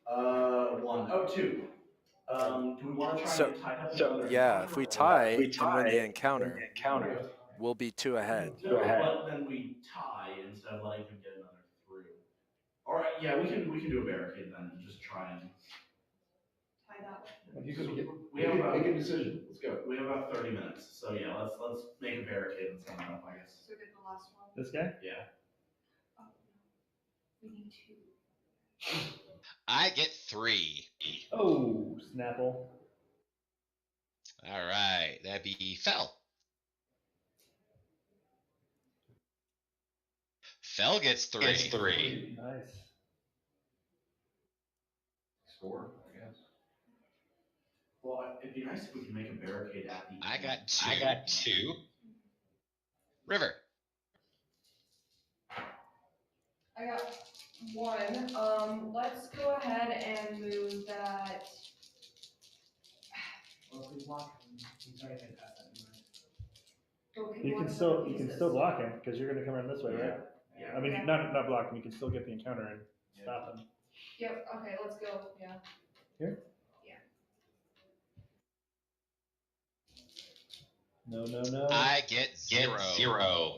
Oh, 2. Do we want to try and get tied up? Yeah, if we tie and win the encounter, we'll be 2 ahead. But then we tie instead of letting him get another through. All right, yeah, we can do a barricade then and just try and Tie that way. we have about, make a decision. Let's go. We have about 30 minutes. So yeah, let's make a barricade and send it up, I guess. So get the last one. This guy? Yeah. Oh, no. We need 2. I get 3. Oh, Snapple. All right. That'd be Fell. Fell gets 3. Nice. Score, I guess. Well, it'd be nice if we could make a barricade at the I got 2. River. I got 1. Let's go ahead and move that. Well, if we block him, he's already been past that. You can still block him because you're going to come around this way, right? Yeah. I mean, not block him. You can still get the encounter and stop him. Yep. Okay. Let's go. Yeah. Here? Yeah. No. I get 0.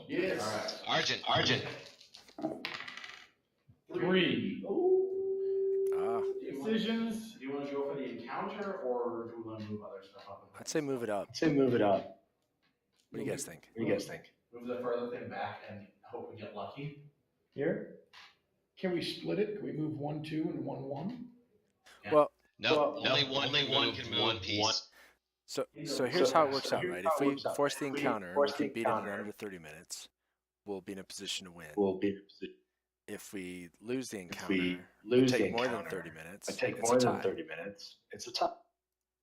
Yes. All right. Argent. 3. Decisions. Do you want to go for the encounter or do we want to move other stuff up? I'd say move it up. What do you guys think? Move the further thing back and hope we get lucky. Here? Can we split it? Can we move 1, 2, and 1, 1? Yeah. Well, only one can move one piece. So here's how it works out, right? If we force the encounter, we can beat it in under 30 minutes. We'll be in a position to win. If we lose the encounter, take more than 30 minutes. It's a tie.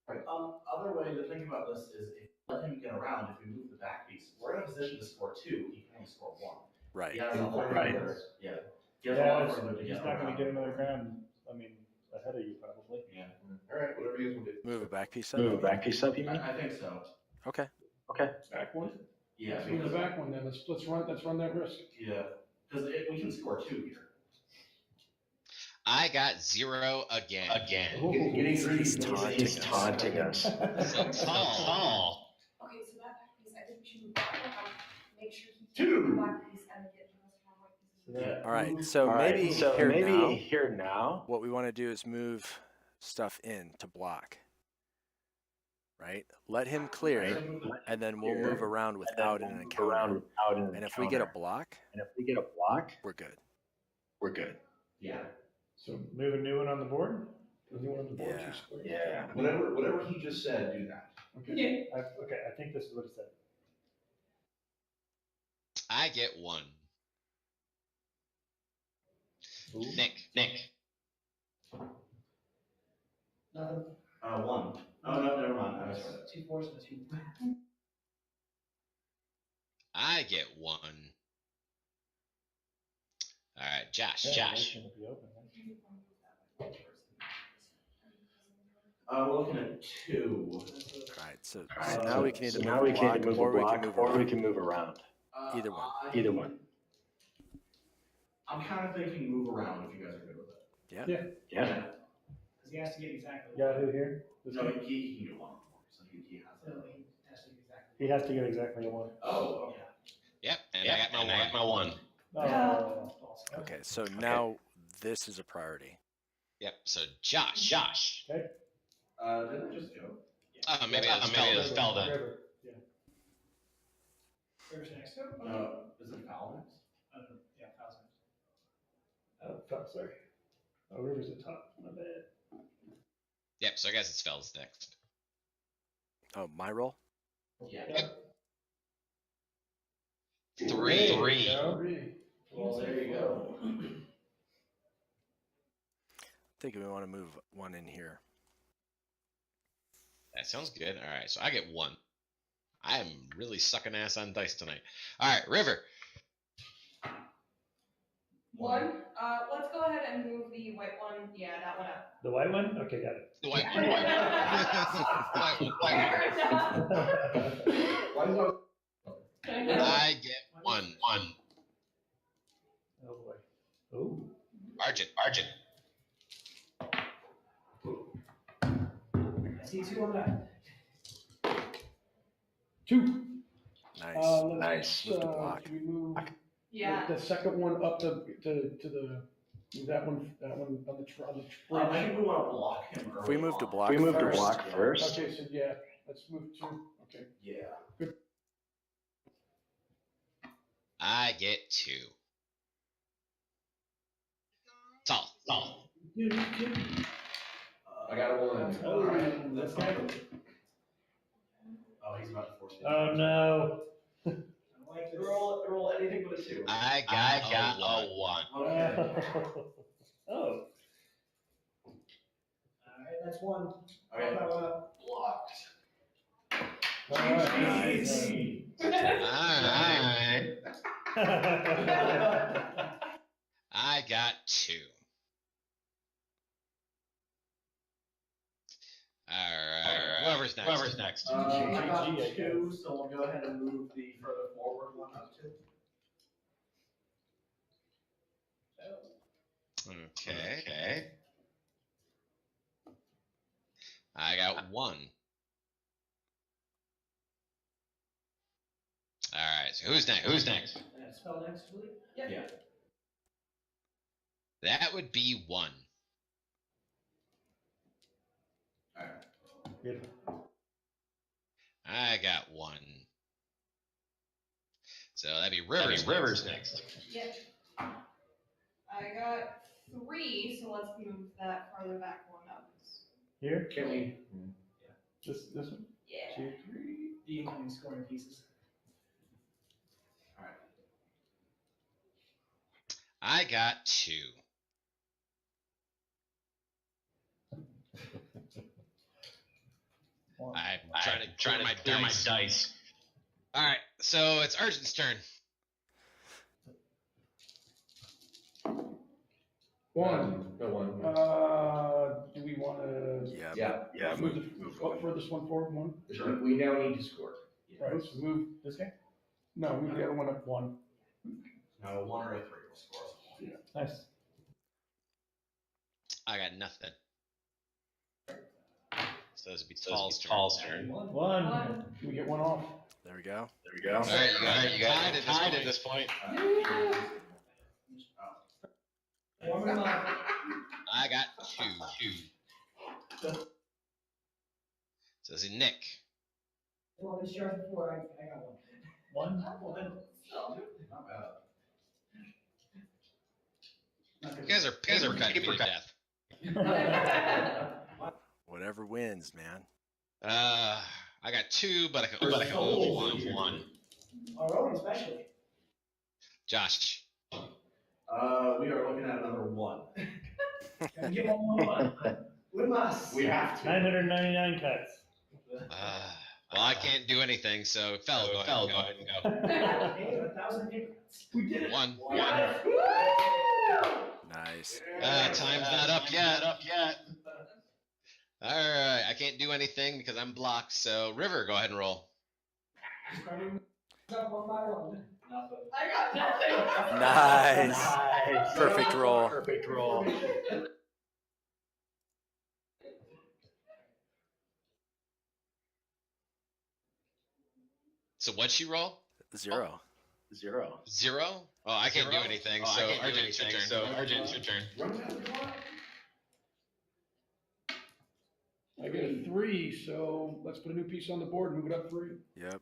Right. Other way to think about this is if we let him get around, if we move the back piece, we're in a position to score 2. He can only score 1. Right. He has a lot further. Yeah. He has a Yeah, lot further to he's get not going around. to get another ground. I mean, ahead of you probably. Yeah. All right, whatever you guys want to do. Move a back piece up. I think so. Okay. Back one? Yeah. Let's move the back one then. Let's run that risk. Yeah. Because we can score 2 here. I got 0 again. He's taunting us. So tall. Okay. So that back piece, I think we should move that one up. Make sure he 2. the back piece and get the rest of our white pieces. All right. So maybe here now, what we want to do is move stuff in to block. Right? Let him clear, and then we'll move around without an encounter. And if we get a block, we're good. Yeah. So move a new one on the board? Yeah. Whatever he just said, do that. Okay. I think this is what he said. I get 1. Ooh. Nick. Nothing. 1. Oh, no, never mind. I misread it. 2 4s and a 2. I get 1. All right, Josh. It's gonna be open, right? We're looking at 2. All right. So now we can either move a block or we can move around. Either one. I'm kind of thinking move around if you guys are good with it. Yeah. Because he has to get exactly. Got who here? No, he can get 1 more, so he has So it. he has to get exactly. He has to get exactly a 1. Oh, okay. Yep, and I got my 1. Oh. Okay. So now this is a priority. Yep. So Josh. Okay. Didn't I just go? Maybe it's Fell then. River. Yeah. River's next. Is it foul next? Yeah, Fowl's next. Oh, sorry. Oh, River's at top. My bad. Yep. So I guess it's Fel's next. Oh, my roll? Yeah. Yep. There Three. you go. Well, there you go. I think we want to move one in here. That sounds good. All right. So I get 1. I am really sucking ass on dice tonight. All right, River. 1. Let's go ahead and move the white one. Yeah, that one up. The white one? Okay, got it. The white one. Fair enough. I get 1. Oh boy. Oh. Argent. I see 2 on that. 2. Nice. Nice. Move the block. Can we move Yeah. the second one up to the that one on the I think we want to block him early. If we move to on. block We moved to first. block first. Okay, so yeah, let's move 2. Okay. Yeah. I get 2. Tall. I got a 1. Oh, that's good. Oh, he's about to force me. Oh no. I like this. Roll anything but a 2. I got a 1. Okay. Oh. Alright, that's 1. Okay. Blocked. Nice. Alright. I got 2. Alright. Whoever's next. I got 2, so we'll go ahead and move the further forward one up to. Okay. I got 1. Alright, so who's next? Spell next, will you? Yep. Yeah. That would be 1. Beautiful. I got 1. So that'd be Rivers next. Yep. I got 3, so let's move that farther back one up. Here? Can we? This one? Yeah. 2, 3. The incoming scoring pieces. I got 2. I'm trying to clear my dice. All right, so it's Argent's turn. 1. No 1. Do we want to Yeah. move the furthest one forward? 1. Sure. We now need to score. Right. So move this guy. No, move the other one up 1. No, 1 or a 3 will score. Yeah. Nice. I got nothing. So this would be Tall's turn. 1. Can we get 1 off? There we go. All right, you guys are tied at this point. Warm him up. I got 2. So this is Nick. Well, this year before, I got 1. 1. Not bad. You guys are cutting me to death. Whatever wins, man. I got 2, but I can only move 1. Our own especially. Josh. We are looking at another 1. Can we get 1? We must. We have to. 999 cuts. Well, I can't do anything, so Fel, go ahead and go. Hey, 1,000 paper cuts. We did it. 1. Nice. Time's not up yet. All right, I can't do anything because I'm blocked. So River, go ahead and roll. Up 1 by 1. I got nothing. Nice. Perfect roll. Perfect roll. So what'd she roll? 0. 0. 0? Oh, I can't do anything. So Argent's your turn. I get a 3, so let's put a new piece on the board and move it up 3. Yep.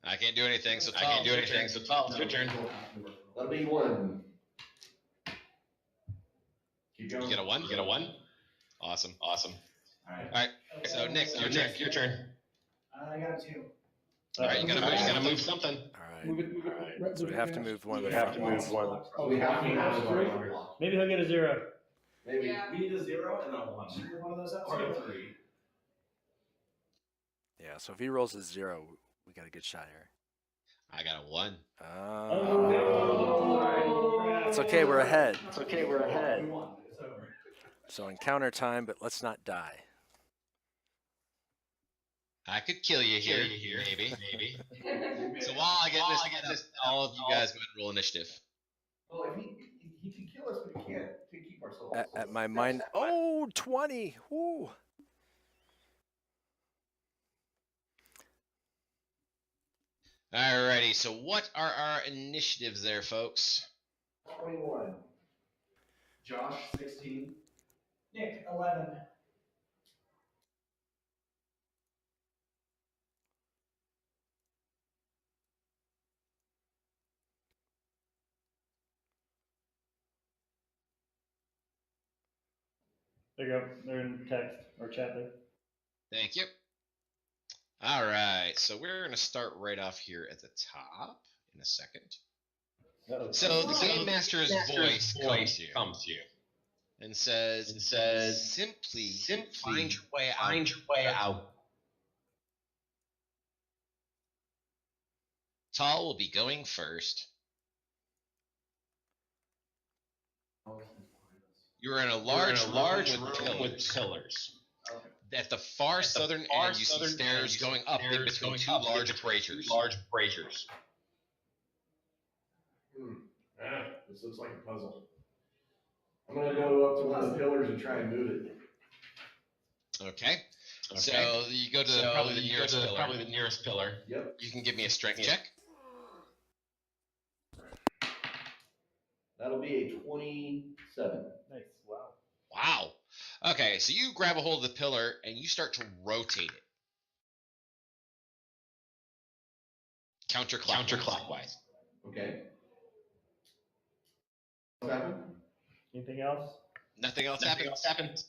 I can't do anything. So Tall, it's your turn. That'll be 1. Keep You going. get a 1? Awesome. All right. So next, your turn. I got 2. All right, you gotta move something. All right. Move it. So we have to move one of the We have to front move ones. one. We have to have one. Maybe he'll get a 0. Maybe. Yeah. We need a 0 and a 1. One of those up. Or a 3. Yeah, so if he rolls a 0, we got a good shot here. I got a 1. Oh. It's okay, we're ahead. It's okay, we're ahead. We won. It's over. So encounter time, but let's not die. I could kill you here, maybe. So while I get this, all of you guys go ahead and roll initiative. Well, if he can kill us, but he can't keep ourselves. At my mind, 20. Woo. Alrighty, so what are our initiatives there, folks? 21. Josh, 16. Nick, 11. There you go. They're in text or chat there. Thank you. All right, so we're going to start right off here at the top in a second. Uh-oh. So the Game Master's voice comes to you and says, simply find your way out. Tall will be going first. You're in a large room with pillars. At the far southern end, you see stairs going up in between two large braziers. This looks like a puzzle. I'm gonna go up to one of the pillars and try and move it. Okay. So you go to probably the nearest pillar. Yep. You can give me a strength check. That'll be a 27. Nice. Wow. Wow. Okay, so you grab a hold of the pillar and you start to rotate it. Counterclockwise. Okay. What's happened? Anything else? Nothing else happens.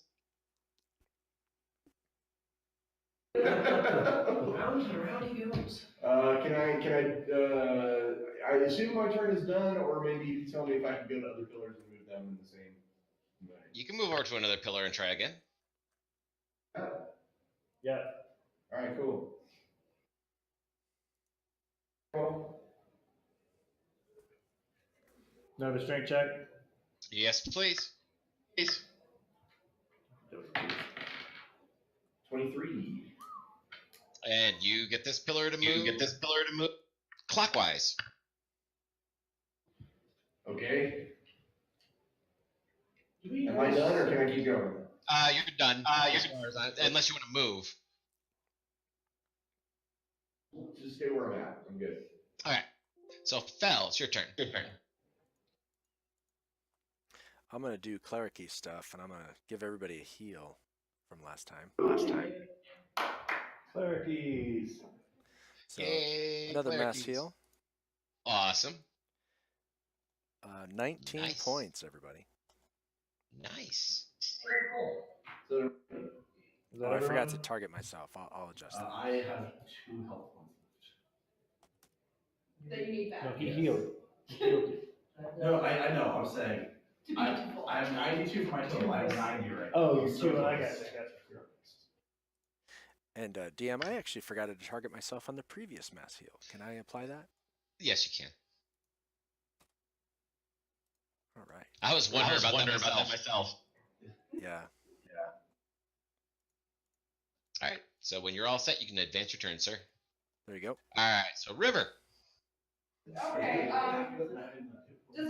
Round and around he goes. I assume my turn is done, or maybe you can tell me if I can go to other pillars and move them in the same way. You can move over to another pillar and try again. Yeah. All right, cool. Another strength check. Yes, please. 23. And you get this pillar to move. Clockwise. Okay. Am I done, or can I keep going? You're done. Unless you want to move. Just stay where I'm at. I'm good. Okay. So Fel, it's your turn. I'm going to do cleric-y stuff, and I'm going to give everybody a heal from last time. Clericies. So Yay, another mass clericies. heal. Awesome. 19 Nice. points, everybody. Nice. So, Oh, I forgot to target myself. I'll adjust that. I have 2 health points left. That you need back. No, he healed. He healed you. No, I know. I'm saying To be I full. have 92 for my total. I have 90 right now. Oh, you're So 2. I got close. you. And DM, I actually forgot to target myself on the previous mass heal. Can I apply that? Yes, you can. All right. I was wondering about that myself. Yeah. All right. So when you're all set, you can advance your turn, sir. There you go. All right. So River. Okay, does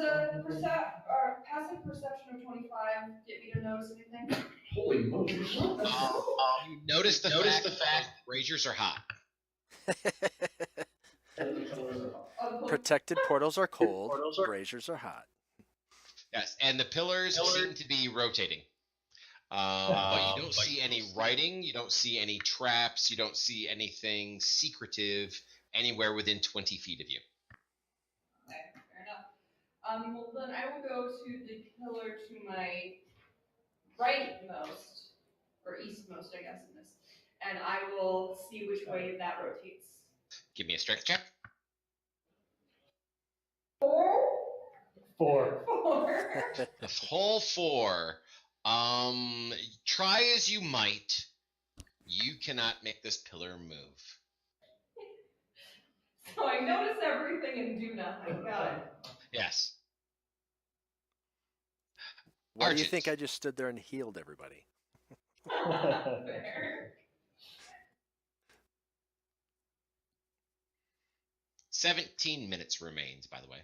a passive perception of 25 get me to notice anything? holy Moses. You notice the fact braziers are hot. Protected portals are cold. Braziers are hot. Yes, and the pillars seem to be rotating. But you don't see any writing, you don't see any traps, you don't see anything secretive anywhere within 20 feet of you. Okay, fair enough. Well then I will go to the pillar to my rightmost, or eastmost, I guess, in this. And I will see which way that rotates. Give me a strength check. 4. 4. 4. The whole 4. Try as you might, you cannot make this pillar move. So I notice everything and do nothing. Got it. Yes. Why do you think I just stood there and healed everybody? Fair. 17 minutes remains, by the way.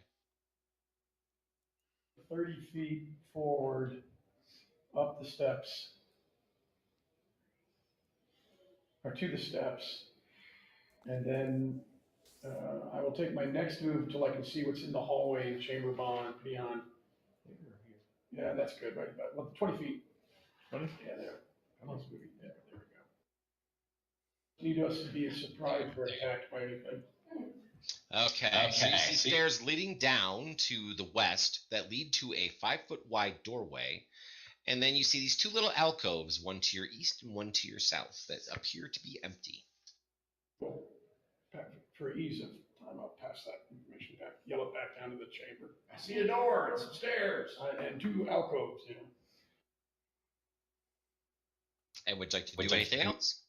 30 feet forward, up the steps, or to the steps, and then I will take my next move till I can see what's in the hallway and chamber beyond. Yeah, that's good, right? About 20 feet. 20? Yeah, there. Come on, movie. Yeah, there we go. Need us to be surprised or attacked by anything. Okay. So you see stairs leading down to the west that lead to a 5-foot wide doorway. And then you see these 2 little alcoves, one to your east and one to your south, that appear to be empty. Well, for ease of time, I'll pass that information back, yell it back down to the chamber. I see a door and some stairs. And 2 alcoves, you know. And would you like to do anything else?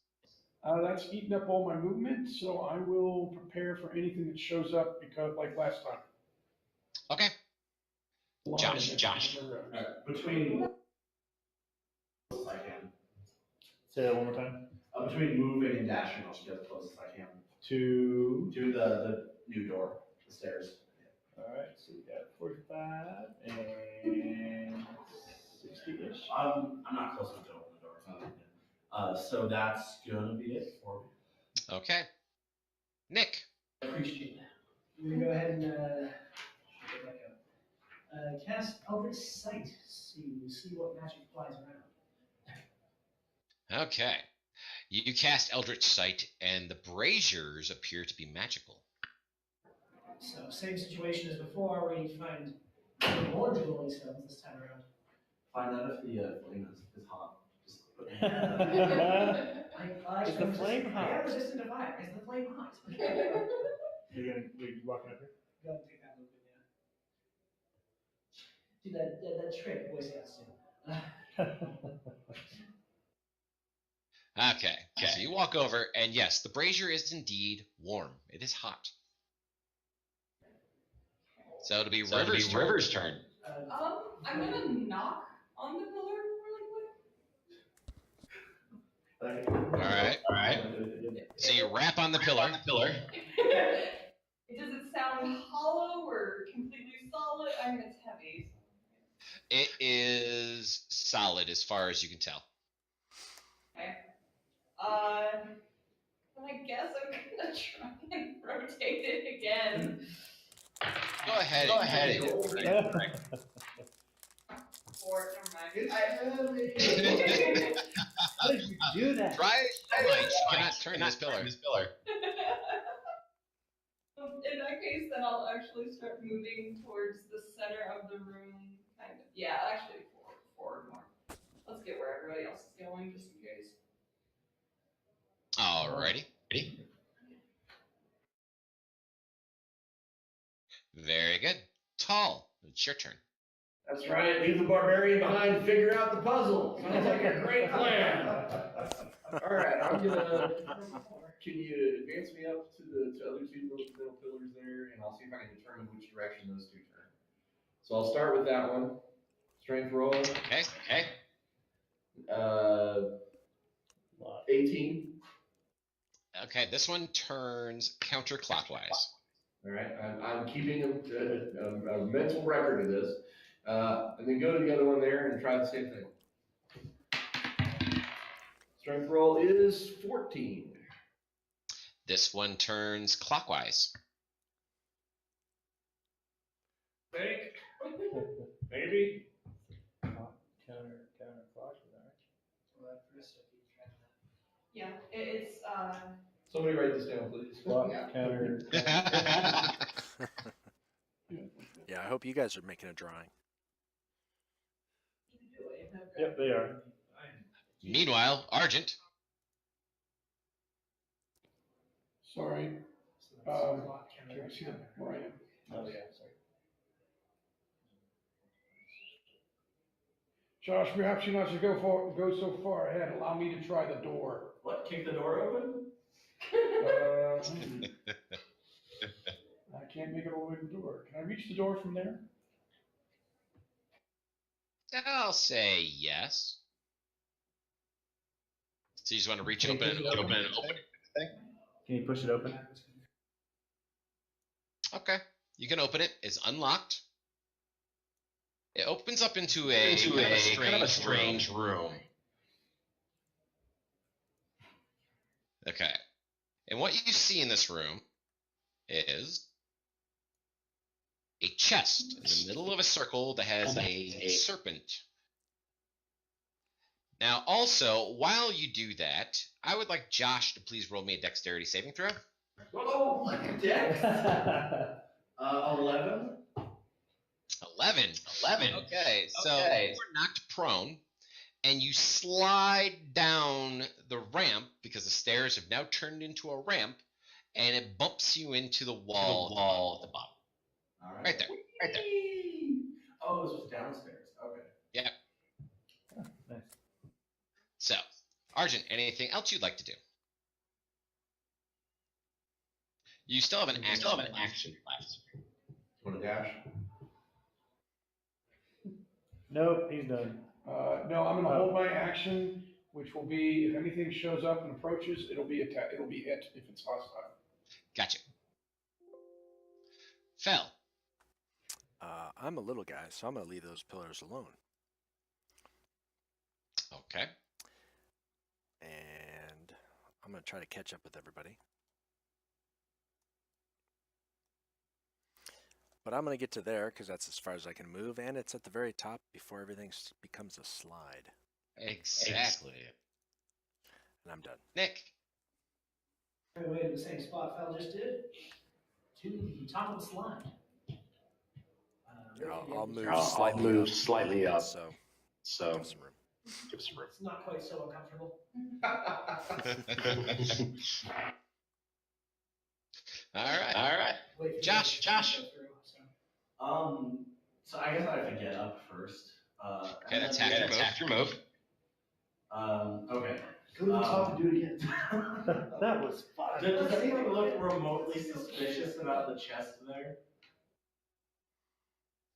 That's eaten up all my movement, so I will prepare for anything that shows up because, like last time. Okay. Josh. Between I can. Say that one more time. Between moving and dashing, I'll get as close as I can. To the new door, the stairs. All right, so we got 45 and 60-ish. I'm not close enough to open the door. It's not open. So that's gonna be it for me. Okay. Nick. Appreciate that. I'm gonna go ahead and get back up. Cast Eldritch Sight. See what magic flies around. Okay. You cast Eldritch Sight, and the braziers appear to be magical. So, same situation as before, we find more dueling stones this time around. Find out if the flame is hot. Just put it Is the flame hot? I am resistant to fire. Is the flame hot? You're walking up here? Go and take that move, yeah. Do that trick Boy Scouts do. Okay. So you walk over, and yes, the brazier is indeed warm. It is hot. So it'll be River's turn. I'm gonna knock on the pillar really quick. All right. So you rap on the pillar. Does it sound hollow or completely solid? I mean, it's heavy. It is solid as far as you can tell. Okay. I guess I'm gonna try and rotate it again. Go ahead. Or never mind. How did you do that? Try it. You cannot turn this pillar. In that case, then I'll actually start moving towards the center of the room. Kind of. Yeah, actually forward more. Let's get where everybody else is going, just in case. Alrighty. Ready? Very good. Tall. It's your turn. That's right. Leave the barbarian behind and figure out the puzzle. Sounds like a great plan. All right, I'm gonna. Can you advance me up to the other 2 little pillars there, and I'll see if I can determine which direction those 2 turn. So I'll start with that one. Strength roll. Okay. 18. Okay, this one turns counterclockwise. All right, I'm keeping a mental record of this. And then go to the other one there and try the same thing. Strength roll is 14. This one turns clockwise. Fake. Maybe. Counterclockwise, all right. Yeah, it's Somebody write this down, please. Counter. Yeah, I hope you guys are making a drawing. Yep, they are. Meanwhile, Argent. Sorry. Can I see where I am? Oh, yeah, sorry. Josh, perhaps you not to go so far ahead. Allow me to try the door. What? Kick the door open? I can't make it all the way to the door. Can I reach the door from there? I'll say yes. So you just want to reach open and open and open it? Can you push it open? Okay. You can open it. It's unlocked. It opens up into a strange room. Okay. And what you see in this room is a chest in the middle of a circle that has a serpent. Now, also, while you do that, I would like Josh to please roll me a dexterity saving throw. Oh, like a dex? 11. 11. Okay, so you are knocked prone, and you slide down the ramp because the stairs have now turned into a ramp, and it bumps you into the wall at the bottom. All right. Right there. Oh, this was downstairs. Okay. Yeah. Oh, nice. So, Argent, anything else you'd like to do? You still have an action left. Want to dash? Nope, he's done. No, I'm gonna hold my action, which will be if anything shows up and approaches, it'll be it if it's hostile. Gotcha. Fel. I'm a little guy, so I'm gonna leave those pillars alone. Okay. And I'm gonna try to catch up with everybody. But I'm going to get to there because that's as far as I can move, and it's at the very top before everything becomes a slide. Exactly. And I'm done. Nick. Way to the same spot Fel just did. To the top of the slide. I'll move slightly up. So give some room. It's not quite so uncomfortable. All right. Wait, Josh. So I guess I have to get up first. Okay, that's half your move. Okay. Go to the top and do it again. That was fun. Does anything look remotely suspicious about the chest there?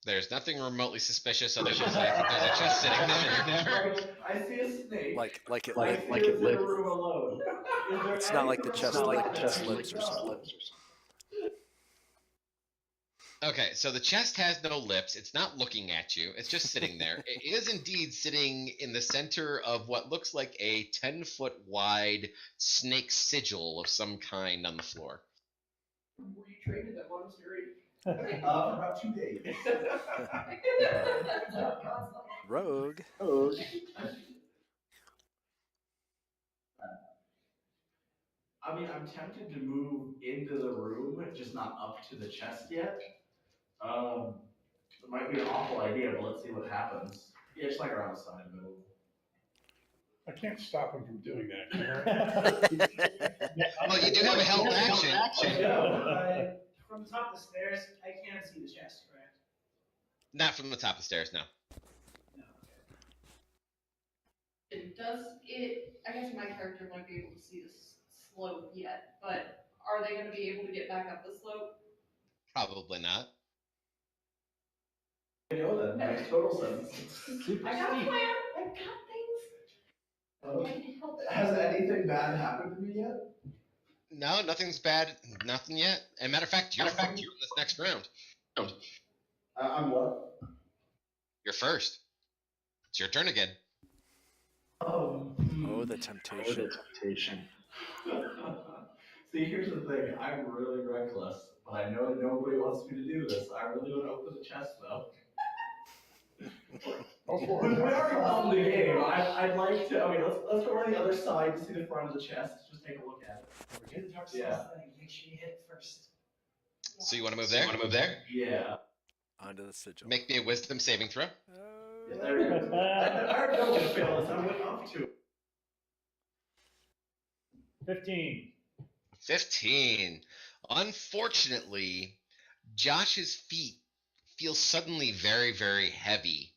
There's nothing remotely suspicious other than the fact that there's a chest sitting there. I see a snake. Like it lives in a room alone. It's not like the chest its lips or something. Okay, so the chest has no lips. It's not looking at you. It's just sitting there. It is indeed sitting in the center of what looks like a 10-foot wide snake sigil of some kind on the floor. Were you trained in that monastery? For about 2 days. Rogue. I mean, I'm tempted to move into the room, just not up to the chest yet. It might be an awful idea, but let's see what happens. Yeah, just like around the side of it. I can't stop him from doing that. Well, you do have a held action. From the top of the stairs, I can't see the chest, correct? Not from the top of the stairs, no. No. I guess my character won't be able to see the slope yet, but are they going to be able to get back up the slope? Probably not. I know that makes total sense. I got a plan. I got things. I can help it. Has anything bad happened to me yet? No, nothing's bad. Nothing yet. As a matter of fact, you're in this next round. I'm what? You're first. It's your turn again. Oh, the temptation. See, here's the thing. I'm really reckless, but I know nobody wants me to do this. I really want to open the chest, though. We already won the game. I'd like to. Okay, let's go on the other side to see the front of the chest. Just take a look at it. We're getting Dark Souls thing. Make sure you hit it first. So you want to move there? Yeah. Onto the sigil. Make me a wisdom saving throw. Yeah, there it is. I already know I'm going to fail this. I'm going up to it. 15. 15. Unfortunately, Josh's feet feel suddenly very, very heavy,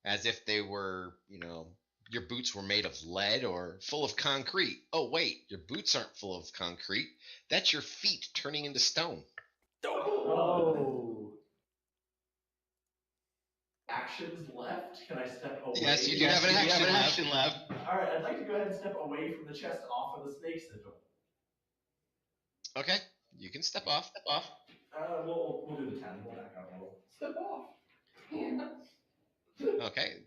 as if they were, your boots were made of lead or full of concrete. Oh, wait, your boots aren't full of concrete. That's your feet turning into stone. Oh. Actions left? Can I step away? Yes, you do have an action left. Alright, I'd like to go ahead and step away from the chest off of the snake sigil. Okay, you can step off. We'll do the 10. We'll back out a little. Step off. Okay,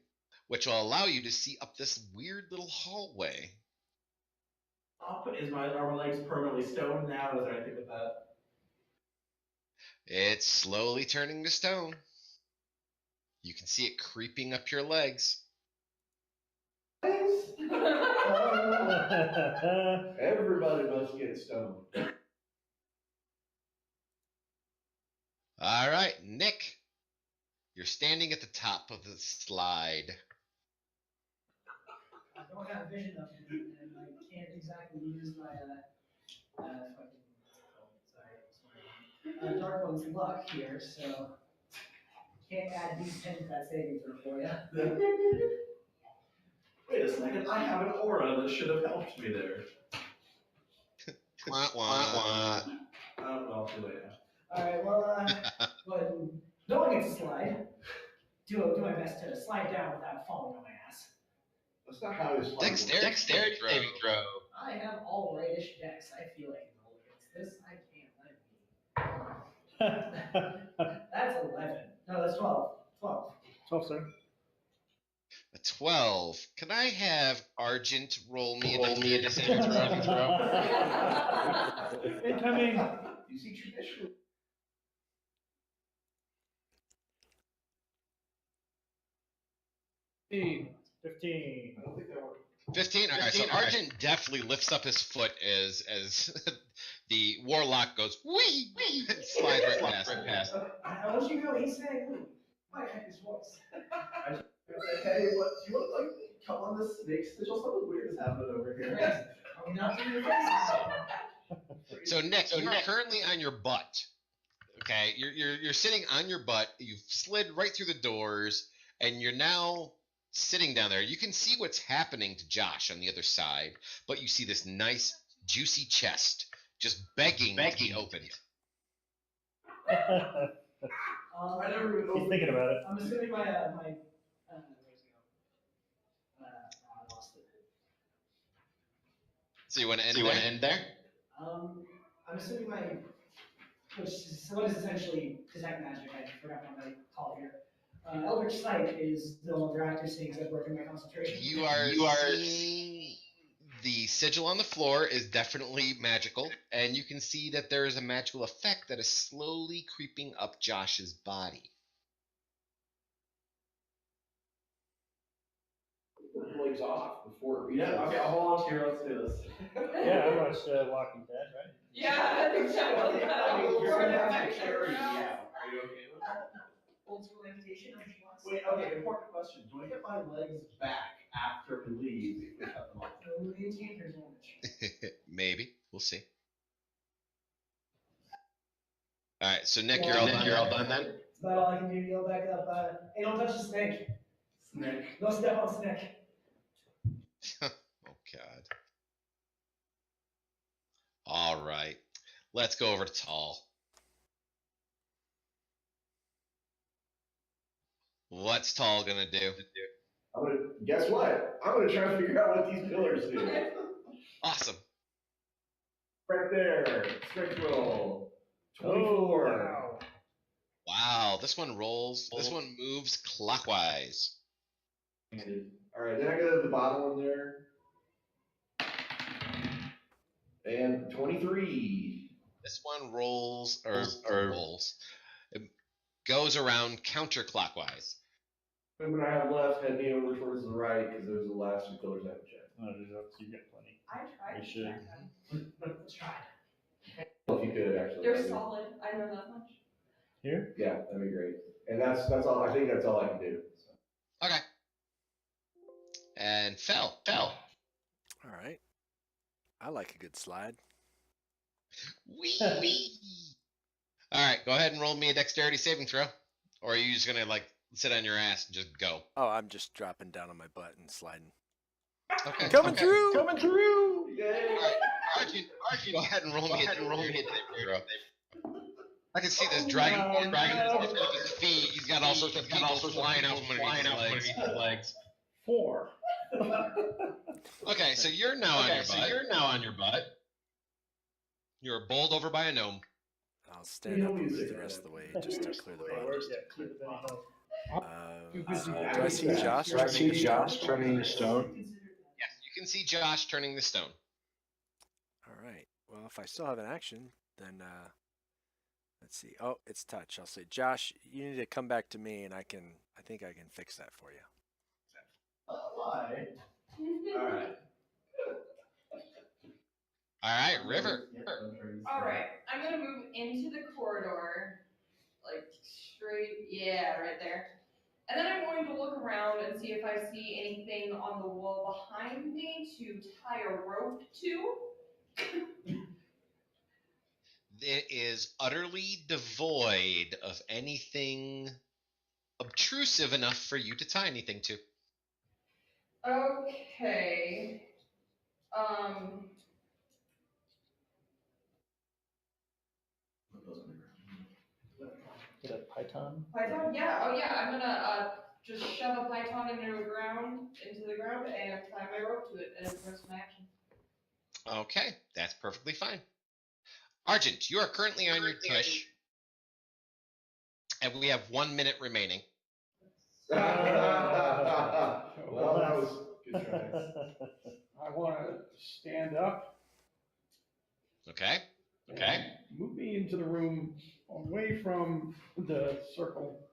which will allow you to see up this weird little hallway. Are my legs permanently stoned now? Is there anything with that? It's slowly turning to stone. You can see it creeping up your legs. Everybody must get stoned. All right, Nick, you're standing at the top of the slide. I don't have vision of him, and I can't exactly use my Dark One's luck here, so can't add these 10 to that saving throw for you. Wait a second, I have an aura that should have helped me there. Wah, wah. Well, too late now. Alright, well, when no one gets to slide, do my best to slide down without falling on my ass. That's not how this Dexterity saving throw. I have all rightish decks. I feel I can roll against this. I can't let me. That's 11. No, that's 12. 12. 12, sir. A 12. Can I have Argent roll me a saving throw? Incoming. You see, traditionally. 15. I don't think that worked. 15. All right, so Argent definitely lifts up his foot as the warlock goes wee, and slides right past. How would you know he's saying, my heck his voice? I just say, hey, what, do you want to come on this snake sigil? Something weird is happening over here. Are we not doing this? So Nick, you are currently on your butt. Okay, you're sitting on your butt. You've slid right through the doors, and you're now sitting down there. You can see what's happening to Josh on the other side, but you see this nice, juicy chest just begging to be opened. I never even He's thinking about it. I'm assuming my where's it go? I lost it. So you want to end there? I'm assuming what is essentially detect magic. I forgot what I call it here. Eldritch Sight is no longer active, seeing as I've broken my concentration. You are seeing the sigil on the floor is definitely magical, and you can see that there is a magical effect that is slowly creeping up Josh's body. Legs off before it reaches. Yeah, okay, I'll hold on to here. Let's do this. Yeah, I watched Walking Dead, right? Yeah, I think so. I mean, you're going to have to carry me out. Are you okay with that? Old school invitation. Wait, okay, important question. Do I get my legs back after we leave if we cut them off? Maintain your damage. Maybe. We'll see. All right, so Nick, you're all done then? That's about all I can do. Yell back up. Hey, don't touch the snake. Snake. No step on snake. Oh, God. All right. Let's go over to Tall. What's Tall gonna do? Guess what? I'm gonna try to figure out what these pillars do. Awesome. Right there. Strength roll. 24. Oh, Wow, this one rolls. This one moves clockwise. Alright, then I go to the bottom one there. And 23. This one rolls or rolls. It goes around counterclockwise. And when I have left, head me over towards the right because those are the last two pillars I haven't checked. so you get plenty. I tried. You should. Let's try. Well, if you could actually. They're solid. I know that much. Here? Yeah, that'd be great. And that's all. I think that's all I can do. So. Okay. And fell. All right. I like a good slide. Wee. All right, go ahead and roll me a dexterity saving throw. Or are you just gonna like sit on your ass and just go? Oh, I'm just dropping down on my butt and sliding. Okay. Coming okay. through. Coming through! All right, Archie, go ahead and roll me a saving throw. I can see this dragon at his feet. He's got all sorts of people flying out from underneath his legs. 4. Okay, so you're now on your butt. You're bowled over by a gnome. I'll stand up and move the rest of the way just to clear the bottom. Do I see Josh turning the stone? Yes, you can see Josh turning the stone. All right. Well, if I still have an action, then let's see. Oh, it's touch. I'll say, Josh, you need to come back to me, and I think I can fix that for you. Why? All right. All right, River. All right, I'm gonna move into the corridor, like straight, yeah, right there. And then I'm going to look around and see if I see anything on the wall behind me to tie a rope to. It is utterly devoid of anything obtrusive enough for you to tie anything to. Okay. Is that Python? Python? Yeah. Oh, yeah. I'm gonna just shove a python into the ground, and tie my rope to it as the rest of my action. Okay, that's perfectly fine. Argent, you are currently on your tush, and we have 1 minute remaining. Well, that was good try. I want to stand up. Okay. Move me into the room away from the circle.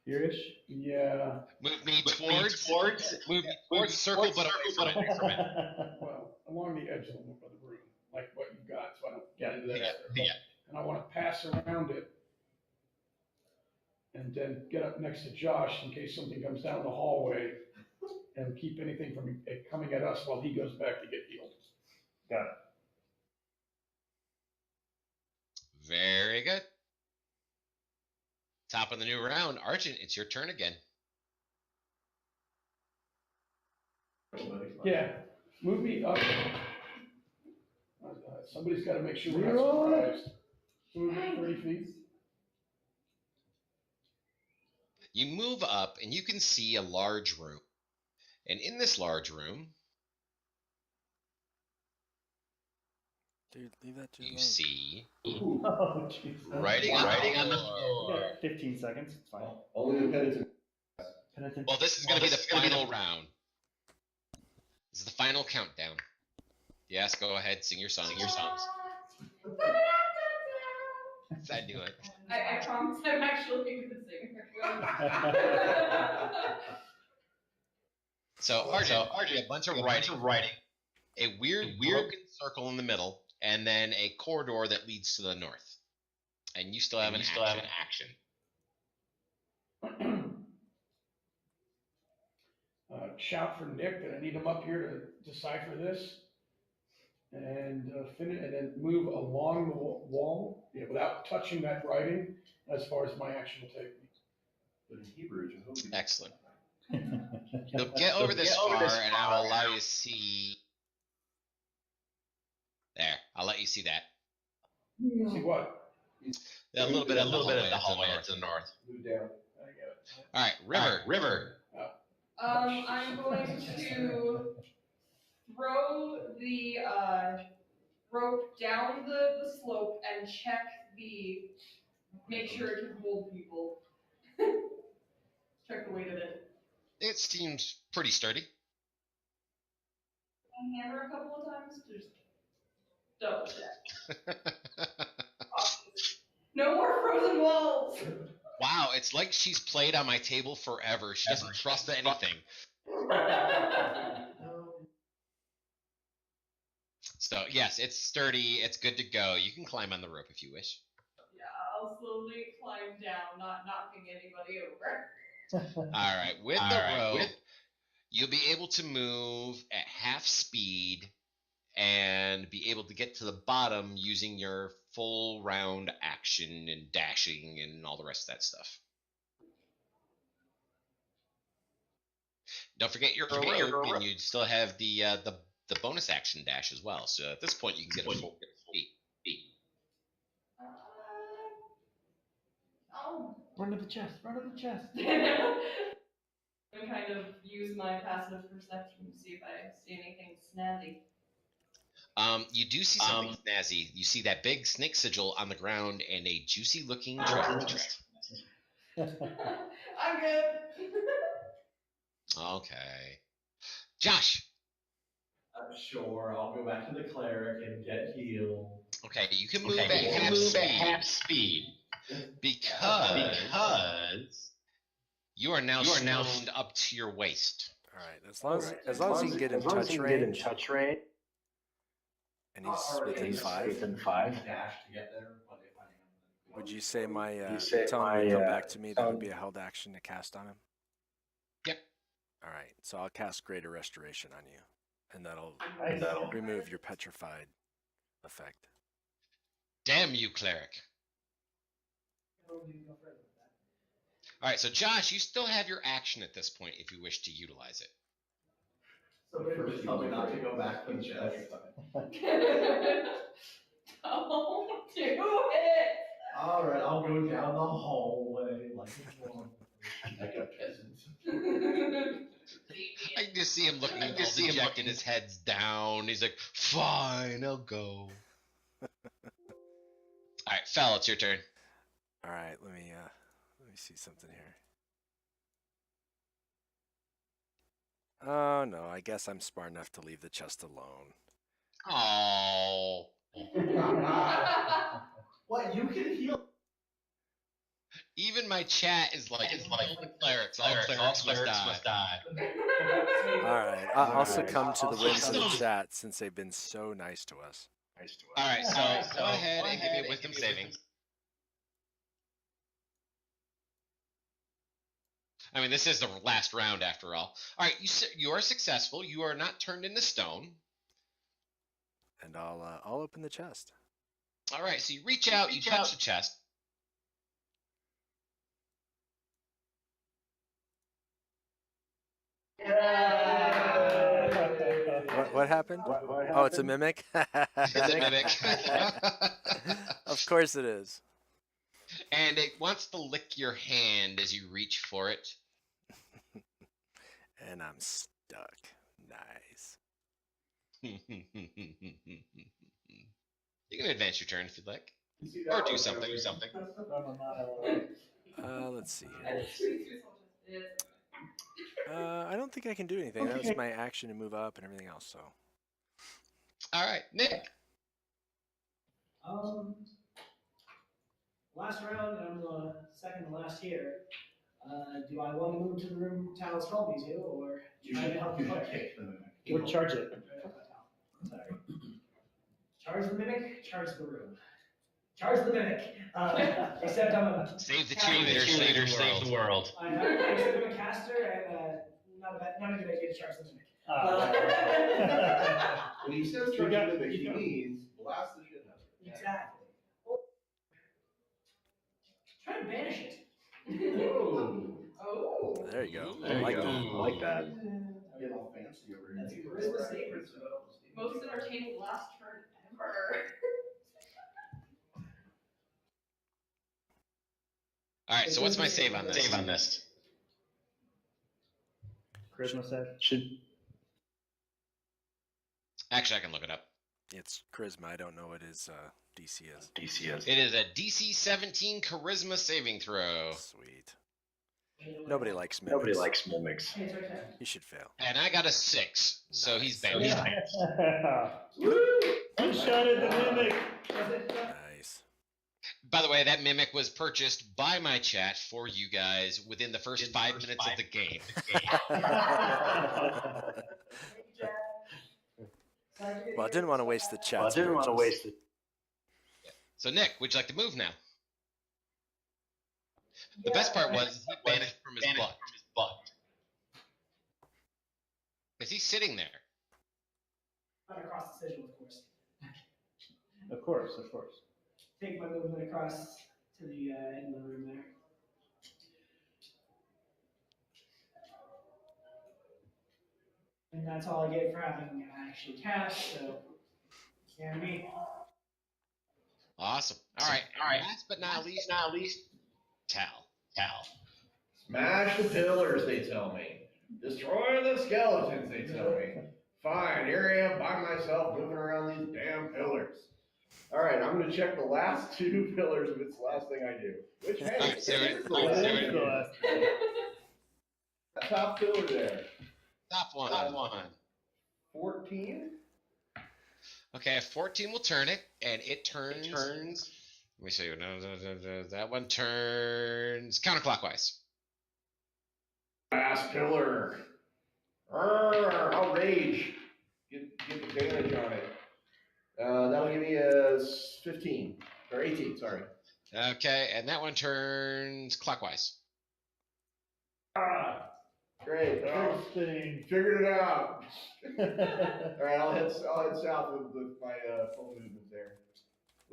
Here-ish? Yeah. Move me towards the circle, but away from it. Well, along the edge of the room, like what you've got, so I don't get into that circle. And I want to pass around it and then get up next to Josh in case something comes down the hallway and keep anything from coming at us while he goes back to get healed. Got it. Very good. Top of the new round. Argent, it's your turn again. Yeah, move me up. Somebody's got to make sure we're not surprised. Move it 30 feet. You move up, and you can see a large room. And in this large room, Dude, leave that too you alone. see Oh, jeez. writing on the floor. We got 15 seconds. It's fine. Only the penitent. Well, this is going to be the final round. This is the final countdown. Yes, go ahead, sing your songs. I knew it. I promise I'm actually a good singer. So, Argent, a bunch of writing. A weird broken circle in the middle, and then a corridor that leads to the north. And you still have an action. Shout for Nick that I need him up here to decipher this, and finish, and then move along the wall, without touching that writing, as far as my action will take me. But in Hebrew, excellent. You'll get over this far, and I'll allow you to see. There, I'll let you see that. See what? A little bit of the hallway to the north. Move down. I get it. All right, River. I'm going to throw the rope down the slope and make sure it can hold people. Check the weight of it. It seems pretty sturdy. I hammer a couple of times to just double check. No more frozen walls. Wow, it's like she's played on my table forever. She doesn't trust anything. So, yes, it's sturdy. It's good to go. You can climb on the rope if you wish. Yeah, I'll slowly climb down, not knocking anybody over. All right, with the rope, you'll be able to move at half speed and be able to get to the bottom using your full round action and dashing and all the rest of that stuff. Don't forget you're a rogue, and you still have the bonus action dash as well. So at this point, you can get a full feet. Run to the chest. Run to the chest. And kind of use my passive perception to see if I see anything snazzy. You do see something snazzy. You see that big snake sigil on the ground and a juicy-looking treasure chest. I'm good. Okay. Josh. Sure, I'll go back to the cleric and get healed. Okay, you can move at half speed because you are now stoned up to your waist. All right, as long as he can get in touch range, and he's within 5. Dash to get there, but if I am, Would you say my tell him to come back to me? That would be a held action to cast on him. Yep. All right, so I'll cast Greater Restoration on you, and that'll remove your petrified effect. Damn you, cleric. All right, so Josh, you still have your action at this point if you wish to utilize it. so first tell me not to go back to the chest. Don't do it. All right, I'll go down the hallway like a peasant. I can just see him looking all dejected, his head's down. He's like, fine, I'll go. All right, Fel, it's your turn. All right, let me see something here. Oh no, I guess I'm smart enough to leave the chest alone. Oh. What, you can heal? Even my chat is like clerics. All clerics must die. All right, I'll succumb to the whims of the chat since they've been so nice to us. All right, so go ahead and give me a wisdom saving. I mean, this is the last round after all. All right, you are successful. You are not turned into stone. And I'll open the chest. All right, so you reach out, you touch the chest. What happened? Oh, it's a mimic? It's a mimic. Of course it is. And it wants to lick your hand as you reach for it. And I'm stuck. Nice. You can advance your turn if you'd like. Or do something. Let's see here. I don't think I can do anything. That was my action to move up and everything else, so. All right, Nick. Last round, and I'm the second to last here. Do I want to move to the room Tal's told me to, or try to help the player? Or charge it. Sorry. Charge the mimic, charge the room. Charge the mimic. Except I'm a Save the cheerleader, save the world. I'm a caster, and not a good idea to charge the mimic. When he says charge the mimic, he means blast the shit out of it. Exactly. Try to banish it. Oh. There you go. There I like you go. that. I like that. Get all fancy over That's a here. charisma saving throw. Most entertaining last turn ever. All right, so what's my save on this? Charisma save. Actually, I can look it up. It's charisma. I don't know what his DC is. It is a DC 17 charisma saving throw. Sweet. Nobody likes mimics. Hey, it's right there. He should fail. And I got a 6, so he's banished. You shot at the mimic. Nice. By the way, that mimic was purchased by my chat for you guys within the first 5 minutes of the game. Well, I didn't want to waste the chat. So, Nick, would you like to move now? The best part was he banished from his butt. Is he sitting there? Not across the sigil, of course. Of course, of course. Take my movement across to the end of the room there. And that's all I get for having actually cast, so yeah, me. Awesome. All right. Last but not least, Tal. Smash the pillars, they tell me. Destroy the skeletons, they tell me. Fine, here I am by myself moving around these damn pillars. All right, I'm going to check the last 2 pillars if it's the last thing I do. Which, hey, All right, so it's the all right, last so thing. That top pillar there. Top one. 14? Okay, 14 will turn it, and it turns. Let me see. No, that one turns counterclockwise. Last pillar. I'll rage. Get advantage on it. That'll give me a 15. Or 18, sorry. Okay, and that one turns clockwise. Great. Figured it out. All right, I'll head south with my full movement there.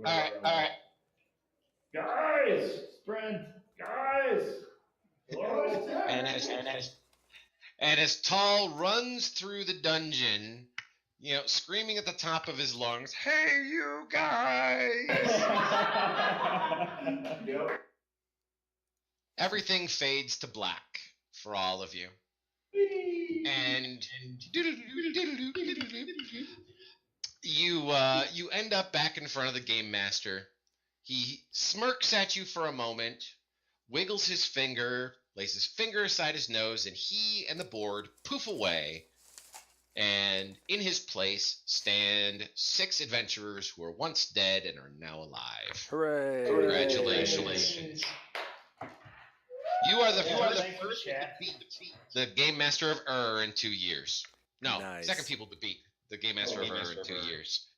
All right. Guys! Sprint. Guys! And as Tall runs through the dungeon, screaming at the top of his lungs, "Hey, you guys!" Yep. Everything fades to black for all of you. And you end up back in front of the Game Master. He smirks at you for a moment, wiggles his finger, lays his finger aside his nose, and he and the board poof away. And in his place stand 6 adventurers who were once dead and are now alive. Hooray! Congratulations. You are the first to beat the Game Master of Ur in 2 years. No, Nice. second people to beat the Game Master of Ur in 2 years.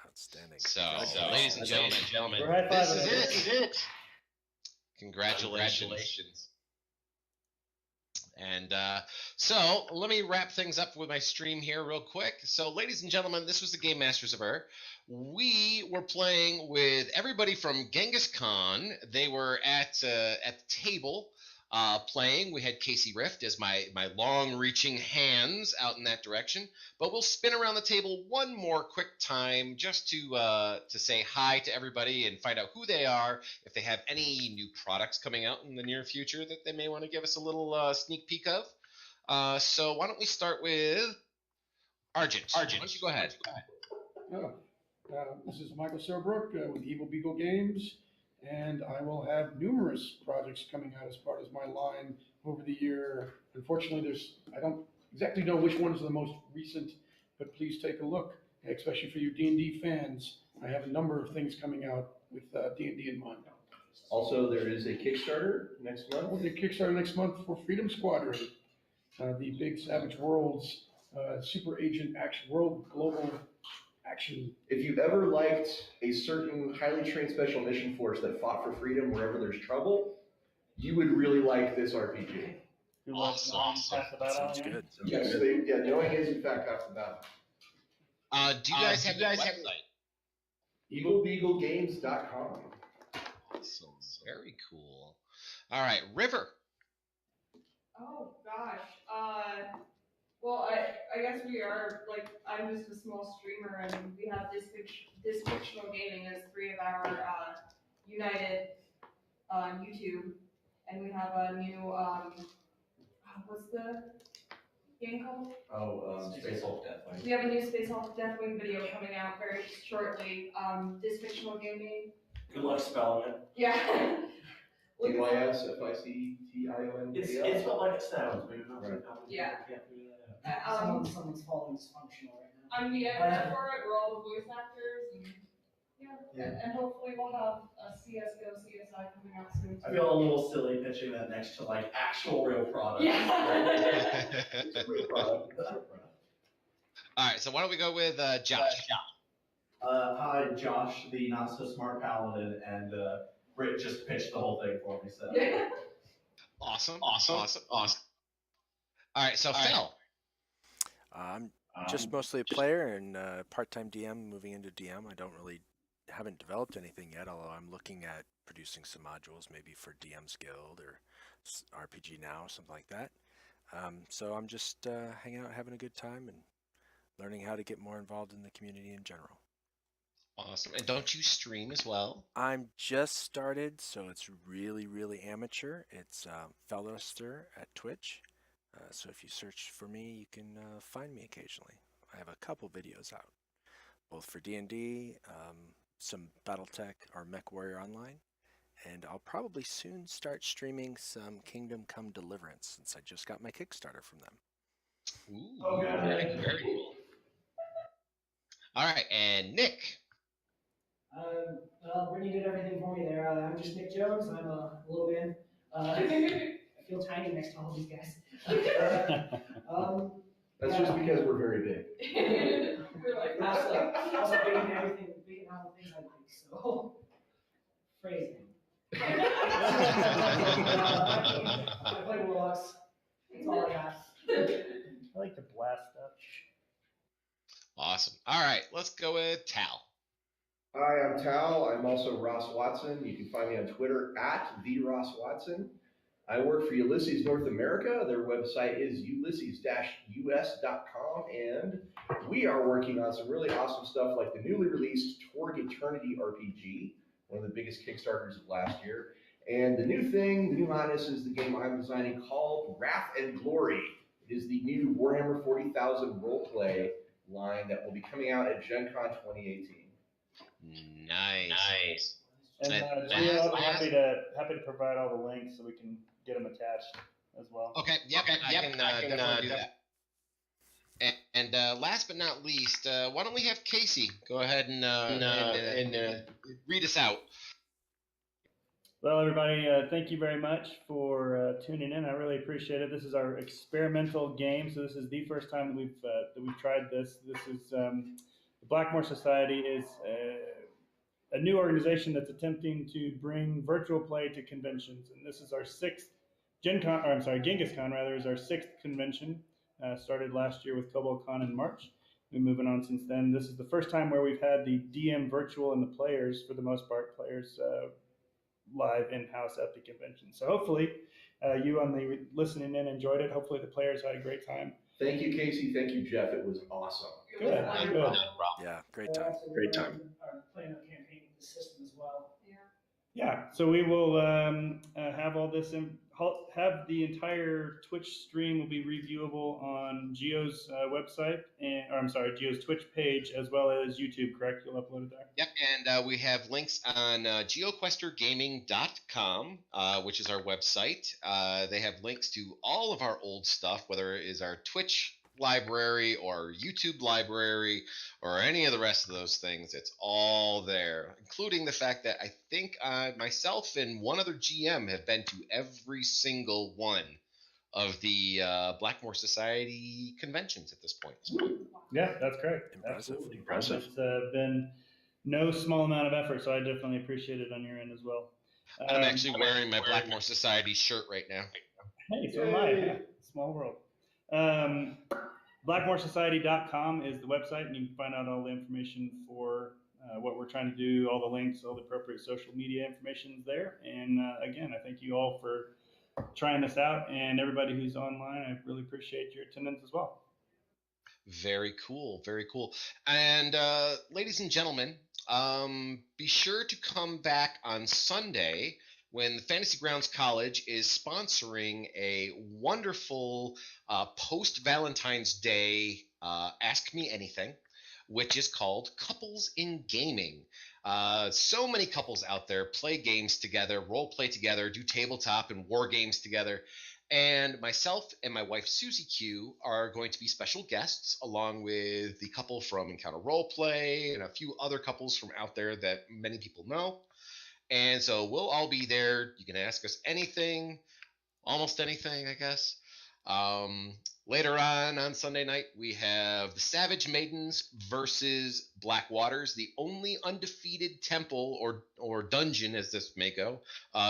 Outstanding. So, ladies and gentlemen, We're high this fiving is it. Congratulations. And so let me wrap things up with my stream here real quick. So, ladies and gentlemen, this was the Game Masters of Ur. We were playing with everybody from Genghiscon. They were at the table playing. We had Casey Rift as my long-reaching hands out in that direction. But we'll spin around the table one more quick time just to say hi to everybody and find out who they are, if they have any new products coming out in the near future that they may want to give us a little sneak peek of. So why don't we start with Argent. Why don't you go ahead? This is Michael Serbrook with Evil Beagle Games, and I will have numerous projects coming out as part of my line over the year. Unfortunately, I don't exactly know which ones are the most recent, but please take a look, especially for you D&D fans. I have a number of things coming out with D&D in mind. Also, there is a Kickstarter next month. The Kickstarter next month for Freedom Squadron, the big Savage Worlds super agent action world global action. If you've ever liked a certain highly trained special mission force that fought for freedom wherever there's trouble, you would really like this RPG. Awesome. Sounds good. Yes, knowing is in fact half the battle. Do you guys have a website? EvilBeagleGames.com. Awesome. Very cool. All right, River. Oh gosh. Well, I guess we are I'm just a small streamer, and we have this fictional gaming as 3 of our united YouTube, and we have a new what's the game called? Space Hulk Deathwing. We have a new Space Hulk Deathwing video coming out very shortly. This fictional gaming. Good luck spelling it. Yeah. DYSFICTION. It's spelled like it sounds, but Right. Yeah. Can't figure that out. Someone's falling dysfunctional right now. I'm the editor for it. We're all the voice actors, and and hopefully we'll have a CS:GO, CSI coming out soon. I feel a little silly pitching that next to actual real product. Yeah. It's a real product. All right, so why don't we go with Josh? Hi, Josh, the not so smart paladin, and Britt just pitched the whole thing for me. So. Awesome. All right, so Phil. Just mostly a player and part-time DM, moving into DM. Haven't developed anything yet, although I'm looking at producing some modules, maybe for DM's Guild or RPG Now, something like that. So I'm just hanging out, having a good time, and learning how to get more involved in the community in general. Awesome. And don't you stream as well? I'm just started, so it's really, really amateur. It's Felloster at Twitch. So if you search for me, you can find me occasionally. I have a couple videos out, both for D&D, some BattleTech or MechWarrior Online, and I'll probably soon start streaming some Kingdom Come Deliverance since I just got my Kickstarter from them. Ooh, very cool. All right, and Nick. Well, Brittany did everything for me there. I'm just Nick Jones. I'm a little man. I feel tiny next to all these guys. That's just because we're very big. We're like also big in everything, big in all the things I think. So phrasing. I play Warlocks. That's all I got. I like to blast stuff. Awesome. All right, let's go with Tal. Hi, I'm Tal. I'm also Ross Watson. You can find me on Twitter at @TheRossWatson. I work for Ulysses North America. Their website is ulysses-us.com, and we are working on some really awesome stuff like the newly released Torg Eternity RPG, one of the biggest Kickstarters of last year. And the new thing, the new hotness, is the game I'm designing called Wrath and Glory. It is the new Warhammer 40,000 roleplay line that will be coming out at Gen Con 2018. Nice. And Gio, I'll be happy to provide all the links so we can get them attached as well. Okay. Yep. I can definitely do that. And last but not least, why don't we have Casey go ahead and read us out? Well, everybody, thank you very much for tuning in. I really appreciate it. This is our experimental game, so this is the first time that we've tried this. This is the Blackmore Society is a new organization that's attempting to bring virtual play to conventions, and this is our Genghiscon rather is our 6th convention. Started last year with KoboldCon in March. We've been moving on since then. This is the first time where we've had the DM virtual and the players, for the most part, live in-house at the convention. So hopefully you on the listening in enjoyed it. Hopefully the players had a great time. Thank you, Casey. Thank you, Jeff. It was awesome. Good. Yeah, great time. Great time. Playing a campaign with the system as well. Yeah, so we will have all this have the entire Twitch stream will be reviewable on Geo's website, Geo's Twitch page, as well as YouTube, correct? You'll upload it there? Yep, and we have links on GeoQuesterGaming.com, which is our website. They have links to all of our old stuff, whether it is our Twitch library or YouTube library or any of the rest of those things. It's all there, including the fact that I think myself and one other GM have been to every single one of the Blackmore Society conventions at this point. Yeah, that's correct. Absolutely. Impressive. It's been no small amount of effort, so I definitely appreciate it on your end as well. I'm actually wearing my Blackmore Society shirt right now. Hey, so am I. Yeah. Small world. BlackmoreSociety.com is the website, and you can find out all the information for what we're trying to do, all the links, all the appropriate social media information is there. And again, I thank you all for trying this out, and everybody who's online, I really appreciate your attendance as well. Very cool, very cool. And ladies and gentlemen, be sure to come back on Sunday when the Fantasy Grounds College is sponsoring a wonderful post-Valentine's Day Ask Me Anything, which is called Couples in Gaming. So many couples out there play games together, role play together, do tabletop and war games together. And myself and my wife, Susie Q, are going to be special guests, along with the couple from Encounter Roleplay and a few other couples from out there that many people know. And so we'll all be there. You can ask us anything, almost anything, I guess. Later on Sunday night, we have the Savage Maidens versus Black Waters, the only undefeated temple or dungeon, as this may go,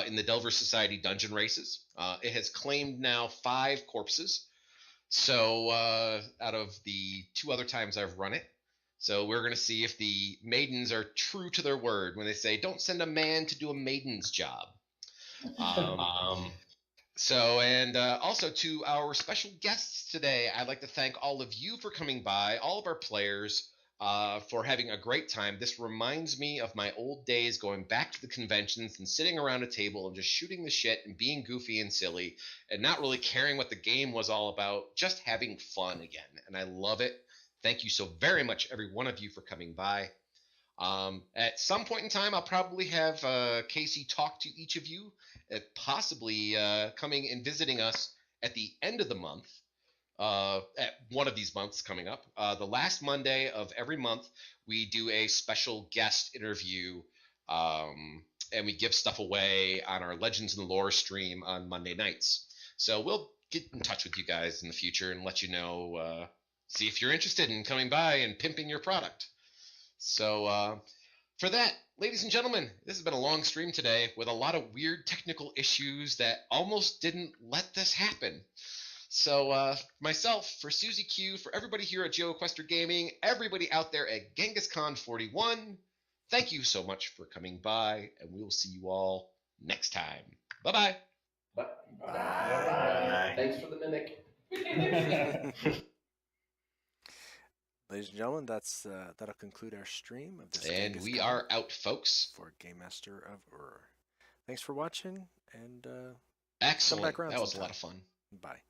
in the Delver Society dungeon races. It has claimed now 5 corpses. So out of the 2 other times I've run it, so we're going to see if the maidens are true to their word when they say, don't send a man to do a maiden's job. And also to our special guests today, I'd like to thank all of you for coming by, all of our players, for having a great time. This reminds me of my old days going back to the conventions and sitting around a table and just shooting the shit and being goofy and silly and not really caring what the game was all about, just having fun again. And I love it. Thank you so very much, every one of you, for coming by. At some point in time, I'll probably have Casey talk to each of you, possibly coming and visiting us at the end of the month, at one of these months coming up. The last Monday of every month, we do a special guest interview, and we give stuff away on our Legends and Lore stream on Monday nights. So we'll get in touch with you guys in the future and let you know, see if you're interested in coming by and pimping your product. So for that, ladies and gentlemen, this has been a long stream today with a lot of weird technical issues that almost didn't let this happen. So myself, for Susie Q, for everybody here at GeoQuester Gaming, everybody out there at Genghiscon 41, thank you so much for coming by, and we will see you all next time. Bye-bye. Bye. Thanks for the mimic. Ladies and gentlemen, that'll conclude our stream of this. And we are out, folks. For Gamemaster of Ur. Thanks for watching, and excellent. come back around that was sometime. a lot of fun. Bye.